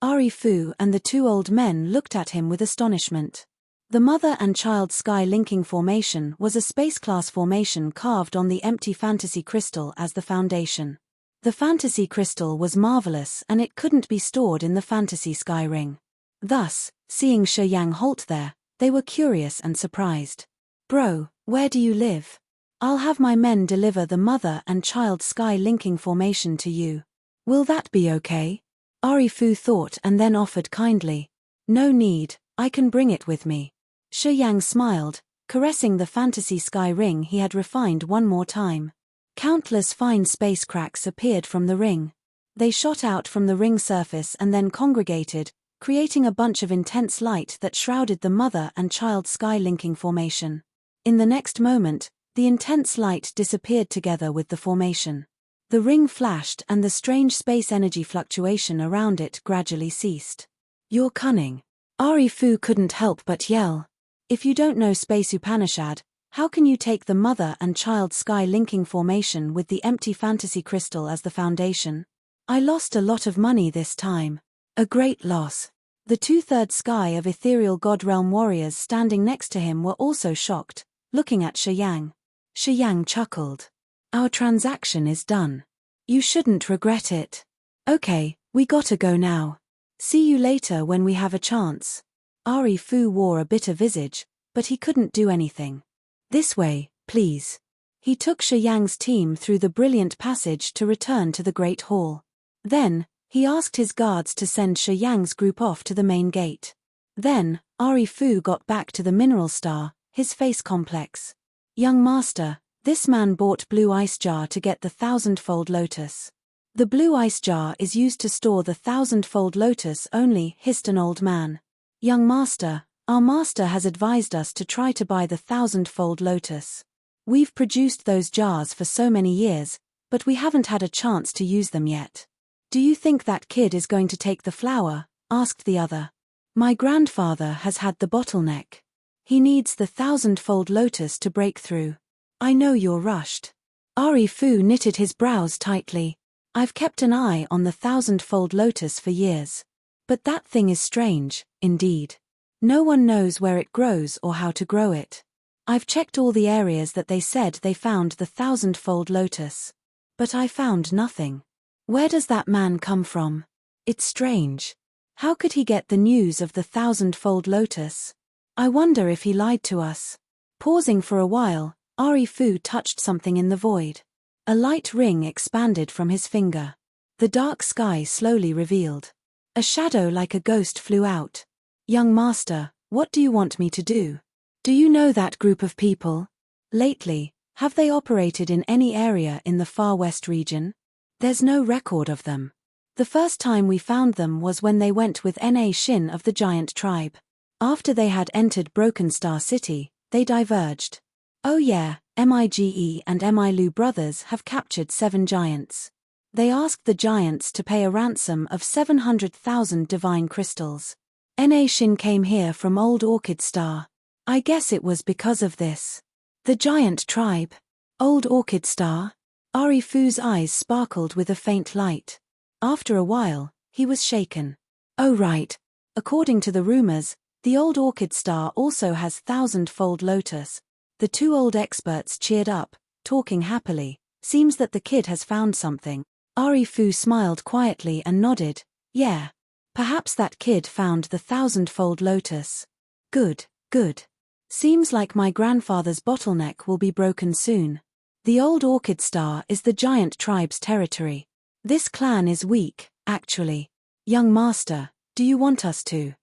Ari Fu and the 2 old men looked at him with astonishment. The mother and child sky linking formation was a space-class formation carved on the empty fantasy crystal as the foundation. The fantasy crystal was marvelous and it couldn't be stored in the fantasy sky ring. Thus, seeing Shi Yang halt there, they were curious and surprised. "Bro, where do you live? I'll have my men deliver the mother and child sky linking formation to you. Will that be okay?" Ari Fu thought and then offered kindly. "No need, I can bring it with me." Shi Yang smiled, caressing the fantasy sky ring he had refined one more time. Countless fine space cracks appeared from the ring. They shot out from the ring surface and then congregated, creating a bunch of intense light that shrouded the mother and child sky linking formation. In the next moment, the intense light disappeared together with the formation. The ring flashed and the strange space energy fluctuation around it gradually ceased. "You're cunning." Ari Fu couldn't help but yell. "If you don't know Space Upanishad, how can you take the mother and child sky linking formation with the empty fantasy crystal as the foundation? I lost a lot of money this time. A great loss." The 2/3 sky of ethereal god realm warriors standing next to him were also shocked, looking at Shi Yang. Shi Yang chuckled. "Our transaction is done. You shouldn't regret it. Okay, we gotta go now. See you later when we have a chance." Ari Fu wore a bitter visage, but he couldn't do anything. "This way, please." He took Shi Yang's team through the brilliant passage to return to the Great Hall. Then, he asked his guards to send Shi Yang's group off to the main gate. Then, Ari Fu got back to the mineral star, his face complex. "Young master, this man bought blue ice jar to get the 1,000-fold lotus." "The blue ice jar is used to store the 1,000-fold lotus only," hissed an old man. "Young master, our master has advised us to try to buy the 1,000-fold lotus. We've produced those jars for so many years, but we haven't had a chance to use them yet." "Do you think that kid is going to take the flower?" asked the other. My grandfather has had the bottleneck. He needs the thousand-fold lotus to break through. I know you're rushed. Ari Fu knitted his brows tightly. I've kept an eye on the thousand-fold lotus for years. But that thing is strange, indeed. No one knows where it grows or how to grow it. I've checked all the areas that they said they found the thousand-fold lotus. But I found nothing. Where does that man come from? It's strange. How could he get the news of the thousand-fold lotus? I wonder if he lied to us. Pausing for a while, Ari Fu touched something in the void. A light ring expanded from his finger. The dark sky slowly revealed. A shadow like a ghost flew out. Young master, what do you want me to do? Do you know that group of people? Lately, have they operated in any area in the Far West region? There's no record of them. The first time we found them was when they went with Na Shin of the giant tribe. After they had entered Broken Star City, they diverged. Oh yeah, Mige and Milu brothers have captured 7 giants. They asked the giants to pay a ransom of 700,000 divine crystals. Na Shin came here from Old Orchid Star. I guess it was because of this. The giant tribe. Old Orchid Star? Ari Fu's eyes sparkled with a faint light. After a while, he was shaken. Oh right. According to the rumors, the Old Orchid Star also has thousand-fold lotus. The 2 old experts cheered up, talking happily. Seems that the kid has found something. Ari Fu smiled quietly and nodded. Yeah. Perhaps that kid found the thousand-fold lotus. Good, good. Seems like my grandfather's bottleneck will be broken soon. The Old Orchid Star is the giant tribe's territory. This clan is weak, actually. Young master, do you want us to?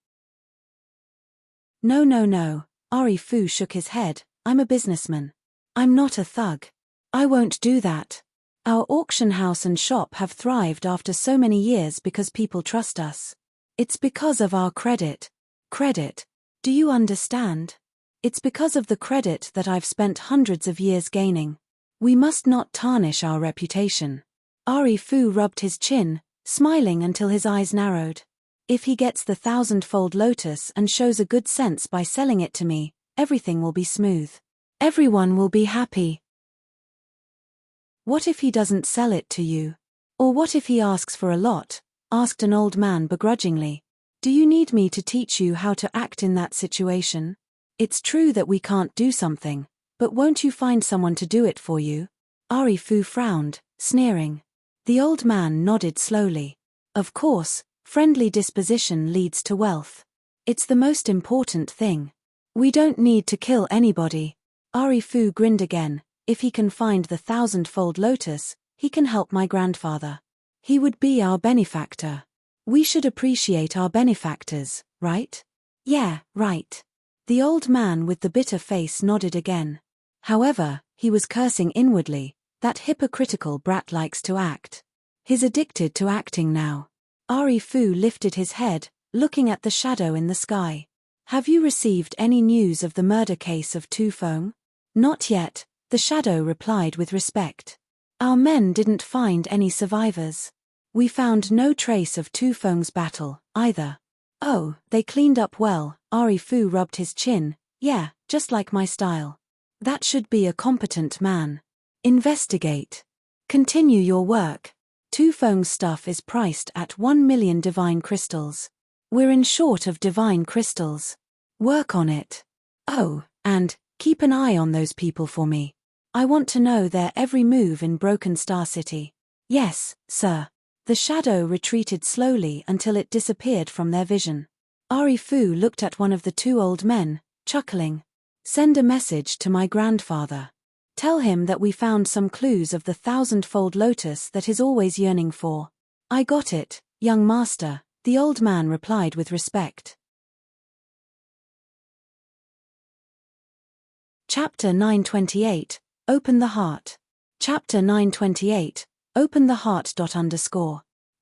No. Ari Fu shook his head. I'm a businessman. I'm not a thug. I won't do that. Our auction house and shop have thrived after so many years because people trust us. It's because of our credit. Credit. Do you understand? It's because of the credit that I've spent hundreds of years gaining. We must not tarnish our reputation. Ari Fu rubbed his chin, smiling until his eyes narrowed. If he gets the thousand-fold lotus and shows a good sense by selling it to me, everything will be smooth. Everyone will be happy. What if he doesn't sell it to you? Or what if he asks for a lot? Asked an old man begrudgingly. Do you need me to teach you how to act in that situation? It's true that we can't do something, but won't you find someone to do it for you? Ari Fu frowned, sneering. The old man nodded slowly. Of course, friendly disposition leads to wealth. It's the most important thing. We don't need to kill anybody. Ari Fu grinned again. If he can find the thousand-fold lotus, he can help my grandfather. He would be our benefactor. We should appreciate our benefactors, right? Yeah, right. The old man with the bitter face nodded again. However, he was cursing inwardly. That hypocritical brat likes to act. He's addicted to acting now. Ari Fu lifted his head, looking at the shadow in the sky. Have you received any news of the murder case of Tu Feng? Not yet, the shadow replied with respect. Our men didn't find any survivors. We found no trace of Tu Feng's battle, either. Oh, they cleaned up well. Ari Fu rubbed his chin. Yeah, just like my style. That should be a competent man. Investigate. Continue your work. Tu Feng's stuff is priced at 1 million divine crystals. We're in short of divine crystals. Work on it. Oh, and keep an eye on those people for me. I want to know their every move in Broken Star City. Yes, sir. The shadow retreated slowly until it disappeared from their vision. Ari Fu looked at one of the 2 old men, chuckling. Send a message to my grandfather. Tell him that we found some clues of the thousand-fold lotus that he's always yearning for. I got it, young master, the old man replied with respect. Chapter 928, Open the Heart. Chapter 928, Open the Heart.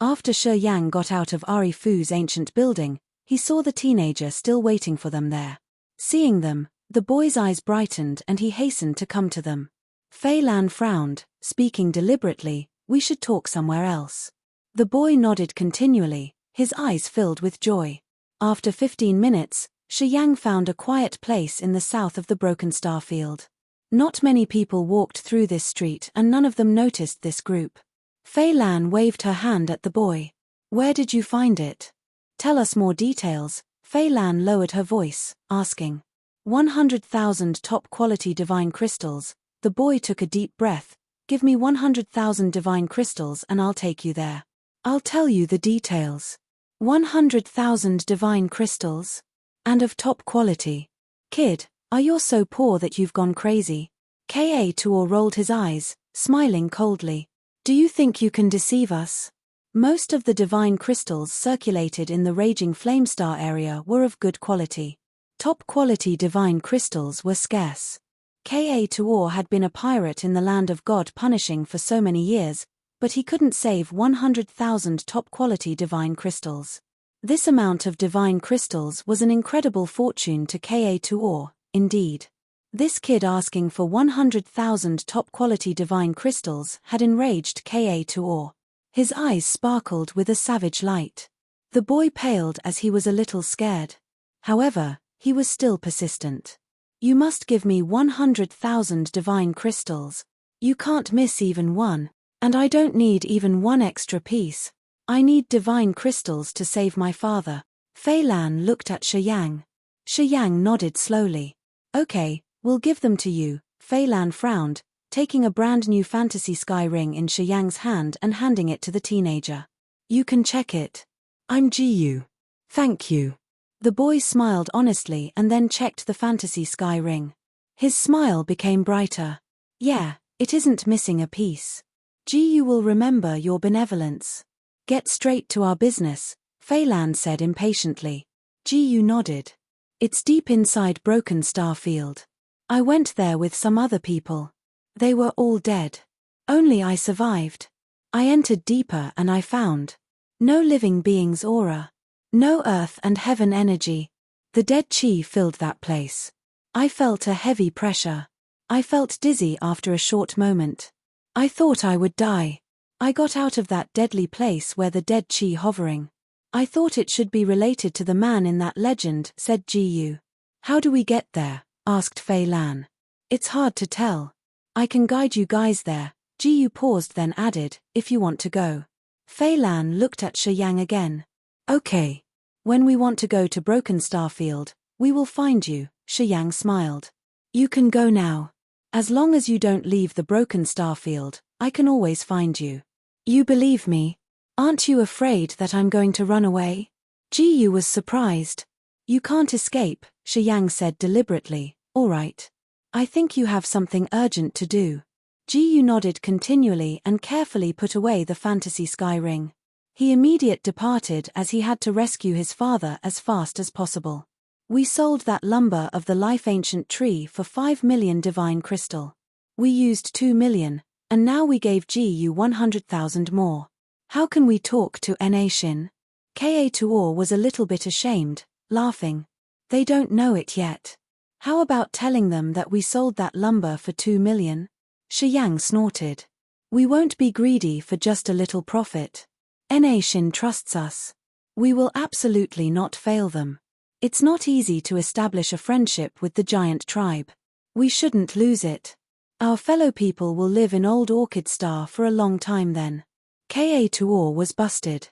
After Shi Yang got out of Ari Fu's ancient building, he saw the teenager still waiting for them there. Seeing them, the boy's eyes brightened and he hastened to come to them. Fei Lan frowned, speaking deliberately, we should talk somewhere else. The boy nodded continually, his eyes filled with joy. After 15 minutes, Shi Yang found a quiet place in the south of the broken star field. Not many people walked through this street and none of them noticed this group. Fei Lan waved her hand at the boy. Where did you find it? Tell us more details. Fei Lan lowered her voice, asking. 100,000 top-quality divine crystals. The boy took a deep breath. Give me 100,000 divine crystals and I'll take you there. I'll tell you the details. 100,000 divine crystals? And of top quality. Kid, are you so poor that you've gone crazy? Ka Tuor rolled his eyes, smiling coldly. Do you think you can deceive us? Most of the divine crystals circulated in the raging flamestar area were of good quality. Top-quality divine crystals were scarce. Ka Tuor had been a pirate in the land of God punishing for so many years, but he couldn't save 100,000 top-quality divine crystals. This amount of divine crystals was an incredible fortune to Ka Tuor, indeed. This kid asking for 100,000 top-quality divine crystals had enraged Ka Tuor. His eyes sparkled with a savage light. The boy paled as he was a little scared. However, he was still persistent. You must give me 100,000 divine crystals. You can't miss even one, and I don't need even one extra piece. I need divine crystals to save my father. Fei Lan looked at Shi Yang. Shi Yang nodded slowly. Okay, we'll give them to you. Fei Lan frowned, taking a brand new fantasy sky ring in Shi Yang's hand and handing it to the teenager. You can check it. I'm Jiyu. Thank you. The boy smiled honestly and then checked the fantasy sky ring. His smile became brighter. Yeah, it isn't missing a piece. Jiyu will remember your benevolence. Get straight to our business, Fei Lan said impatiently. Jiyu nodded. It's deep inside Broken Star Field. I went there with some other people. They were all dead. Only I survived. I entered deeper and I found no living being's aura. No earth and heaven energy. The dead chi filled that place. I felt a heavy pressure. I felt dizzy after a short moment. I thought I would die. I got out of that deadly place where the dead chi hovering. I thought it should be related to the man in that legend, said Jiyu. How do we get there? Asked Fei Lan. It's hard to tell. I can guide you guys there. Jiyu paused then added, if you want to go. Fei Lan looked at Shi Yang again. Okay. When we want to go to Broken Star Field, we will find you, Shi Yang smiled. You can go now. As long as you don't leave the Broken Star Field, I can always find you. You believe me? Aren't you afraid that I'm going to run away? Jiyu was surprised. You can't escape, Shi Yang said deliberately. All right. I think you have something urgent to do. Jiyu nodded continually and carefully put away the fantasy sky ring. He immediately departed as he had to rescue his father as fast as possible. We sold that lumber of the life ancient tree for 5 million divine crystal. We used 2 million, and now we gave Jiyu 100,000 more. How can we talk to Na Shin? Ka Tuor was a little bit ashamed, laughing. They don't know it yet. How about telling them that we sold that lumber for 2 million? Shi Yang snorted. We won't be greedy for just a little profit. Na Shin trusts us. We will absolutely not fail them. It's not easy to establish a friendship with the giant tribe. We shouldn't lose it. Our fellow people will live in Old Orchid Star for a long time then. Ka Tuor was busted.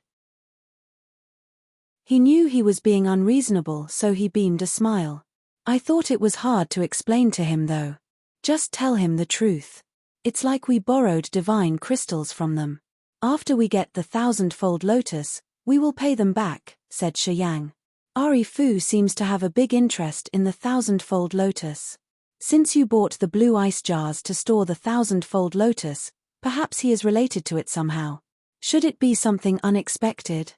He knew he was being unreasonable, so he beamed a smile. I thought it was hard to explain to him though. Just tell him the truth. It's like we borrowed divine crystals from them. After we get the 1,000-fold lotus, we will pay them back, said Shi Yang. Ari Fu seems to have a big interest in the 1,000-fold lotus. Since you bought the blue ice jars to store the 1,000-fold lotus, perhaps he is related to it somehow. Should it be something unexpected?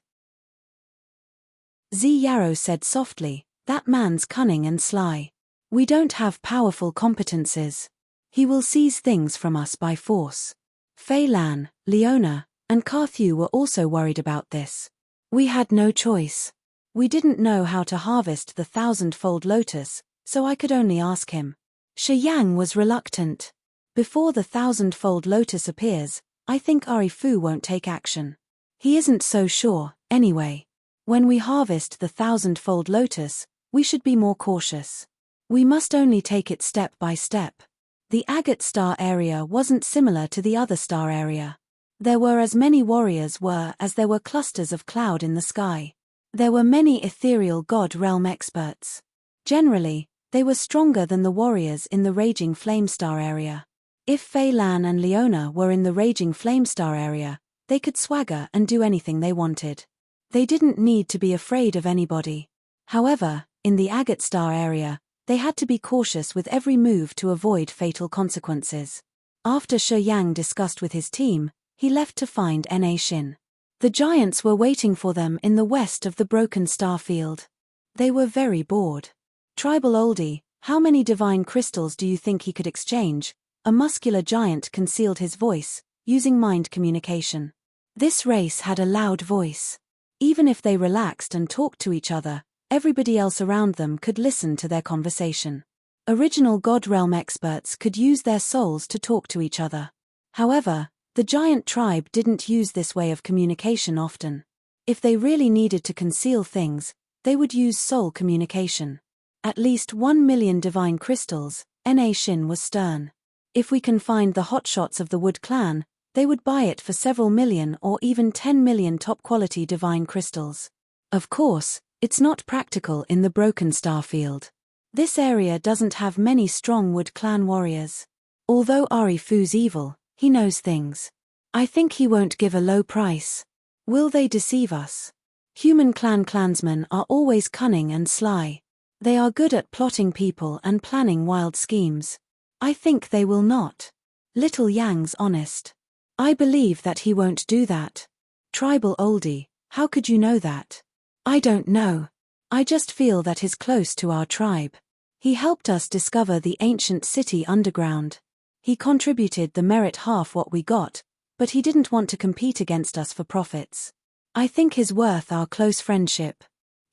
Zi Yarrow said softly, that man's cunning and sly. We don't have powerful competences. He will seize things from us by force. Fei Lan, Leona, and Carthew were also worried about this. We had no choice. We didn't know how to harvest the 1,000-fold lotus, so I could only ask him. Shi Yang was reluctant. Before the 1,000-fold lotus appears, I think Ari Fu won't take action. He isn't so sure, anyway. When we harvest the 1,000-fold lotus, we should be more cautious. We must only take it step by step. The agate star area wasn't similar to the other star area. There were as many warriors as there were clusters of cloud in the sky. There were many ethereal god realm experts. Generally, they were stronger than the warriors in the raging flame star area. If Fei Lan and Leona were in the raging flame star area, they could swagger and do anything they wanted. They didn't need to be afraid of anybody. However, in the agate star area, they had to be cautious with every move to avoid fatal consequences. After Shi Yang discussed with his team, he left to find Na Xin. The giants were waiting for them in the west of the broken star field. They were very bored. Tribal oldie, how many divine crystals do you think he could exchange? A muscular giant concealed his voice, using mind communication. This race had a loud voice. Even if they relaxed and talked to each other, everybody else around them could listen to their conversation. Original God Realm experts could use their souls to talk to each other. However, the giant tribe didn't use this way of communication often. If they really needed to conceal things, they would use soul communication. At least 1 million divine crystals, Na Xin was stern. If we can find the hotshots of the Wood clan, they would buy it for several million or even 10 million top-quality divine crystals. Of course, it's not practical in the broken star field. This area doesn't have many strong Wood clan warriors. Although Ari Fu's evil, he knows things. I think he won't give a low price. Will they deceive us? Human clansmen are always cunning and sly. They are good at plotting people and planning wild schemes. I think they will not. Little Yang's honest. I believe that he won't do that. Tribal oldie, how could you know that? I don't know. I just feel that he's close to our tribe. He helped us discover the ancient city underground. He contributed the merit half what we got, but he didn't want to compete against us for profits. I think he's worth our close friendship.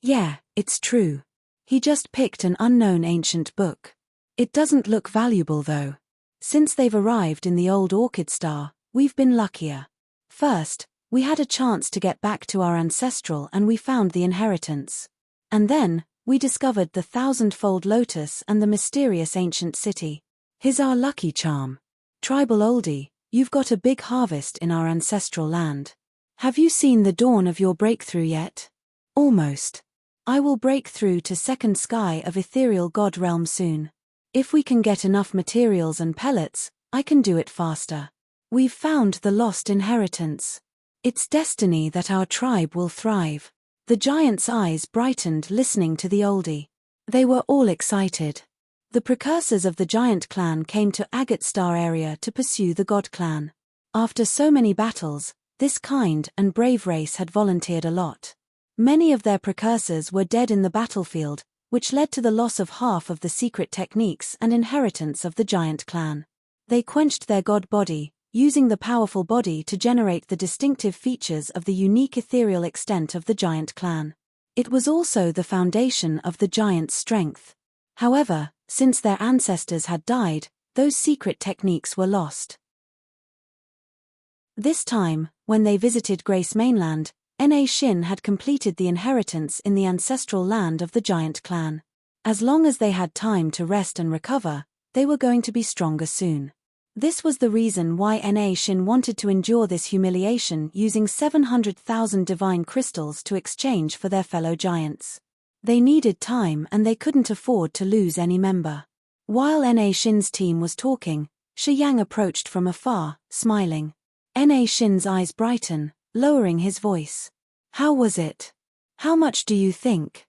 Yeah, it's true. He just picked an unknown ancient book. It doesn't look valuable though. Since they've arrived in the old Orchid Star, we've been luckier. First, we had a chance to get back to our ancestral and we found the inheritance. And then, we discovered the 1,000-fold lotus and the mysterious ancient city. Here's our lucky charm. Tribal oldie, you've got a big harvest in our ancestral land. Have you seen the dawn of your breakthrough yet? Almost. I will break through to second sky of ethereal god realm soon. If we can get enough materials and pellets, I can do it faster. We've found the lost inheritance. It's destiny that our tribe will thrive. The giant's eyes brightened listening to the oldie. They were all excited. The precursors of the giant clan came to Agate Star area to pursue the god clan. After so many battles, this kind and brave race had volunteered a lot. Many of their precursors were dead in the battlefield, which led to the loss of half of the secret techniques and inheritance of the giant clan. They quenched their god body, using the powerful body to generate the distinctive features of the unique ethereal extent of the giant clan. It was also the foundation of the giant's strength. However, since their ancestors had died, those secret techniques were lost. This time, when they visited Grace Mainland, Na Xin had completed the inheritance in the ancestral land of the giant clan. As long as they had time to rest and recover, they were going to be stronger soon. This was the reason why Na Xin wanted to endure this humiliation using 700,000 divine crystals to exchange for their fellow giants. They needed time and they couldn't afford to lose any member. While Na Xin's team was talking, Shi Yang approached from afar, smiling. Na Xin's eyes brighten, lowering his voice. How was it? How much do you think?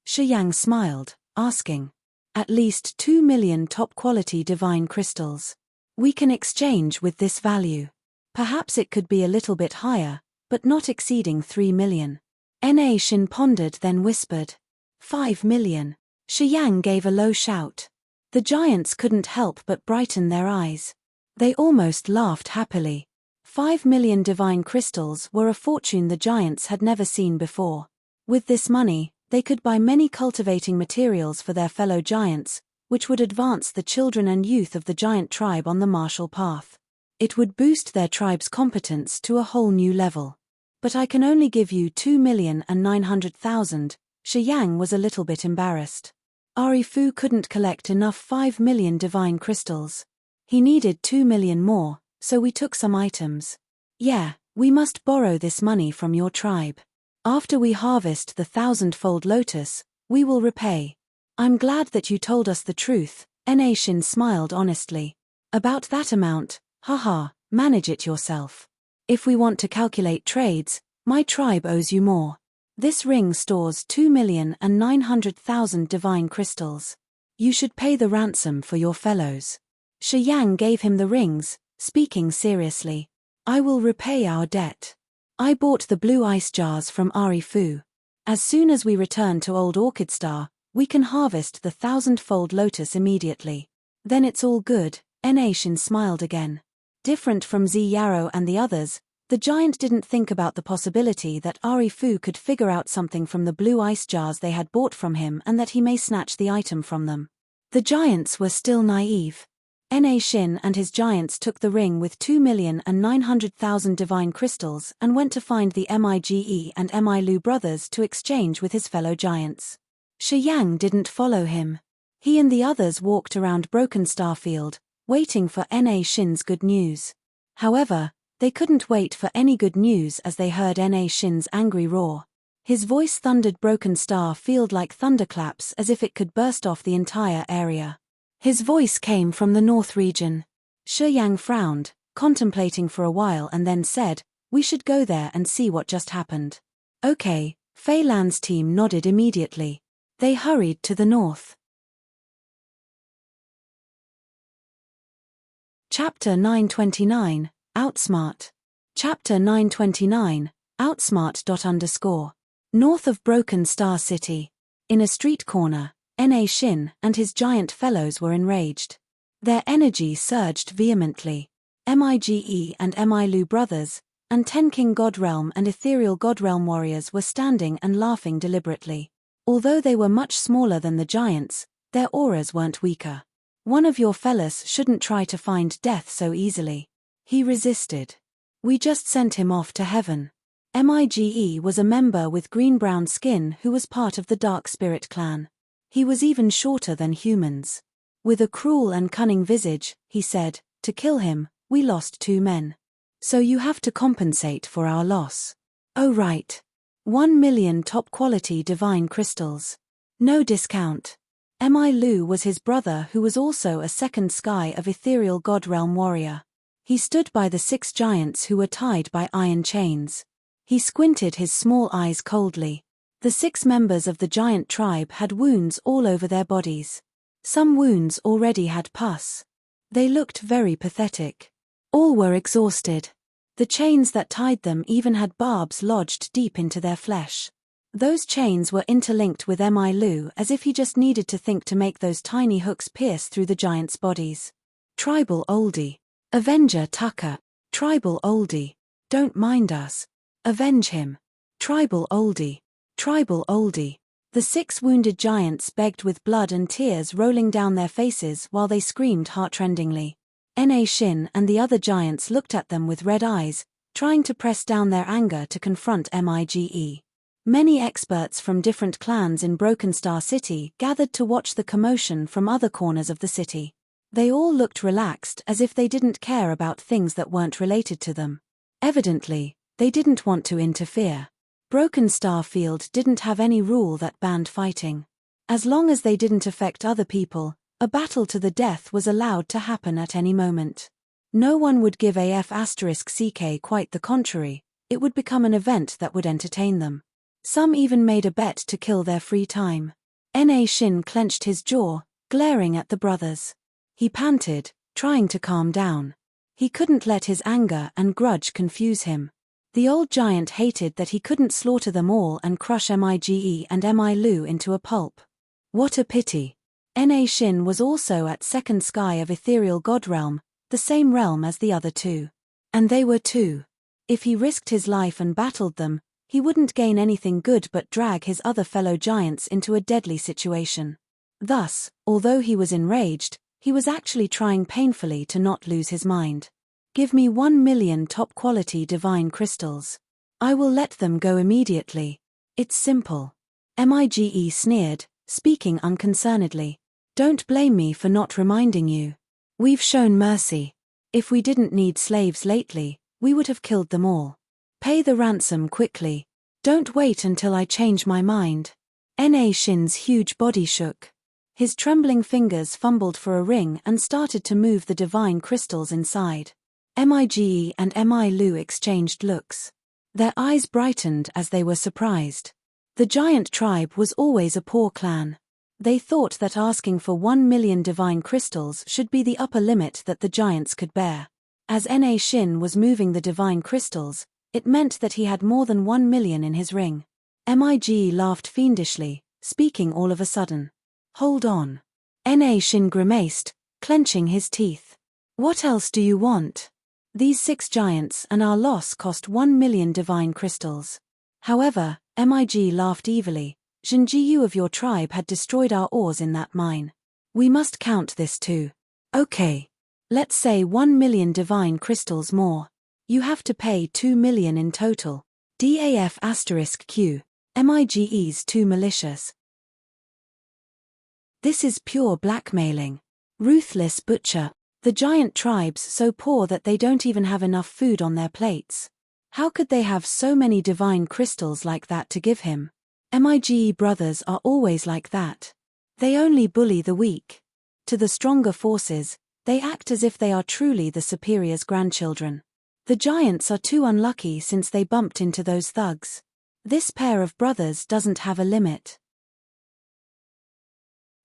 Shi Yang smiled, asking. At least 2 million top-quality divine crystals. We can exchange with this value. Perhaps it could be a little bit higher, but not exceeding 3 million. Na Xin pondered then whispered. 5 million. Shi Yang gave a low shout. The giants couldn't help but brighten their eyes. They almost laughed happily. 5 million divine crystals were a fortune the giants had never seen before. With this money, they could buy many cultivating materials for their fellow giants, which would advance the children and youth of the giant tribe on the martial path. It would boost their tribe's competence to a whole new level. But I can only give you 2,900,000. Shi Yang was a little bit embarrassed. Ari Fu couldn't collect enough 5 million divine crystals. He needed 2 million more, so we took some items. Yeah, we must borrow this money from your tribe. After we harvest the 1,000-fold lotus, we will repay. I'm glad that you told us the truth, Na Shin smiled honestly. About that amount, haha, manage it yourself. If we want to calculate trades, my tribe owes you more. This ring stores 2,900,000 divine crystals. You should pay the ransom for your fellows. Shi Yang gave him the rings, speaking seriously. I will repay our debt. I bought the blue ice jars from Ari Fu. As soon as we return to Old Orchid Star, we can harvest the 1,000-fold lotus immediately. Then it's all good. Na Shin smiled again. Different from Zi Yarrow and the others, the giant didn't think about the possibility that Ari Fu could figure out something from the blue ice jars they had bought from him and that he may snatch the item from them. The giants were still naive. Na Shin and his giants took the ring with 2,900,000 divine crystals and went to find the Mige and Milu brothers to exchange with his fellow giants. Shi Yang didn't follow him. He and the others walked around Broken Star Field, waiting for Na Shin's good news. However, they couldn't wait for any good news as they heard Na Shin's angry roar. His voice thundered Broken Star Field like thunderclaps as if it could burst off the entire area. His voice came from the north region. Shi Yang frowned, contemplating for a while and then said, we should go there and see what just happened. Okay, Fei Lan's team nodded immediately. They hurried to the north. Chapter 929, Outsmart. Chapter 929, Outsmart. North of Broken Star City. In a street corner, Na Shin and his giant fellows were enraged. Their energy surged vehemently. Mige and Milu brothers, and 10 King God Realm and Ethereal God Realm warriors were standing and laughing deliberately. Although they were much smaller than the giants, their auras weren't weaker. One of your fellas shouldn't try to find death so easily. He resisted. We just sent him off to heaven. Mige was a member with green-brown skin who was part of the Dark Spirit clan. He was even shorter than humans. With a cruel and cunning visage, he said, to kill him, we lost 2 men. So you have to compensate for our loss. Oh right. 1 million top-quality divine crystals. No discount. Milu was his brother who was also a second sky of Ethereal God Realm warrior. He stood by the 6 giants who were tied by iron chains. He squinted his small eyes coldly. The 6 members of the giant tribe had wounds all over their bodies. Some wounds already had pus. They looked very pathetic. All were exhausted. The chains that tied them even had barbs lodged deep into their flesh. Those chains were interlinked with Milu as if he just needed to think to make those tiny hooks pierce through the giants' bodies. Tribal oldie. Avenger Tucker. Tribal oldie. Don't mind us. Avenge him. Tribal oldie. Tribal oldie. The 6 wounded giants begged with blood and tears rolling down their faces while they screamed heartrendingly. Na Shin and the other giants looked at them with red eyes, trying to press down their anger to confront Mige. Many experts from different clans in Broken Star City gathered to watch the commotion from other corners of the city. They all looked relaxed as if they didn't care about things that weren't related to them. Evidently, they didn't want to interfere. Broken Star Field didn't have any rule that banned fighting. As long as they didn't affect other people, a battle to the death was allowed to happen at any moment. No one would give AF*CK quite the contrary, it would become an event that would entertain them. Some even made a bet to kill their free time. Na Shin clenched his jaw, glaring at the brothers. He panted, trying to calm down. He couldn't let his anger and grudge confuse him. The old giant hated that he couldn't slaughter them all and crush Mige and Milu into a pulp. What a pity. Na Shin was also at second sky of Ethereal God Realm, the same realm as the other 2. And they were 2. If he risked his life and battled them, he wouldn't gain anything good but drag his other fellow giants into a deadly situation. Thus, although he was enraged, he was actually trying painfully to not lose his mind. Give me 1 million top-quality divine crystals. I will let them go immediately. It's simple. Mige sneered, speaking unconcernedly. Don't blame me for not reminding you. We've shown mercy. If we didn't need slaves lately, we would have killed them all. Pay the ransom quickly. Don't wait until I change my mind. Shin's huge body shook. His trembling fingers fumbled for a ring and started to move the divine crystals inside. Mige and Lu exchanged looks. Their eyes brightened as they were surprised. The giant tribe was always a poor clan. They thought that asking for 1 million divine crystals should be the upper limit that the giants could bear. As Shin was moving the divine crystals, it meant that he had more than 1 million in his ring. Mig laughed fiendishly, speaking all of a sudden. Hold on. Shin grimaced, clenching his teeth. What else do you want? These 6 giants and our loss cost 1 million divine crystals. However, Mig laughed evilly. Jinjiyu of your tribe had destroyed our ores in that mine. We must count this too. Okay. Let's say 1 million divine crystals more. You have to pay 2 million in total. DAF*Q. Mige's too malicious. This is pure blackmailing. Ruthless butcher. The giant tribes so poor that they don't even have enough food on their plates. How could they have so many divine crystals like that to give him? Mige brothers are always like that. They only bully the weak. To the stronger forces, they act as if they are truly the superior's grandchildren. The giants are too unlucky since they bumped into those thugs. This pair of brothers doesn't have a limit.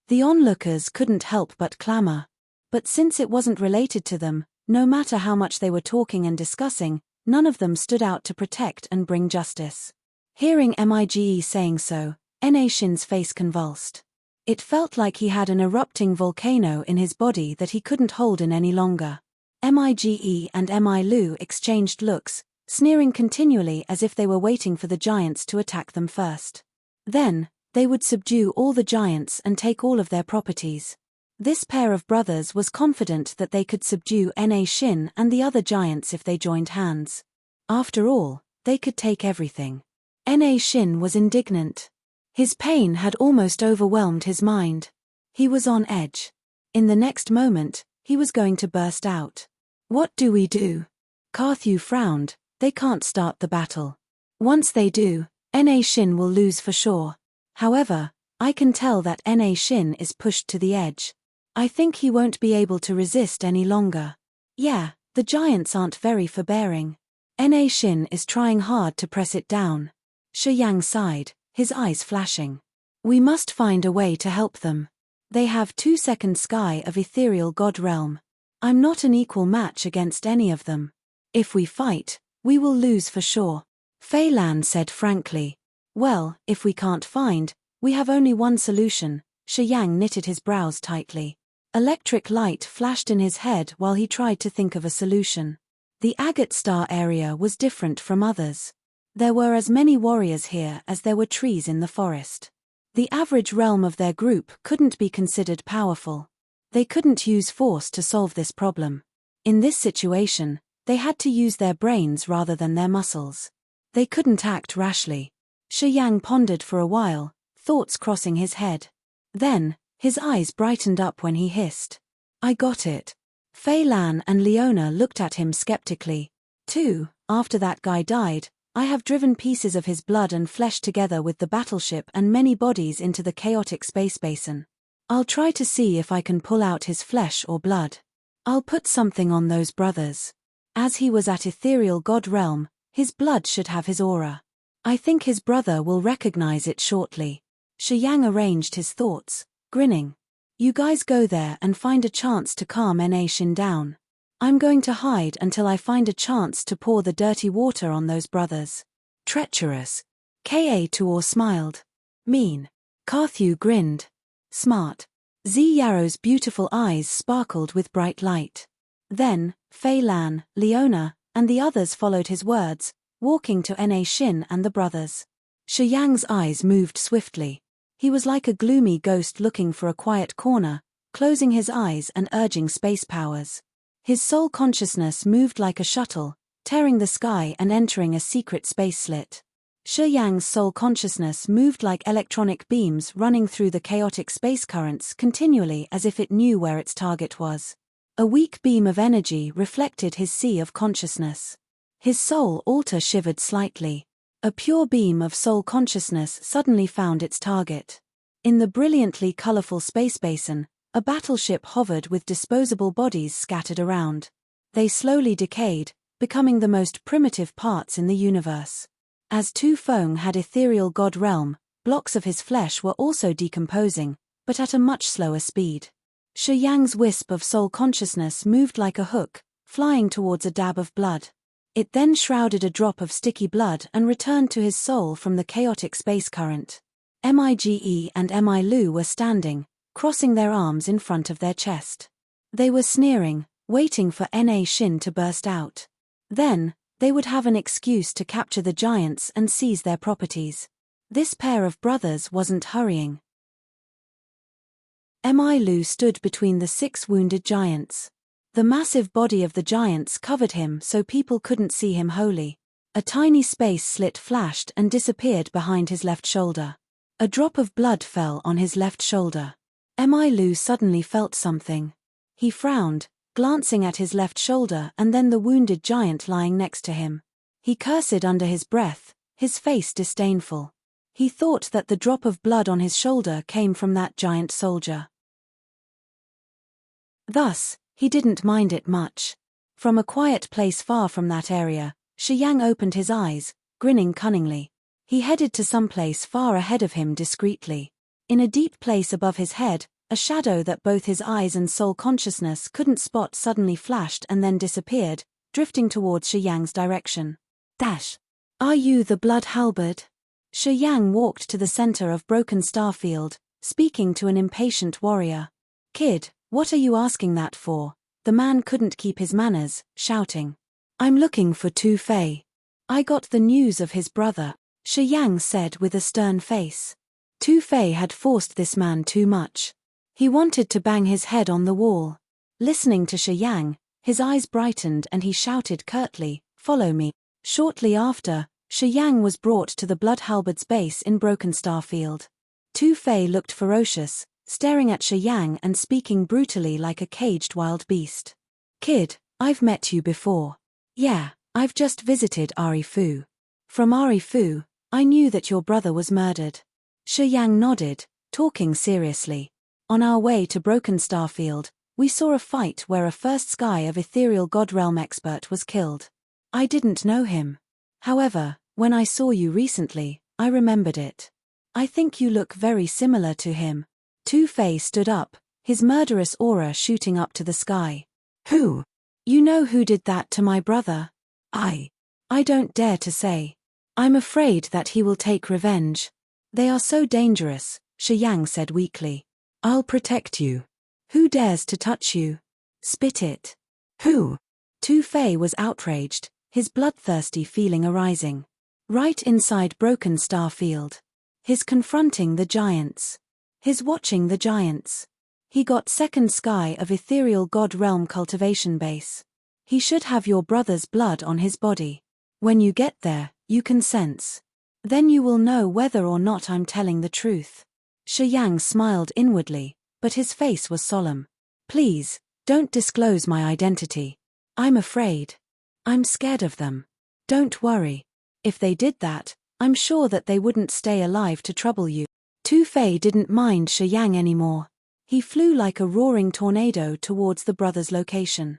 The onlookers couldn't help but clamor. But since it wasn't related to them, no matter how much they were talking and discussing, none of them stood out to protect and bring justice. Hearing Mige saying so, Shin's face convulsed. It felt like he had an erupting volcano in his body that he couldn't hold in any longer. Mige and Lu exchanged looks, sneering continually as if they were waiting for the giants to attack them first. Then, they would subdue all the giants and take all of their properties. This pair of brothers was confident that they could subdue Shin and the other giants if they joined hands. After all, they could take everything. Shin was indignant. His pain had almost overwhelmed his mind. He was on edge. In the next moment, he was going to burst out. What do we do? Carthew frowned. They can't start the battle. Once they do, Shin will lose for sure. However, I can tell that Shin is pushed to the edge. I think he won't be able to resist any longer. Yeah, the giants aren't very forbearing. Shin is trying hard to press it down. Shiyang sighed, his eyes flashing. We must find a way to help them. They have 2-second sky of ethereal god realm. I'm not an equal match against any of them. If we fight, we will lose for sure. Fei Lan said frankly. Well, if we can't find, we have only one solution. Shiyang knitted his brows tightly. Electric light flashed in his head while he tried to think of a solution. The agate star area was different from others. There were as many warriors here as there were trees in the forest. The average realm of their group couldn't be considered powerful. They couldn't use force to solve this problem. In this situation, they had to use their brains rather than their muscles. They couldn't act rashly. Shiyang pondered for a while, thoughts crossing his head. Then, his eyes brightened up when he hissed. I got it. Fei Lan and Leona looked at him skeptically. After that guy died, I have driven pieces of his blood and flesh together with the battleship and many bodies into the chaotic space basin. I'll try to see if I can pull out his flesh or blood. I'll put something on those brothers. As he was at ethereal god realm, his blood should have his aura. I think his brother will recognize it shortly. Shiyang arranged his thoughts, grinning. You guys go there and find a chance to calm Shin down. I'm going to hide until I find a chance to pour the dirty water on those brothers. Treacherous. Ka Tuor smiled. Mean. Carthew grinned. Smart. Z Yarrow's beautiful eyes sparkled with bright light. Then, Fei Lan, Leona, and the others followed his words, walking to Shin and the brothers. Shiyang's eyes moved swiftly. He was like a gloomy ghost looking for a quiet corner, closing his eyes and urging space powers. His soul consciousness moved like a shuttle, tearing the sky and entering a secret space slit. Shi Yang's soul consciousness moved like electronic beams running through the chaotic space currents continually as if it knew where its target was. A weak beam of energy reflected his sea of consciousness. His soul altar shivered slightly. A pure beam of soul consciousness suddenly found its target. In the brilliantly colorful space basin, a battleship hovered with disposable bodies scattered around. They slowly decayed, becoming the most primitive parts in the universe. As Tu Feng had ethereal god realm, blocks of his flesh were also decomposing, but at a much slower speed. Shi Yang's wisp of soul consciousness moved like a hook, flying towards a dab of blood. It then shrouded a drop of sticky blood and returned to his soul from the chaotic space current. Mige and Mi Lu were standing, crossing their arms in front of their chest. They were sneering, waiting for Na Xin to burst out. Then, they would have an excuse to capture the giants and seize their properties. This pair of brothers wasn't hurrying. Mi Lu stood between the 6 wounded giants. The massive body of the giants covered him so people couldn't see him wholly. A tiny space slit flashed and disappeared behind his left shoulder. A drop of blood fell on his left shoulder. Mi Lu suddenly felt something. He frowned, glancing at his left shoulder and then the wounded giant lying next to him. He cursed under his breath, his face disdainful. He thought that the drop of blood on his shoulder came from that giant soldier. Thus, he didn't mind it much. From a quiet place far from that area, Shi Yang opened his eyes, grinning cunningly. He headed to some place far ahead of him discreetly. In a deep place above his head, a shadow that both his eyes and soul consciousness couldn't spot suddenly flashed and then disappeared, drifting towards Shi Yang's direction. Dash! Are you the blood halberd? Shi Yang walked to the center of Broken Starfield, speaking to an impatient warrior. Kid, what are you asking that for? The man couldn't keep his manners, shouting. I'm looking for Tu Fei. I got the news of his brother, Shi Yang said with a stern face. Tu Fei had forced this man too much. He wanted to bang his head on the wall. Listening to Shi Yang, his eyes brightened and he shouted curtly, "Follow me." Shortly after, Shi Yang was brought to the Blood Halberd's base in Broken Starfield. Tu Fei looked ferocious, staring at Shi Yang and speaking brutally like a caged wild beast. Kid, I've met you before. Yeah, I've just visited Ari Fu. From Ari Fu, I knew that your brother was murdered. Shi Yang nodded, talking seriously. On our way to Broken Starfield, we saw a fight where a first sky of ethereal god realm expert was killed. I didn't know him. However, when I saw you recently, I remembered it. I think you look very similar to him. Tu Fei stood up, his murderous aura shooting up to the sky. Who? You know who did that to my brother? I don't dare to say. I'm afraid that he will take revenge. They are so dangerous, Shi Yang said weakly. I'll protect you. Who dares to touch you? Spit it. Who? Tu Fei was outraged, his bloodthirsty feeling arising. Right inside Broken Starfield. His confronting the giants. His watching the giants. He got second sky of ethereal god realm cultivation base. He should have your brother's blood on his body. When you get there, you can sense. Then you will know whether or not I'm telling the truth. Shi Yang smiled inwardly, but his face was solemn. Please, don't disclose my identity. I'm afraid. I'm scared of them. Don't worry. If they did that, I'm sure that they wouldn't stay alive to trouble you. Tu Fei didn't mind Shi Yang anymore. He flew like a roaring tornado towards the brothers' location.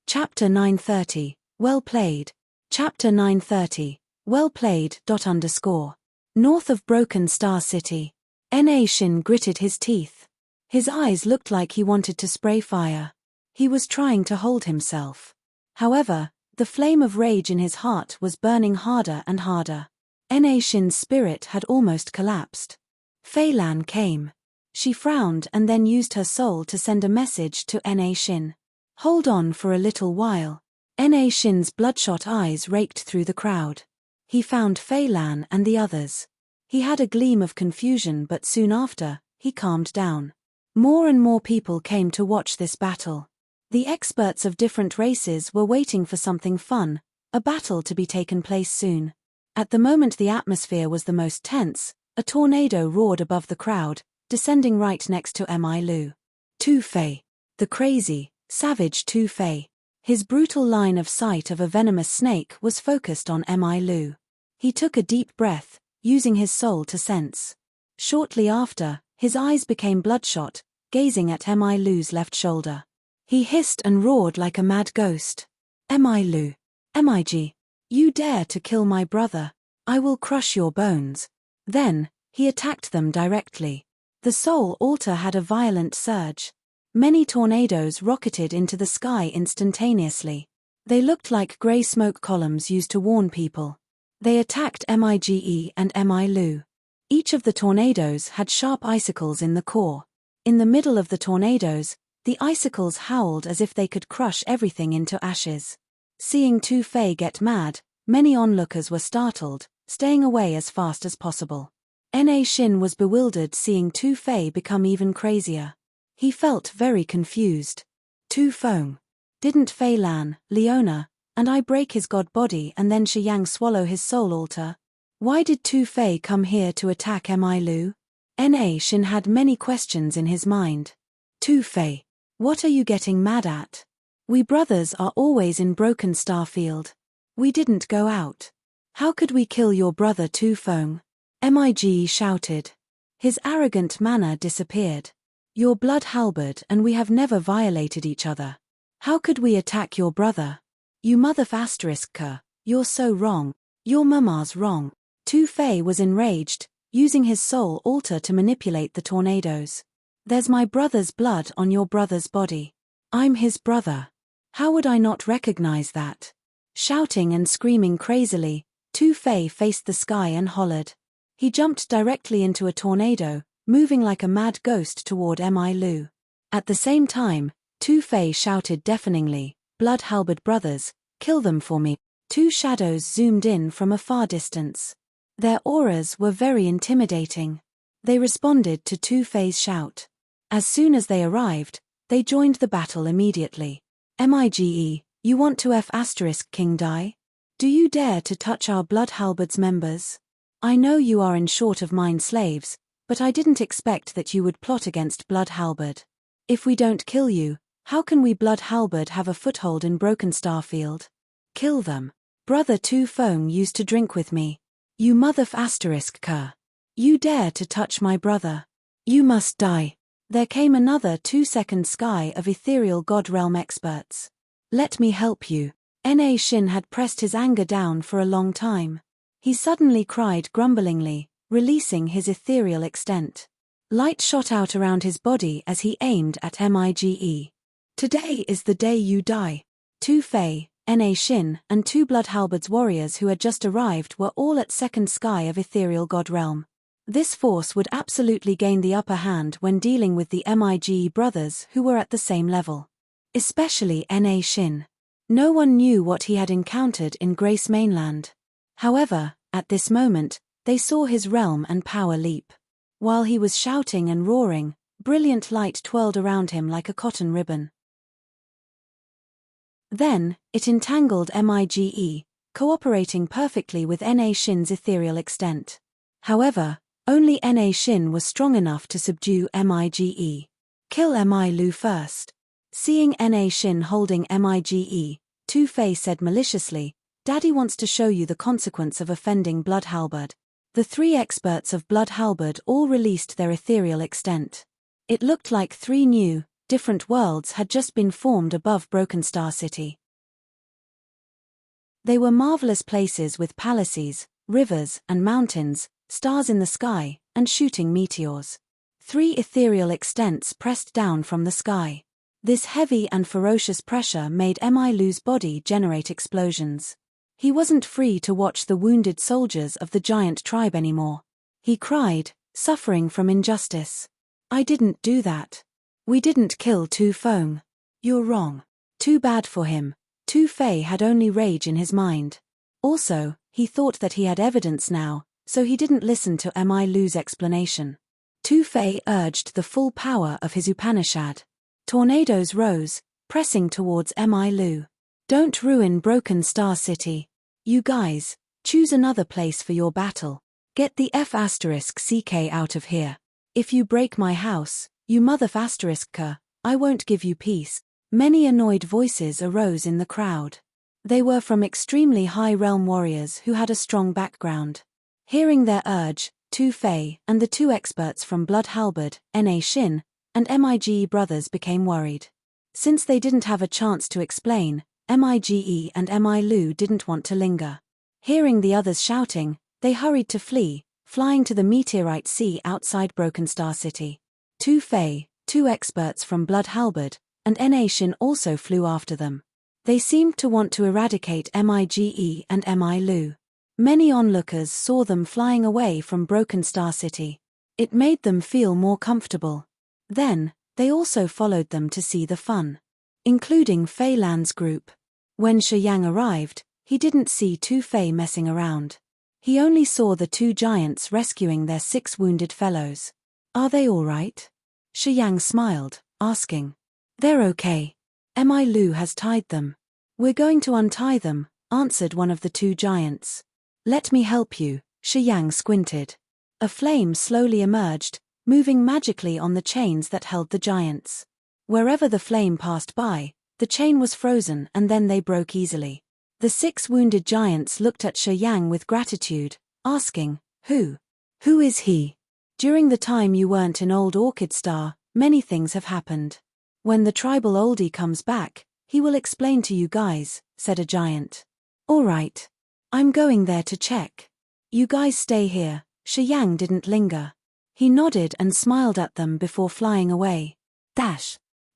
Chapter 930, Well Played. Chapter 930, Well Played. North of Broken Star City. Na Xin gritted his teeth. His eyes looked like he wanted to spray fire. He was trying to hold himself. However, the flame of rage in his heart was burning harder and harder. Na Xin's spirit had almost collapsed. Fei Lan came. She frowned and then used her soul to send a message to Na Xin. Hold on for a little while. Na Xin's bloodshot eyes raked through the crowd. He found Fei Lan and the others. He had a gleam of confusion, but soon after, he calmed down. More and more people came to watch this battle. The experts of different races were waiting for something fun, a battle to be taken place soon. At the moment the atmosphere was the most tense, a tornado roared above the crowd, descending right next to Mi Lu. Tu-Fei. The crazy, savage Tu-Fei. His brutal line of sight of a venomous snake was focused on Mi Lu. He took a deep breath, using his soul to sense. Shortly after, his eyes became bloodshot, gazing at Mi Lu's left shoulder. He hissed and roared like a mad ghost. Mi Lu. Mig. You dare to kill my brother. I will crush your bones. Then, he attacked them directly. The soul altar had a violent surge. Many tornadoes rocketed into the sky instantaneously. They looked like grey smoke columns used to warn people. They attacked Mige and Mi Lu. Each of the tornadoes had sharp icicles in the core. In the middle of the tornadoes, the icicles howled as if they could crush everything into ashes. Seeing Tu-Fei get mad, many onlookers were startled, staying away as fast as possible. Na Xin was bewildered seeing Tu-Fei become even crazier. He felt very confused. Tu-Feng. Didn't Fei Lan, Leona, and I break his god body and then Shi Yang swallow his soul altar? Why did Tu-Fei come here to attack Mi Lu? Na Xin had many questions in his mind. Tu-Fei. What are you getting mad at? We brothers are always in Broken Star Field. We didn't go out. How could we kill your brother Tu-Feng? Mig shouted. His arrogant manner disappeared. Your blood halberd and we have never violated each other. How could we attack your brother? You mother ***, you're so wrong. Your mama's wrong. Tu-Fei was enraged, using his soul altar to manipulate the tornadoes. There's my brother's blood on your brother's body. I'm his brother. How would I not recognize that? Shouting and screaming crazily, Tu-Fei faced the sky and hollered. He jumped directly into a tornado, moving like a mad ghost toward Mi Lu. At the same time, Tu-Fei shouted deafeningly, Blood halberd brothers, kill them for me. Two shadows zoomed in from a far distance. Their auras were very intimidating. They responded to Tu-Fei's shout. As soon as they arrived, they joined the battle immediately. Mige, you want to King die? Do you dare to touch our blood halberds members? I know you are in short of mind slaves, but I didn't expect that you would plot against blood halberd. If we don't kill you, how can we blood halberd have a foothold in Broken Star Field? Kill them. Brother Tu-Feng used to drink with me. You mother ***. You dare to touch my brother. You must die. There came another 2-second sky of ethereal god realm experts. Let me help you. Na Xin had pressed his anger down for a long time. He suddenly cried grumblingly, releasing his ethereal extent. Light shot out around his body as he aimed at Mige. Today is the day you die. Tu-Fei, Na Xin, and two blood halberds warriors who had just arrived were all at second sky of ethereal god realm. This force would absolutely gain the upper hand when dealing with the Mige brothers who were at the same level. Especially Na Xin. No one knew what he had encountered in Grace Mainland. However, at this moment, they saw his realm and power leap. While he was shouting and roaring, brilliant light twirled around him like a cotton ribbon. Then, it entangled Mige, cooperating perfectly with Na Xin's ethereal extent. However, only Na Xin was strong enough to subdue Mige. Kill Mi Lu first. Seeing Na Xin holding Mige, Tu-Fei said maliciously, Daddy wants to show you the consequence of offending blood halberd. The three experts of blood halberd all released their ethereal extent. It looked like three new, different worlds had just been formed above Broken Star City. They were marvelous places with palaces, rivers and mountains, stars in the sky, and shooting meteors. Three ethereal extents pressed down from the sky. This heavy and ferocious pressure made Mi Lu's body generate explosions. He wasn't free to watch the wounded soldiers of the giant tribe anymore. He cried, suffering from injustice. I didn't do that. We didn't kill Tu-Feng. You're wrong. Too bad for him. Tu-Fei had only rage in his mind. Also, he thought that he had evidence now, so he didn't listen to Mi Lu's explanation. Tu-Fei urged the full power of his Upanishad. Tornadoes rose, pressing towards Lu. Don't ruin Broken Star City. You guys, choose another place for your battle. Get the F***ck out of here. If you break my house, you mother***ka, I won't give you peace. Many annoyed voices arose in the crowd. They were from extremely high realm warriors who had a strong background. Hearing their urge, Tu Fei and the two experts from Blood Halberd, Na Xin, and Mige brothers became worried. Since they didn't have a chance to explain, Mige and Lu didn't want to linger. Hearing the others shouting, they hurried to flee, flying to the meteorite sea outside Broken Star City. Tu Fei, two experts from Blood Halberd, and Na Xin also flew after them. They seemed to want to eradicate Mige and Lu. Many onlookers saw them flying away from Broken Star City. It made them feel more comfortable. Then, they also followed them to see the fun, including Fei Lan's group. When Shi Yang arrived, he didn't see Tu Fei messing around. He only saw the two giants rescuing their 6 wounded fellows. Are they all right? Shi Yang smiled, asking. They're okay. Lu has tied them. We're going to untie them, answered one of the two giants. Let me help you, Shi Yang squinted. A flame slowly emerged, moving magically on the chains that held the giants. Wherever the flame passed by, the chain was frozen and then they broke easily. The 6 wounded giants looked at Shi Yang with gratitude, asking, Who is he? During the time you weren't in Old Orchid Star, many things have happened. When the tribal oldie comes back, he will explain to you guys, said a giant. All right. I'm going there to check. You guys stay here. Shi Yang didn't linger. He nodded and smiled at them before flying away.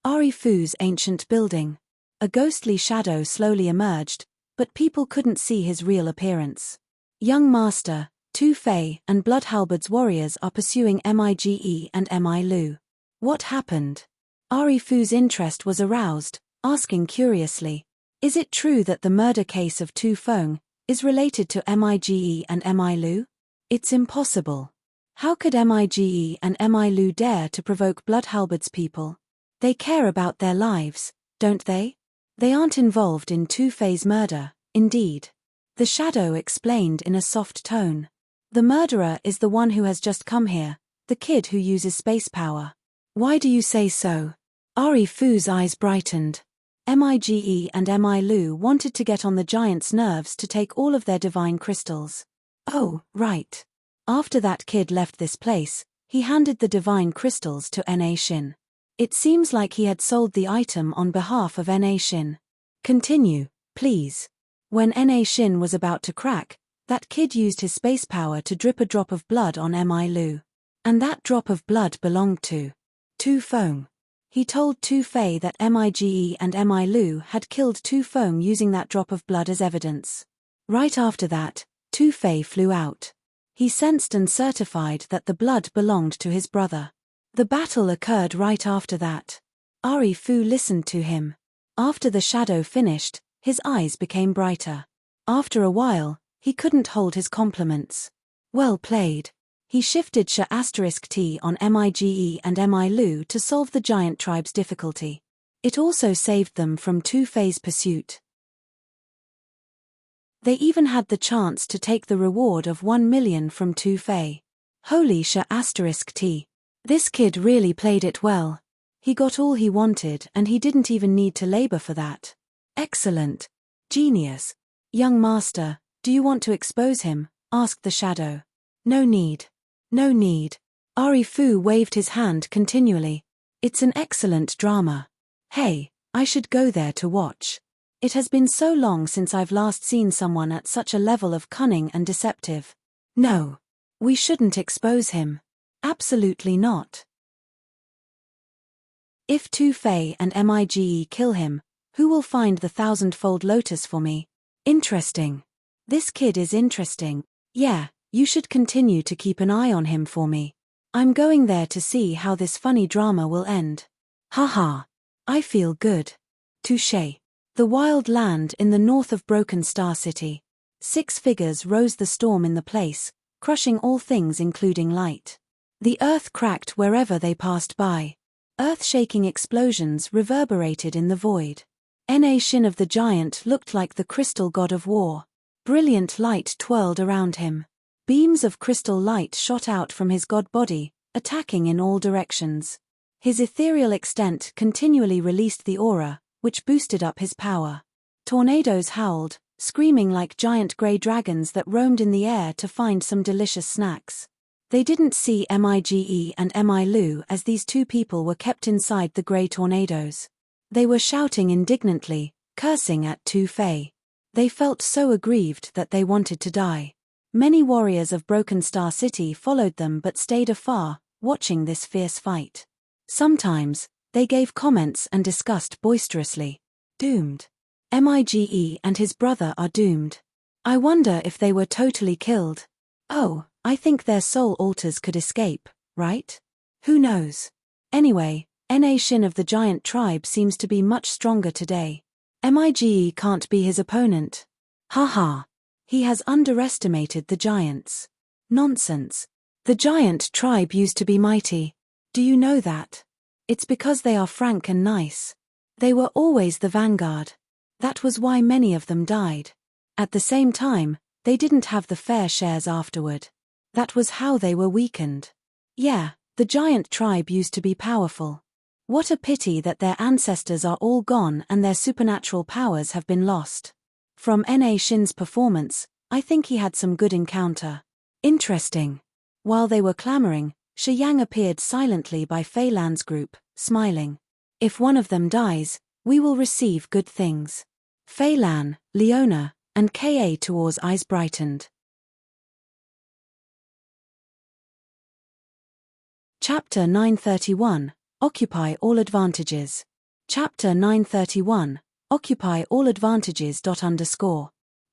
Ari Fu's ancient building. A ghostly shadow slowly emerged, but people couldn't see his real appearance. Young Master, Tu Fei and Blood Halberd's warriors are pursuing Mige and Lu. What happened? Ari Fu's interest was aroused, asking curiously. Is it true that the murder case of Tu Feng is related to Mige and Lu? It's impossible. How could Mige and Lu dare to provoke Blood Halberd's people? They care about their lives, don't they? They aren't involved in Tu Fei's murder, indeed. The shadow explained in a soft tone. The murderer is the one who has just come here, the kid who uses space power. Why do you say so? Ari Fu's eyes brightened. Mige and Lu wanted to get on the giant's nerves to take all of their divine crystals. Oh, right. After that kid left this place, he handed the divine crystals to Na Xin. It seems like he had sold the item on behalf of Na Xin. Continue, please. When Na Xin was about to crack, that kid used his space power to drip a drop of blood on Lu. And that drop of blood belonged to Tu Feng. He told Tu Fei that Mige and Lu had killed Tu Feng using that drop of blood as evidence. Right after that, Tu Fei flew out. He sensed and certified that the blood belonged to his brother. The battle occurred right after that. Ari Fu listened to him. After the shadow finished, his eyes became brighter. After a while, he couldn't hold his compliments. Well played. He shifted Sh**T on Mige and Lu to solve the giant tribe's difficulty. It also saved them from Tu Fei's pursuit. They even had the chance to take the reward of 1 million from Tu Fei. Holy Sh**T. This kid really played it well. He got all he wanted and he didn't even need to labor for that. Excellent. Genius. Young Master, do you want to expose him? Asked the shadow. No need. No need. Ari Fu waved his hand continually. It's an excellent drama. Hey, I should go there to watch. It has been so long since I've last seen someone at such a level of cunning and deceptive. No. We shouldn't expose him. Absolutely not. If Tu Fei and Mige kill him, who will find the 1,000-fold lotus for me? Interesting. This kid is interesting. Yeah, you should continue to keep an eye on him for me. I'm going there to see how this funny drama will end. Haha. I feel good. Touché. The wild land in the north of Broken Star City. 6 figures rose the storm in the place, crushing all things including light. The earth cracked wherever they passed by. Earth-shaking explosions reverberated in the void. Na Shin of the giant looked like the crystal god of war. Brilliant light twirled around him. Beams of crystal light shot out from his god body, attacking in all directions. His ethereal extent continually released the aura, which boosted up his power. Tornadoes howled, screaming like giant grey dragons that roamed in the air to find some delicious snacks. They didn't see Mige and Emilu as these two people were kept inside the grey tornadoes. They were shouting indignantly, cursing at Tu Fei. They felt so aggrieved that they wanted to die. Many warriors of Broken Star City followed them but stayed afar, watching this fierce fight. Sometimes, they gave comments and discussed boisterously. Doomed. Mige and his brother are doomed. I wonder if they were totally killed. Oh, I think their soul alters could escape, right? Who knows? Anyway, Na Shin of the giant tribe seems to be much stronger today. Mige can't be his opponent. Haha. He has underestimated the giants. Nonsense. The giant tribe used to be mighty. Do you know that? It's because they are frank and nice. They were always the vanguard. That was why many of them died. At the same time, they didn't have the fair shares afterward. That was how they were weakened. Yeah, the giant tribe used to be powerful. What a pity that their ancestors are all gone and their supernatural powers have been lost. From Na Shin's performance, I think he had some good encounter. Interesting. While they were clamoring, Shi Yang appeared silently by Fei Lan's group, smiling. If one of them dies, we will receive good things. Fei Lan, Leona, and Ka Tuor's eyes brightened. Chapter 931, Occupy All Advantages. Chapter 931, Occupy All Advantages.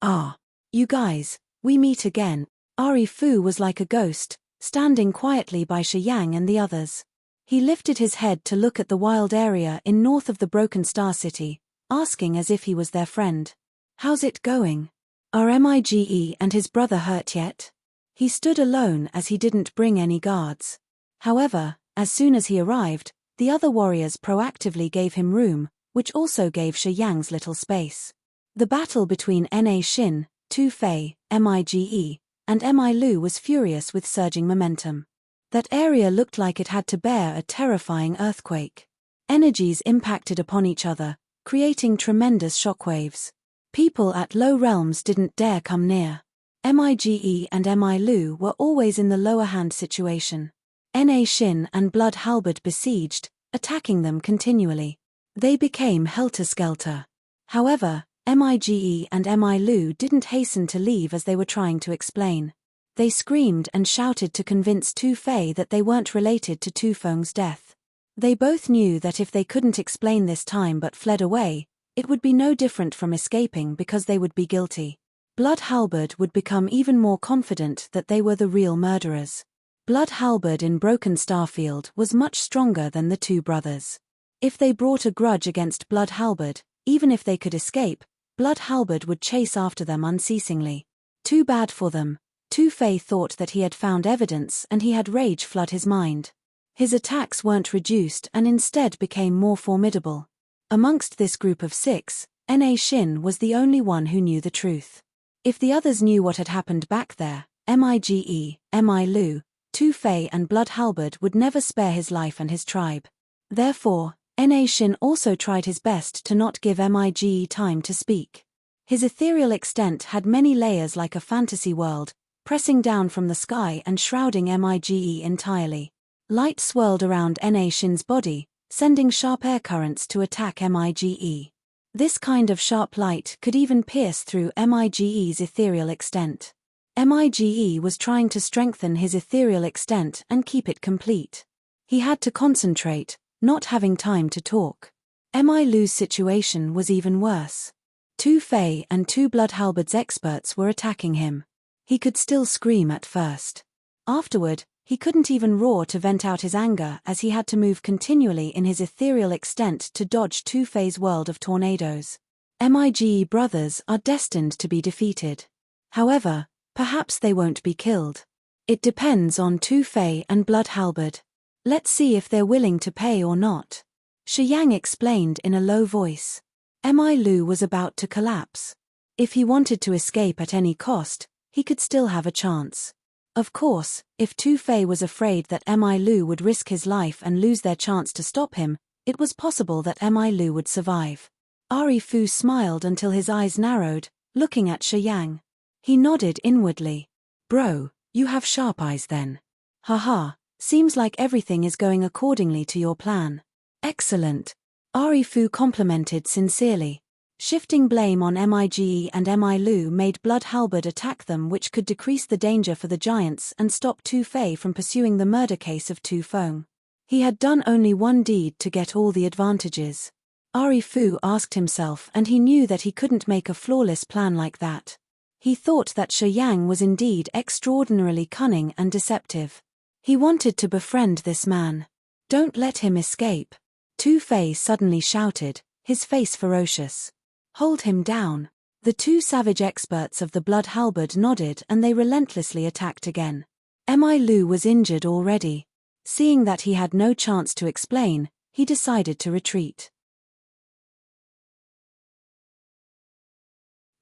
Ah. You guys, we meet again. Ari Fu was like a ghost, standing quietly by Shi Yang and the others. He lifted his head to look at the wild area in north of the Broken Star City, asking as if he was their friend. How's it going? Are Mige and his brother hurt yet? He stood alone as he didn't bring any guards. However, as soon as he arrived, the other warriors proactively gave him room, which also gave Shi Yang's little space. The battle between Na Shin, Tu Fei, Mige, and Emilu was furious with surging momentum. That area looked like it had to bear a terrifying earthquake. Energies impacted upon each other, creating tremendous shockwaves. People at low realms didn't dare come near. Mige and Emilu were always in the lower hand situation. Na Shin and Blood Halberd besieged, attacking them continually. They became helter-skelter. However, Mige and Emilu didn't hasten to leave as they were trying to explain. They screamed and shouted to convince Tu Fei that they weren't related to Tu Feng's death. They both knew that if they couldn't explain this time but fled away, it would be no different from escaping because they would be guilty. Blood Halberd would become even more confident that they were the real murderers. Blood Halberd in Broken Starfield was much stronger than the two brothers. If they brought a grudge against Blood Halberd, even if they could escape, Blood Halberd would chase after them unceasingly. Too bad for them. Tu Fei thought that he had found evidence and he had rage flood his mind. His attacks weren't reduced and instead became more formidable. Amongst this group of 6, Na Shin was the only one who knew the truth. If the others knew what had happened back there, Mige, Emilu, Tu Fei and Blood Halberd would never spare his life and his tribe. Therefore, Na Shin also tried his best to not give Mige time to speak. His ethereal extent had many layers like a fantasy world, pressing down from the sky and shrouding Mige entirely. Light swirled around Na Shin's body, sending sharp air currents to attack Mige. This kind of sharp light could even pierce through Mige's ethereal extent. Mige was trying to strengthen his ethereal extent and keep it complete. He had to concentrate, not having time to talk. Emilu's situation was even worse. Tu Fei and two Blood Halberd's experts were attacking him. He could still scream at first. Afterward, he couldn't even roar to vent out his anger as he had to move continually in his ethereal extent to dodge Tu Fei's world of tornadoes. Mige brothers are destined to be defeated. However, perhaps they won't be killed. It depends on Tu Fei and Blood Halberd. Let's see if they're willing to pay or not. Shi Yang explained in a low voice. Mi Lu was about to collapse. If he wanted to escape at any cost, he could still have a chance. Of course, if Tu Fei was afraid that Mi Lu would risk his life and lose their chance to stop him, it was possible that Mi Lu would survive. Ari Fu smiled until his eyes narrowed, looking at Shi Yang. He nodded inwardly. Bro, you have sharp eyes then. Haha, seems like everything is going accordingly to your plan. Excellent. Ari Fu complimented sincerely. Shifting blame on Mige and Mi Lu made Blood Halberd attack them, which could decrease the danger for the giants and stop Tu Fei from pursuing the murder case of Tu Feng. He had done only one deed to get all the advantages. Ari Fu asked himself, and he knew that he couldn't make a flawless plan like that. He thought that Shi Yang was indeed extraordinarily cunning and deceptive. He wanted to befriend this man. Don't let him escape. Tu Fei suddenly shouted, his face ferocious. Hold him down. The two savage experts of the Blood Halberd nodded and they relentlessly attacked again. Mi Lu was injured already. Seeing that he had no chance to explain, he decided to retreat.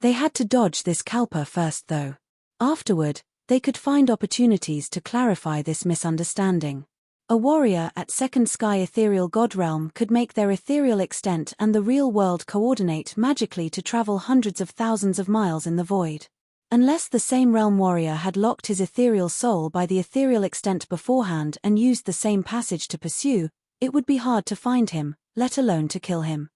They had to dodge this Kalpa first though. Afterward, they could find opportunities to clarify this misunderstanding. A warrior at Second Sky Ethereal God Realm could make their ethereal extent and the real world coordinate magically to travel hundreds of thousands of miles in the void. Unless the same realm warrior had locked his ethereal soul by the ethereal extent beforehand and used the same passage to pursue, it would be hard to find him, let alone to kill him.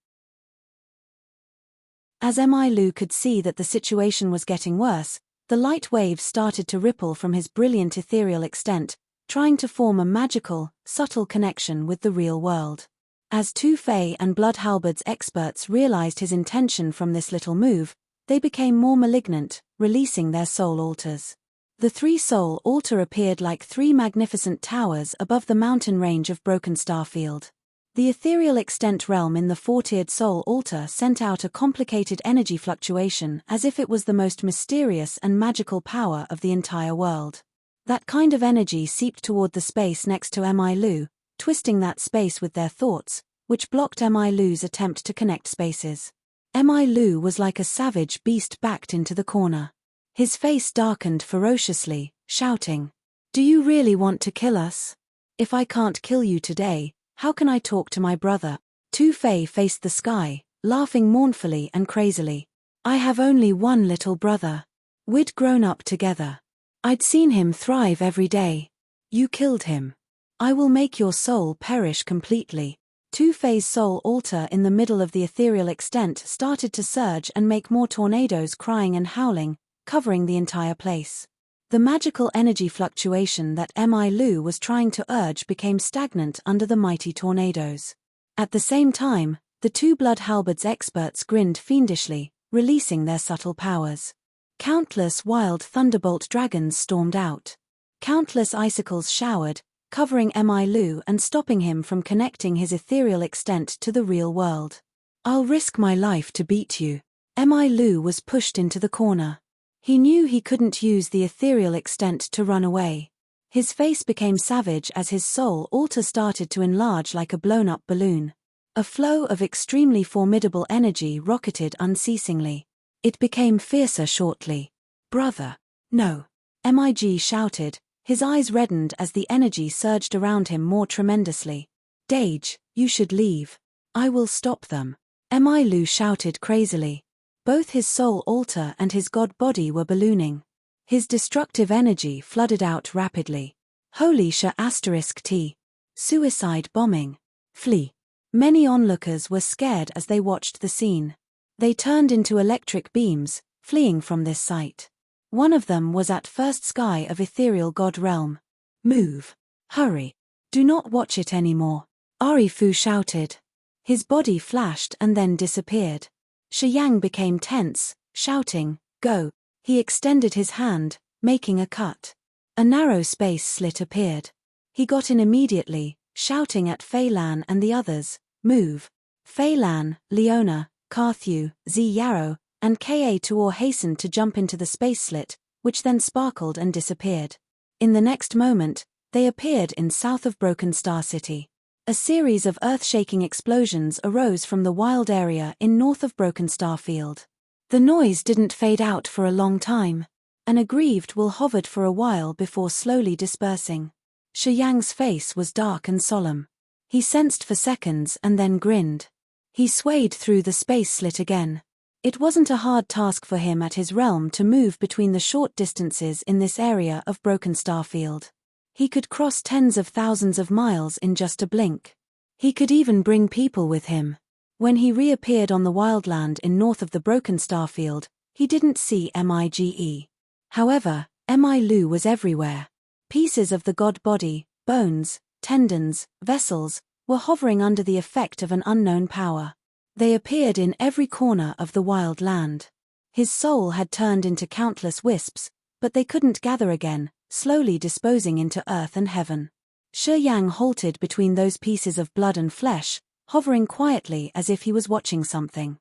As Mi Lu could see that the situation was getting worse, the light waves started to ripple from his brilliant ethereal extent, trying to form a magical, subtle connection with the real world. As Tu Fei and Blood Halberd's experts realized his intention from this little move, they became more malignant, releasing their soul altars. The three soul altar appeared like three magnificent towers above the mountain range of Broken Starfield. The ethereal extent realm in the four-tiered soul altar sent out a complicated energy fluctuation as if it was the most mysterious and magical power of the entire world. That kind of energy seeped toward the space next to Mi Lu, twisting that space with their thoughts, which blocked Mi Lu's attempt to connect spaces. Mi Lu was like a savage beast backed into the corner. His face darkened ferociously, shouting, "Do you really want to kill us? If I can't kill you today, how can I talk to my brother?" Tu Fei faced the sky, laughing mournfully and crazily. "I have only one little brother. We'd grown up together. I'd seen him thrive every day. You killed him. I will make your soul perish completely." Tu Fei's soul altar in the middle of the ethereal extent started to surge and make more tornadoes, crying and howling, covering the entire place. The magical energy fluctuation that Mi Lu was trying to urge became stagnant under the mighty tornadoes. At the same time, the two Blood Halberd's experts grinned fiendishly, releasing their subtle powers. Countless wild thunderbolt dragons stormed out. Countless icicles showered, covering Mi Lu and stopping him from connecting his ethereal extent to the real world. "I'll risk my life to beat you." Mi Lu was pushed into the corner. He knew he couldn't use the ethereal extent to run away. His face became savage as his soul altar started to enlarge like a blown-up balloon. A flow of extremely formidable energy rocketed unceasingly. It became fiercer shortly. "Brother, no!" Mig shouted, his eyes reddened as the energy surged around him more tremendously. "Dage, you should leave. I will stop them." Mi Lu shouted crazily. Both his soul altar and his god body were ballooning. His destructive energy flooded out rapidly. "Holy *T. Suicide bombing. Flee." Many onlookers were scared as they watched the scene. They turned into electric beams, fleeing from this sight. One of them was at First Sky of Ethereal God Realm. "Move. Hurry. Do not watch it anymore." Ari Fu shouted. His body flashed and then disappeared. Shi Yang became tense, shouting, "Go." He extended his hand, making a cut. A narrow space slit appeared. He got in immediately, shouting at Fei Lan and the others, "Move." Fei Lan, Leona, Carthew, Z Yarrow, and Ka Tuor hastened to jump into the space slit, which then sparkled and disappeared. In the next moment, They appeared in south of Broken Star City. A series of earth-shaking explosions arose from the wild area in north of Broken Star Field. The noise didn't fade out for a long time. An aggrieved will hovered for a while before slowly dispersing. Shi Yang's face was dark and solemn. He sensed for seconds and then grinned. He swayed through the space slit again. It wasn't a hard task for him at his realm to move between the short distances in this area of Broken Star Field. He could cross tens of thousands of miles in just a blink. He could even bring people with him. When he reappeared on the wildland in north of the Broken Star Field, he didn't see Mige. However, Lu was everywhere. Pieces of the god body, bones, tendons, vessels, were hovering under the effect of an unknown power. They appeared in every corner of the wild land. His soul had turned into countless wisps, but they couldn't gather again, slowly disposing into earth and heaven. Shi Yang halted between those pieces of blood and flesh, hovering quietly as if he was watching something.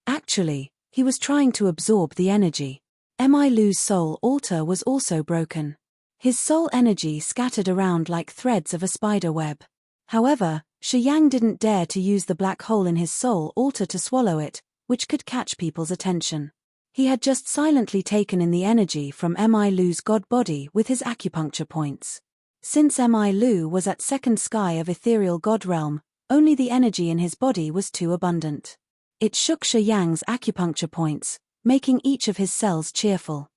Actually, he was trying to absorb the energy. Lu's soul altar was also broken. His soul energy scattered around like threads of a spider web. However, Shi Yang didn't dare to use the black hole in his soul altar to swallow it, which could catch people's attention. He had just silently taken in the energy from Lu's god body with his acupuncture points. Since Lu was at second sky of ethereal god realm, only the energy in his body was too abundant. It shook Shi Yang's acupuncture points, making each of his cells cheerful.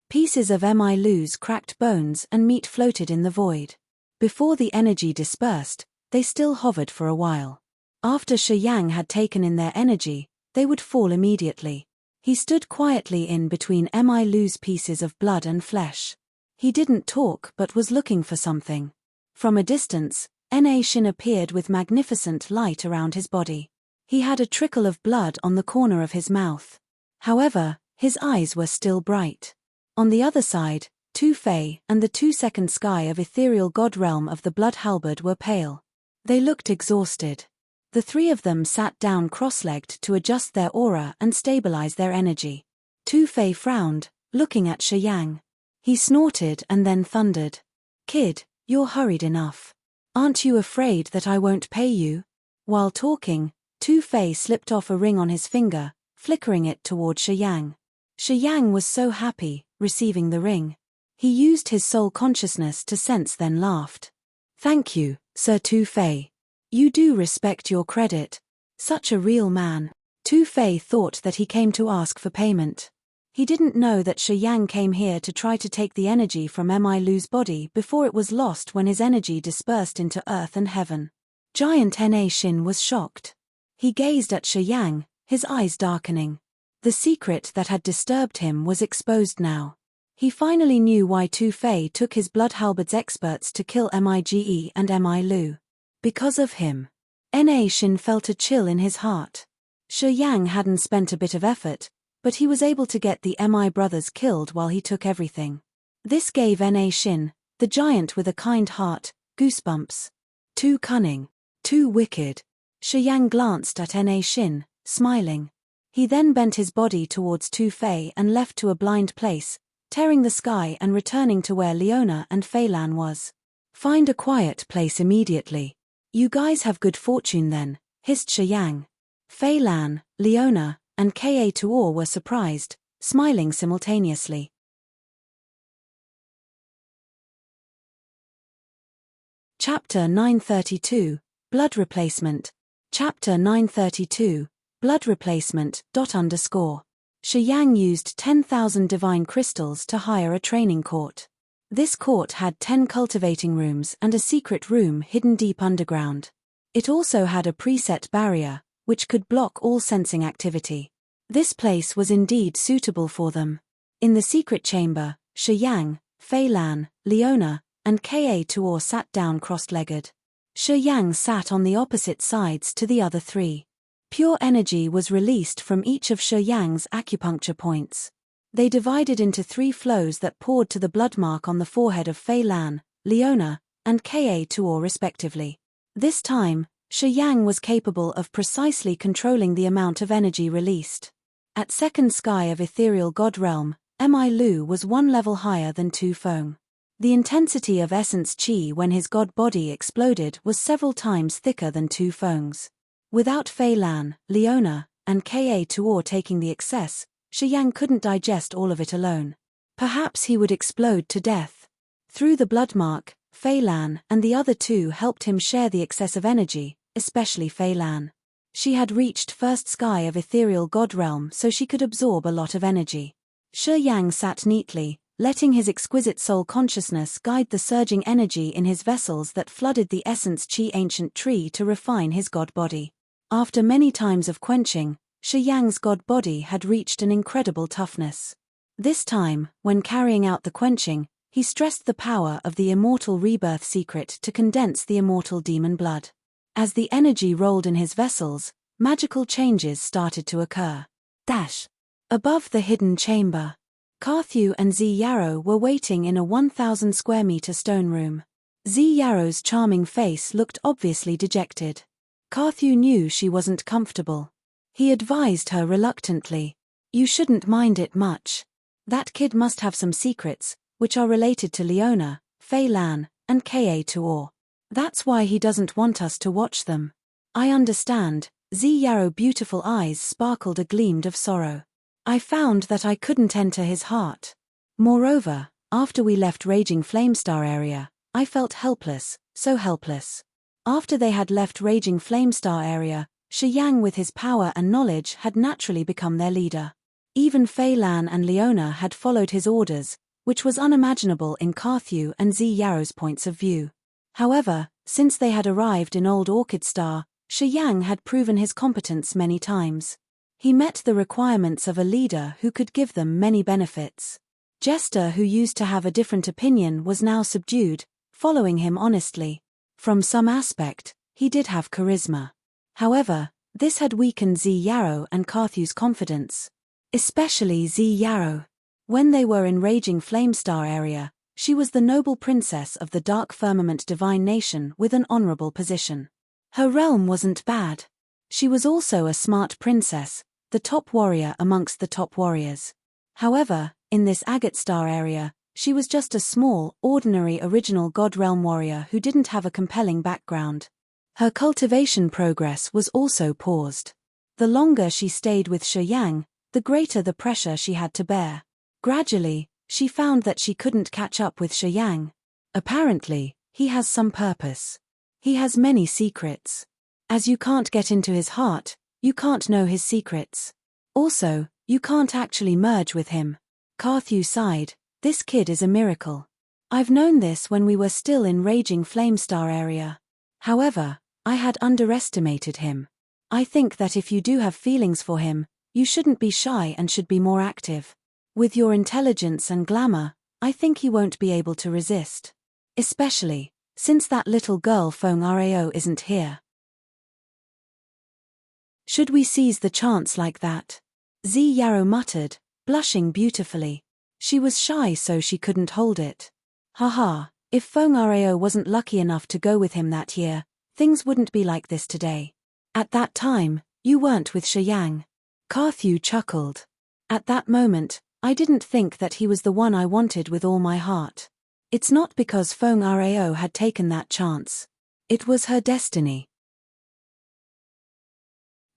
Pieces of Lu's cracked bones and meat floated in the void. Before the energy dispersed, they still hovered for a while. After Shi Yang had taken in their energy, they would fall immediately. He stood quietly in between Lu's pieces of blood and flesh. He didn't talk but was looking for something. From a distance, Shin appeared with magnificent light around his body. He had a trickle of blood on the corner of his mouth. However, his eyes were still bright. On the other side, Tu Fei and the two-second sky of ethereal god realm of the blood halberd were pale. They looked exhausted. The three of them sat down cross-legged to adjust their aura and stabilize their energy. Tu Fei frowned, looking at Shi Yang. He snorted and then thundered. "Kid, you're hurried enough. Aren't you afraid that I won't pay you?" While talking, Tu Fei slipped off a ring on his finger, flickering it toward Shi Yang. Shi Yang was so happy, receiving the ring. He used his soul consciousness to sense then laughed. "Thank you, Sir Tu Fei. You do respect your credit. Such a real man." Tu Fei thought that he came to ask for payment. He didn't know that Shi Yang came here to try to take the energy from Lu's body before it was lost when his energy dispersed into earth and heaven. Giant Shin was shocked. He gazed at Shi Yang, his eyes darkening. The secret that had disturbed him was exposed now. He finally knew why Tu Fei took his blood halberds experts to kill Mige and Lu. Because of him. Shin felt a chill in his heart. Shi Yang hadn't spent a bit of effort, but he was able to get the Mi brothers killed while he took everything. This gave Shin, the giant with a kind heart, goosebumps. Too cunning. Too wicked. Shi Yang glanced at Shin, smiling. He then bent his body towards Tu Fei and left to a blind place, tearing the sky and returning to where Leona and Fei Lan was. "Find a quiet place immediately. You guys have good fortune then," hissed Shi Yang. Fei Lan, Leona, and Ka Tuor were surprised, smiling simultaneously. Chapter 932, Blood Replacement. Chapter 932, Blood Replacement. Shi Yang used 10,000 divine crystals to hire a training court. This court had 10 cultivating rooms and a secret room hidden deep underground. It also had a preset barrier, which could block all sensing activity. This place was indeed suitable for them. In the secret chamber, Shi Yang, Fei Lan, Leona, and Ka Tuor sat down cross-legged. Shi Yang sat on the opposite sides to the other three. Pure energy was released from each of Shi Yang's acupuncture points. They divided into 3 flows that poured to the blood mark on the forehead of Fei Lan, Leona, and Ka Tuor respectively. This time, Shi Yang was capable of precisely controlling the amount of energy released. At second sky of ethereal god realm, Mi Lu was one level higher than Tu Feng. The intensity of essence qi when his god body exploded was several times thicker than Tu Feng's. Without Fei Lan, Leona, and Ka Tuor taking the excess, Shi Yang couldn't digest all of it alone. Perhaps he would explode to death. Through the blood mark, Fei Lan and the other two helped him share the excess of energy, especially Fei Lan. She had reached first sky of ethereal god realm, so she could absorb a lot of energy. Shi Yang sat neatly, letting his exquisite soul consciousness guide the surging energy in his vessels that flooded the essence qi ancient tree to refine his god body. After many times of quenching, Shi Yang's god body had reached an incredible toughness. This time, when carrying out the quenching, he stressed the power of the immortal rebirth secret to condense the immortal demon blood. As the energy rolled in his vessels, magical changes started to occur. Above the hidden chamber, Carthew and Zi Yarrow were waiting in a 1,000 square meter stone room. Zi Yarrow's charming face looked obviously dejected. Carthew knew she wasn't comfortable. He advised her reluctantly. "You shouldn't mind it much. That kid must have some secrets, which are related to Leona, Fei Lan, and Ka Tuor. That's why he doesn't want us to watch them." "I understand." Zi Yarrow's beautiful eyes sparkled a gleam of sorrow. "I found that I couldn't enter his heart. Moreover, after we left Raging Flamestar area, I felt helpless, so helpless." After they had left Raging Flamestar area, Shi Yang with his power and knowledge had naturally become their leader. Even Fei Lan and Leona had followed his orders, which was unimaginable in Carthew and Zi Yarrow's points of view. However, since they had arrived in Old Orchid Star, Shi Yang had proven his competence many times. He met the requirements of a leader who could give them many benefits. Jester, who used to have a different opinion, was now subdued, following him honestly. From some aspect, he did have charisma. However, this had weakened Zi Yarrow and Carthew's confidence. Especially Zi Yarrow. When they were in Raging Flamestar area, she was the noble princess of the Dark Firmament divine nation with an honorable position. Her realm wasn't bad. She was also a smart princess, the top warrior amongst the top warriors. However, in this Agate Star area, she was just a small, ordinary original God Realm warrior who didn't have a compelling background. Her cultivation progress was also paused. The longer she stayed with Shi Yang, the greater the pressure she had to bear. Gradually, she found that she couldn't catch up with Shi Yang. Apparently, he has some purpose. He has many secrets. As you can't get into his heart, you can't know his secrets. Also, you can't actually merge with him. Carthew sighed. "This kid is a miracle. I've known this when we were still in Raging Flamestar area. However, I had underestimated him. I think that if you do have feelings for him, you shouldn't be shy and should be more active. With your intelligence and glamour, I think he won't be able to resist. Especially, since that little girl Feng Rao isn't here. Should we seize the chance like that?" Zi Yarrow muttered, blushing beautifully. She was shy, so she couldn't hold it. Haha, if Feng Rao wasn't lucky enough to go with him that year, things wouldn't be like this today. At that time, you weren't with Shi Yang. Carthew chuckled. At that moment, I didn't think that he was the one I wanted with all my heart. It's not because Feng Rao had taken that chance. It was her destiny.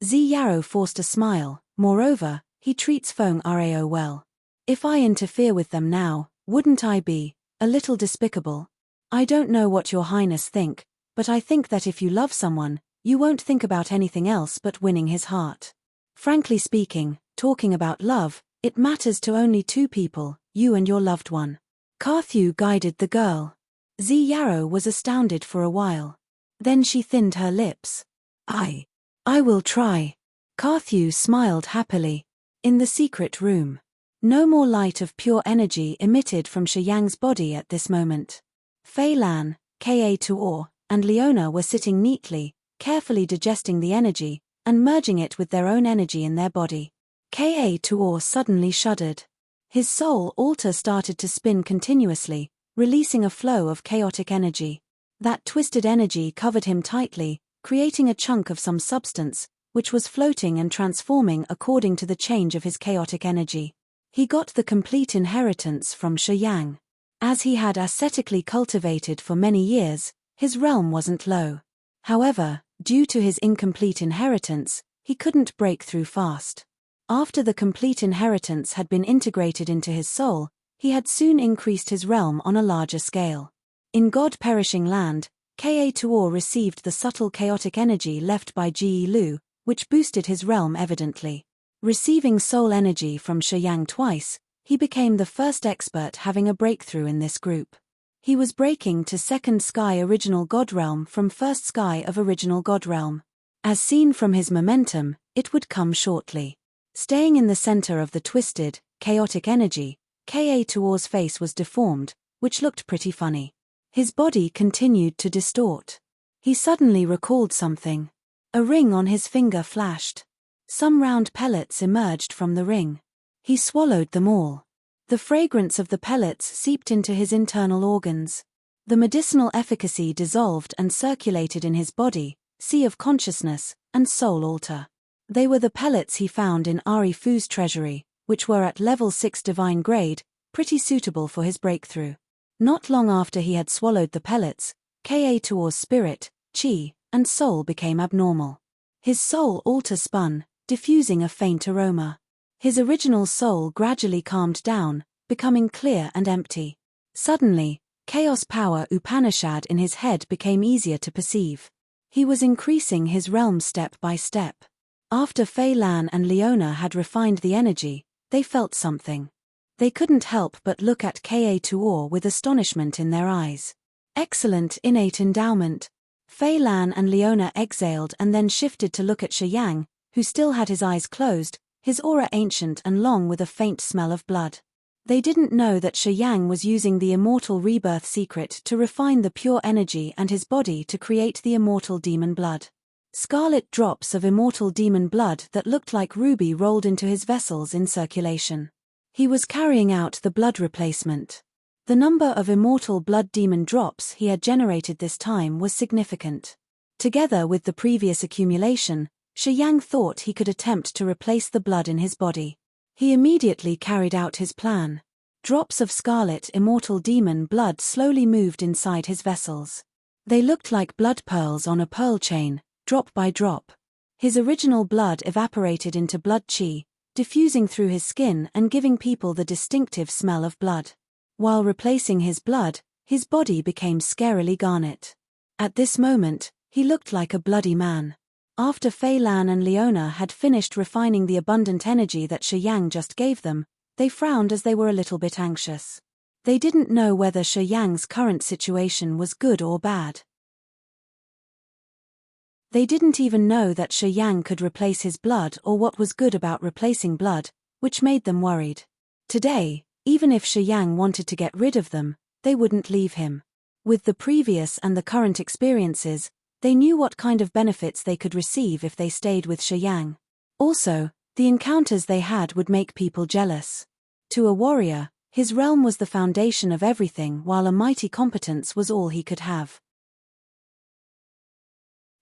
Zi Yarrow forced a smile. Moreover, he treats Feng Rao well. If I interfere with them now, wouldn't I be a little despicable? I don't know what your highness think, but I think that if you love someone, you won't think about anything else but winning his heart. Frankly speaking, talking about love, it matters to only two people, you and your loved one. Carthew guided the girl. Zi Yarrow was astounded for a while. Then she thinned her lips. I will try. Carthew smiled happily. In the secret room. No more light of pure energy emitted from Shi Yang's body at this moment. Fei Lan, Ka Tuor, and Leona were sitting neatly, carefully digesting the energy, and merging it with their own energy in their body. Ka Tuor suddenly shuddered. His soul altar started to spin continuously, releasing a flow of chaotic energy. That twisted energy covered him tightly, creating a chunk of some substance, which was floating and transforming according to the change of his chaotic energy. He got the complete inheritance from Shiyang. As he had ascetically cultivated for many years, his realm wasn't low. However, due to his incomplete inheritance, he couldn't break through fast. After the complete inheritance had been integrated into his soul, he had soon increased his realm on a larger scale. In God-perishing land, Ka Tuor received the subtle chaotic energy left by Ji Lu, which boosted his realm evidently. Receiving soul energy from Shiyang twice, he became the first expert having a breakthrough in this group. He was breaking to second sky original God realm from first sky of original God realm. As seen from his momentum, it would come shortly. Staying in the center of the twisted, chaotic energy, Ka Tuor's face was deformed, which looked pretty funny. His body continued to distort. He suddenly recalled something. A ring on his finger flashed. Some round pellets emerged from the ring. He swallowed them all. The fragrance of the pellets seeped into his internal organs. The medicinal efficacy dissolved and circulated in his body, sea of consciousness, and soul altar. They were the pellets he found in Ari Fu's treasury, which were at level 6 divine grade, pretty suitable for his breakthrough. Not long after he had swallowed the pellets, Ka Tuor's spirit, chi, and soul became abnormal. His soul altar spun, diffusing a faint aroma. His original soul gradually calmed down, becoming clear and empty. Suddenly, chaos power Upanishad in his head became easier to perceive. He was increasing his realm step by step. After Fei Lan and Leona had refined the energy, they felt something. They couldn't help but look at Ka Tuor with astonishment in their eyes. Excellent innate endowment. Fei Lan and Leona exhaled and then shifted to look at Shiyang, who still had his eyes closed, his aura ancient and long with a faint smell of blood. They didn't know that Shiyang was using the immortal rebirth secret to refine the pure energy and his body to create the immortal demon blood. Scarlet drops of immortal demon blood that looked like ruby rolled into his vessels in circulation. He was carrying out the blood replacement. The number of immortal blood demon drops he had generated this time was significant. Together with the previous accumulation, Shiyang thought he could attempt to replace the blood in his body. He immediately carried out his plan. Drops of scarlet immortal demon blood slowly moved inside his vessels. They looked like blood pearls on a pearl chain, drop by drop. His original blood evaporated into blood chi, diffusing through his skin and giving people the distinctive smell of blood. While replacing his blood, his body became scarily garnet. At this moment, he looked like a bloody man. After Fei Lan and Leona had finished refining the abundant energy that Shiyang just gave them, they frowned as they were a little bit anxious. They didn't know whether Shiyang's current situation was good or bad. They didn't even know that Shiyang could replace his blood or what was good about replacing blood, which made them worried. Today, even if Shiyang wanted to get rid of them, they wouldn't leave him. With the previous and the current experiences, they knew what kind of benefits they could receive if they stayed with Shiyang. Also, the encounters they had would make people jealous. To a warrior, his realm was the foundation of everything, while a mighty competence was all he could have.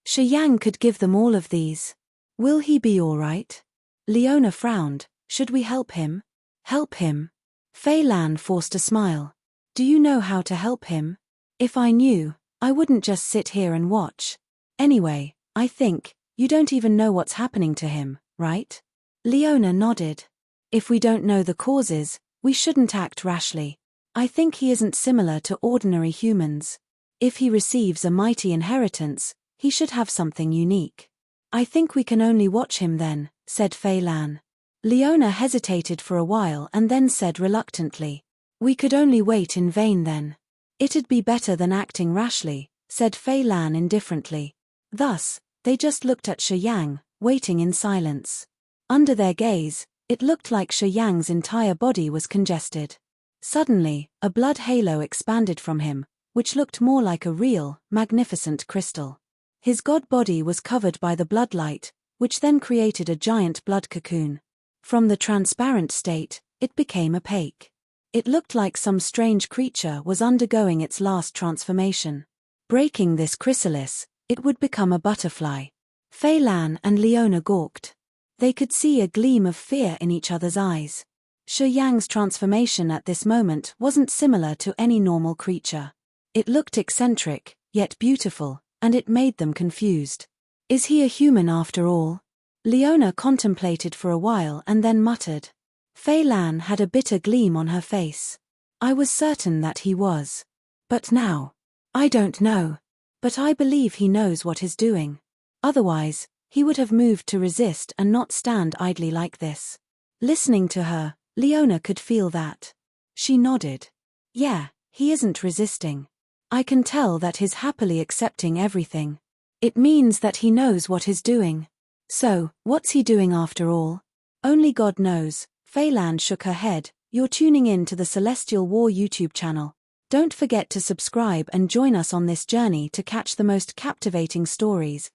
Shiyang could give them all of these. Will he be all right? Leona frowned. Should we help him? Help him? Fei Lan forced a smile. Do you know how to help him? If I knew, I wouldn't just sit here and watch. Anyway, I think, you don't even know what's happening to him, right? Leona nodded. If we don't know the causes, we shouldn't act rashly. I think he isn't similar to ordinary humans. If he receives a mighty inheritance, he should have something unique. I think we can only watch him then, said Fei Lan. Leona hesitated for a while and then said reluctantly. We could only wait in vain then. It'd be better than acting rashly, said Fei Lan indifferently. Thus, they just looked at Shiyang, waiting in silence. Under their gaze, it looked like Shiyang's entire body was congested. Suddenly, a blood halo expanded from him, which looked more like a real, magnificent crystal. His god body was covered by the bloodlight, which then created a giant blood cocoon. From the transparent state, it became opaque. It looked like some strange creature was undergoing its last transformation. Breaking this chrysalis, it would become a butterfly. Fei Lan and Leona gawked. They could see a gleam of fear in each other's eyes. Shi Yang's transformation at this moment wasn't similar to any normal creature. It looked eccentric, yet beautiful, and it made them confused. Is he a human after all? Leona contemplated for a while and then muttered. Fei Lan had a bitter gleam on her face. I was certain that he was. But now. I don't know. But I believe he knows what he's doing. Otherwise, he would have moved to resist and not stand idly like this. Listening to her, Leona could feel that. She nodded. Yeah, he isn't resisting. I can tell that he's happily accepting everything. It means that he knows what he's doing. So, what's he doing after all? Only God knows. Fei Lan shook her head. You're tuning in to the Celestial War YouTube channel. Don't forget to subscribe and join us on this journey to catch the most captivating stories.